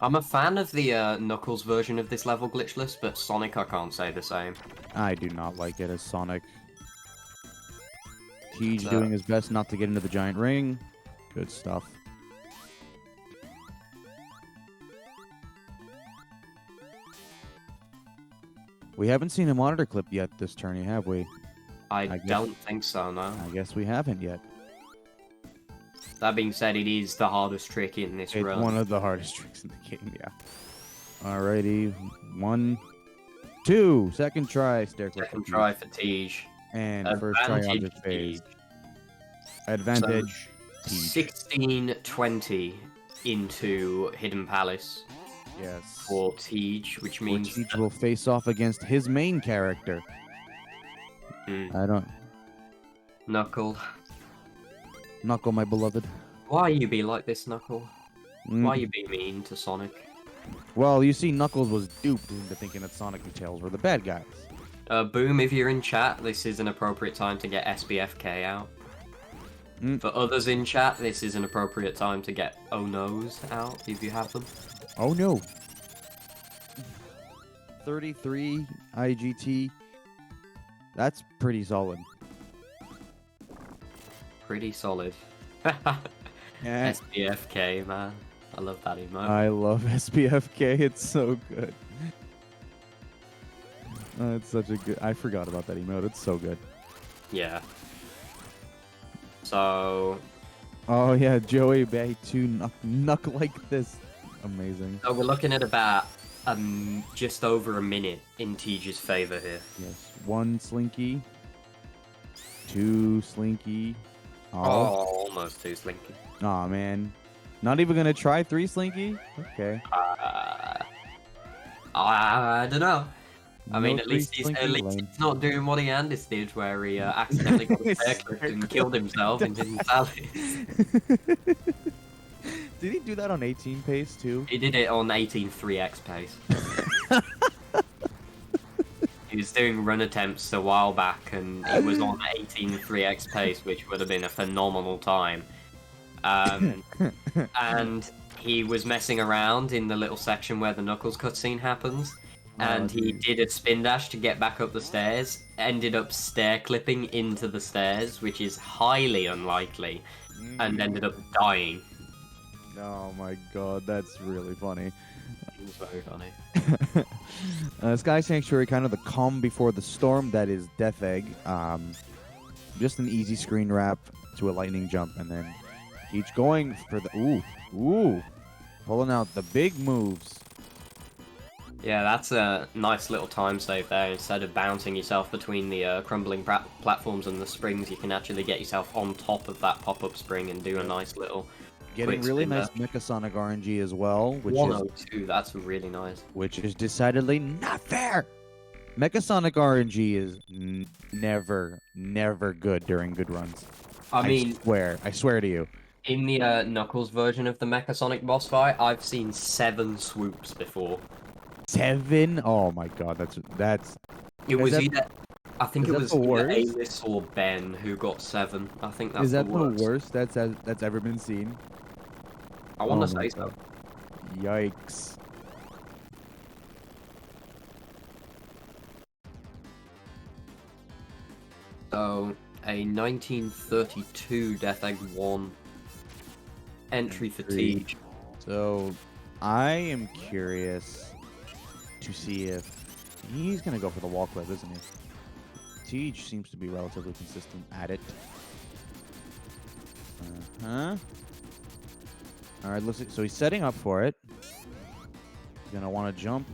I'm a fan of the Knuckles version of this level glitchless, but Sonic I can't say the same. I do not like it as Sonic. Tej So- doing his best not to get into the giant ring. Good stuff. We haven't seen a monitor clip yet this tourney, have we? I guess- don't think so, no. I guess we haven't yet. That being said, it is the hardest trick in this It's run. one of the hardest tricks in the game, yeah. Alrighty. 1, 2. Second try. Stair clip. Second for try Tej. for Tej. And first try Advantage object phase. Tej. Advantage. Tej. 16:20 into Hidden Palace Yes. for Tej, which Or means Tej will face off against his main character. Hmm. I don't. Knuckle. Knuckle, my beloved. Why you be like this, Knuckle? Mm. Why you be mean to Sonic? Well, you see, Knuckles was duped into thinking that Sonic and Tails were the bad guys. Boom, if you're in chat, this is an appropriate time to get SBFK out. Mm. For others in chat, this is an appropriate time to get Oh No's out, if you have them. Oh no. 33 IGT. That's pretty solid. Pretty solid. Yeah. SBFK, man. I love that emote. I love SPFK. It's so good. It's such a good. I forgot about that emote. It's so good. Yeah. So, Oh yeah, Joey Bay 2 knuck like this. Amazing. we're looking at about just over a minute in Teige's favor here. Yes. 1 Slinky. 2 Slinky. Oh, Oh. almost too slinky. Aw, man. Not even gonna try 3 Slinky? Okay. I don't know. I mean, No at least three he's Slinky lane. not doing what Andy did, where he accidentally got a stair clipped and killed himself and didn't tell it. Did he do that on 18 pace too? He did it on 18.3x pace. He was doing run attempts a while back, and it was on 18.3x pace, which would have been a phenomenal time. And he was messing around in the little section where the Knuckles cutscene happens, and he did a spin dash to get back up the stairs, ended up stair clipping into the stairs, which is highly unlikely, and ended up dying. Oh my god, that's really funny. It was very funny. Sky Sanctuary, kind of the calm before the storm. That is Death Egg. Just an easy screen wrap to a lightning jump, and then each going for the pulling out the big moves. Yeah, that's a nice little time save there. Instead of bouncing yourself between the crumbling platforms and the springs, you can actually get yourself on top of that pop-up spring and do a nice little Getting quick really spin nice there. Mechasonic RNG as well, which is 102, that's really nice. which is decidedly not fair. Mechasonic RNG is never good during good runs. I mean, I swear to you. in the Knuckles version of the Mechasonic boss fight, I've seen 7 swoops before. 7? Oh my god, that's It was that- either, I think is it that was the either worst? Alice or Ben who got 7. I think that's is that the worst. the worst that's ever been seen? I want Oh to my say so. God. Yikes. So, a 1932 Death Egg 1 entry for Entry. Teach. So, I am curious to see if he's gonna go for the wall clip, isn't he? Teach seems to be relatively consistent at it. All right, looks like, so he's setting up for it. He's gonna want to jump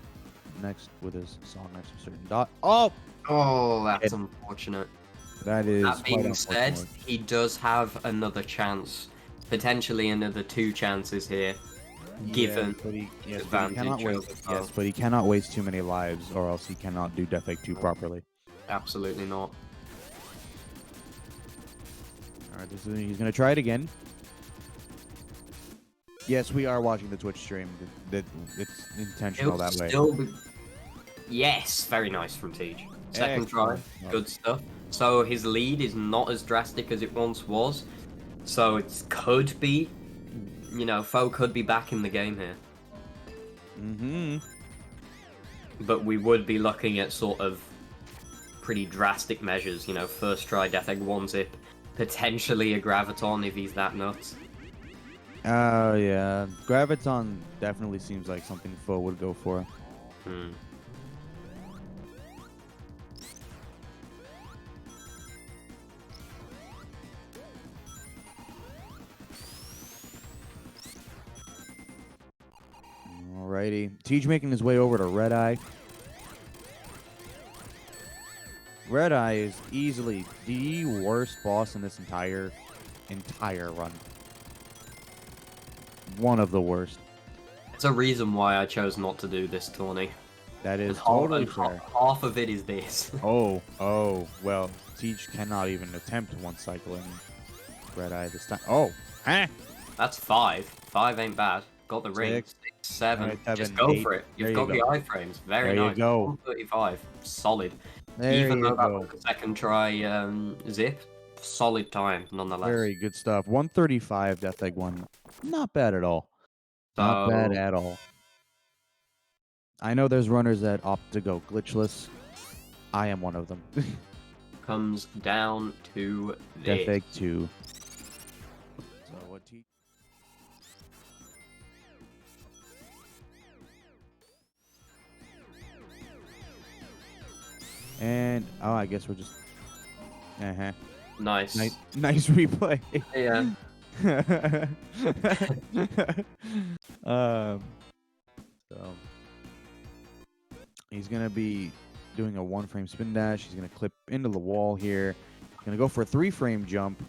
next with his song next to a certain dot. Oh, Oh, that's unfortunate. that is. That quite being said, unfortunate. he does have another chance. Potentially another 2 chances here. Given but he, yes, but he advantage cannot waste, over yes, both. but he cannot waste too many lives, or else he cannot do Death Egg 2 properly. Absolutely not. All right, he's gonna try it again. Yes, we are watching the Twitch stream. It's intentional that way. Yes, very nice from Teach. Second try, Excellent. good stuff. So his lead is not as drastic as it once was. So it could be, Foe could be back in the game here. Mm-hmm. But we would be looking at sort of pretty drastic measures. First try Death Egg 1-zip, potentially a Graviton if he's that nuts. Oh yeah, Graviton definitely seems like something Foe would go for. Hmm. Alrighty, Teach making his way over to Red Eye. Red Eye is easily the worst boss in this entire run. One of the worst. It's a reason why I chose not to do this tourney. That is And totally half, fair. half of it is this. Oh, well, Teach cannot even attempt one cycling. Red Eye this time. Oh, huh? That's 5. 5 ain't bad. Got the ring. 6. 6, 7. Alright, 7, Just go 8. for it. You've There you got the go. iframes. Very There you nice. go. 135. Solid. There Even you though that go. was the second try zip, solid time nonetheless. Very good stuff. 135 Death Egg 1. Not bad at all. Not bad So- at all. I know there's runners that opt to go glitchless. I am one of them. Comes down to Death this. Egg 2. So what And oh, I guess we're just Nice. nice replay. Yeah. So he's gonna be doing a 1-frame spin dash. He's gonna clip into the wall here. Gonna go for a 3-frame jump.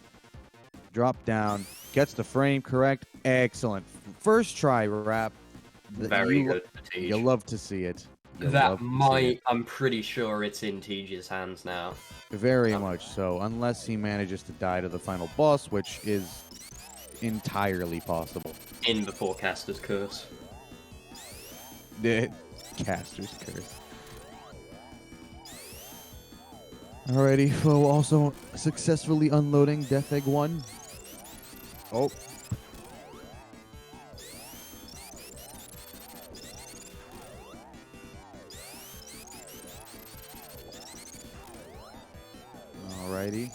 Drop down. Gets the frame correct. Excellent. First try wrap. Very good for Tej. You love to see it. You love That to see might, it. I'm pretty sure it's in Tej's hands now. Very much so, unless he manages to die to the final boss, which is entirely possible. In the Forecaster's Curse. The Caster's Curse. Alrighty, Flo also successfully unloading Death Egg 1. Oh. Alrighty.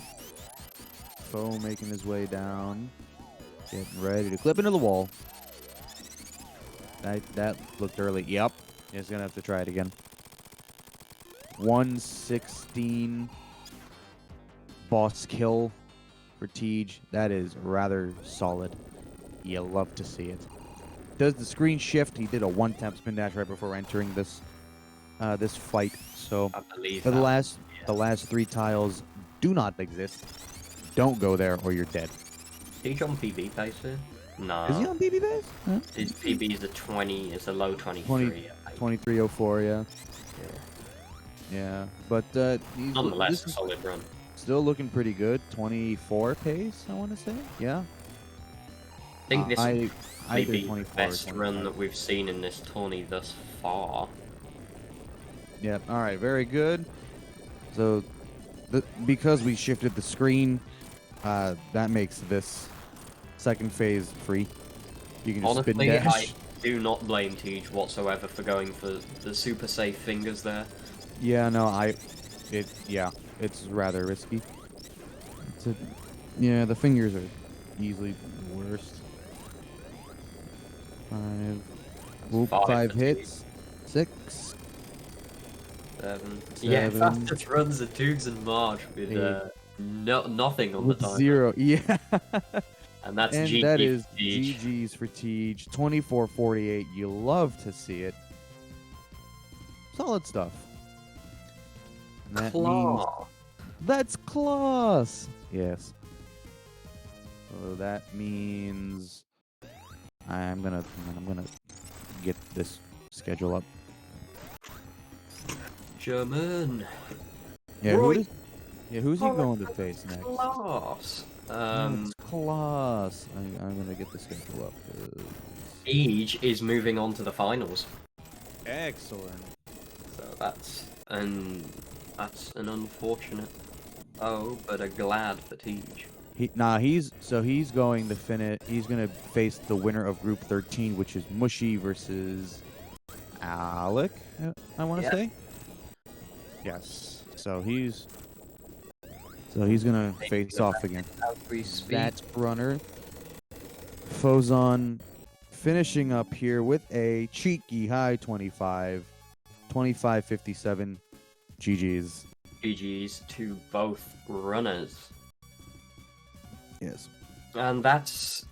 Foe making his way down. Getting ready to clip into the wall. That looked early. Yep. He's gonna have to try it again. 116 boss kill for Tej. That is rather solid. You love to see it. Does the screen shift? He did a 1-tap spin dash right before entering this this fight. So I believe for that. the last 3 tiles do not exist. Don't go there or you're dead. Tej on PB pace here? No. Is he on BB base? Huh? His PB is a 20, it's a low 23. 20 I think. 2304, yeah. Yeah, but he's Nonetheless, this a is solid run. still looking pretty good. 24 pace, I want to say. Yeah. I think this I may either be the 24 or best 25. run that we've seen in this tourney thus far. Yep. All right. Very good. So, because we shifted the screen, that makes this second phase free. You can just spin Honestly, dash. I do not blame Tej whatsoever for going for the super safe fingers there. Yeah. No. It's rather risky. Yeah. The fingers are easily the worst. 5. Whoop, 5 for hits. 6. 7. Yeah, 7. fastest runs are Toogs and March with 8. nothing on With the time. 0. Yeah. And that's And GG that is for Tej. GG's for Tej. 24-48. You love to see it. Solid stuff. And that means Claw. that's class. Yes. So that means I'm gonna get this schedule up. German. Yeah. Right. Who's he going to face next? Class. It's class. I'm gonna get the schedule up. Tej is moving on to the finals. Excellent. So that's an unfortunate but a glad for Tej. He's going to finish. He's gonna face the winner of Group 13, which is Mushy versus Alec. I want to Yeah. say. Yes. So he's gonna face off again. As we speak. That runner. Fozon finishing up here with a cheeky high 25, 25-57. GG's. GG's to both runners. Yes. And that's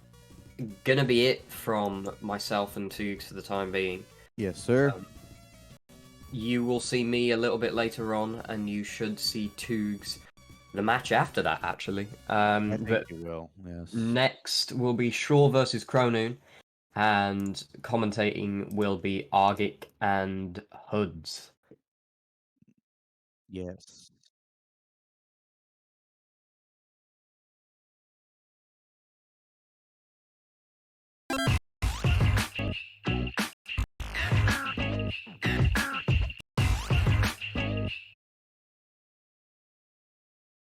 gonna be it from myself and Toogs for the time being. Yes, sir. You will see me a little bit later on, and you should see Toogs the match after that, actually. I think But you will. Yes. next will be Shaw versus Kronoon, and commentating will be Argic and Hoods. Yes.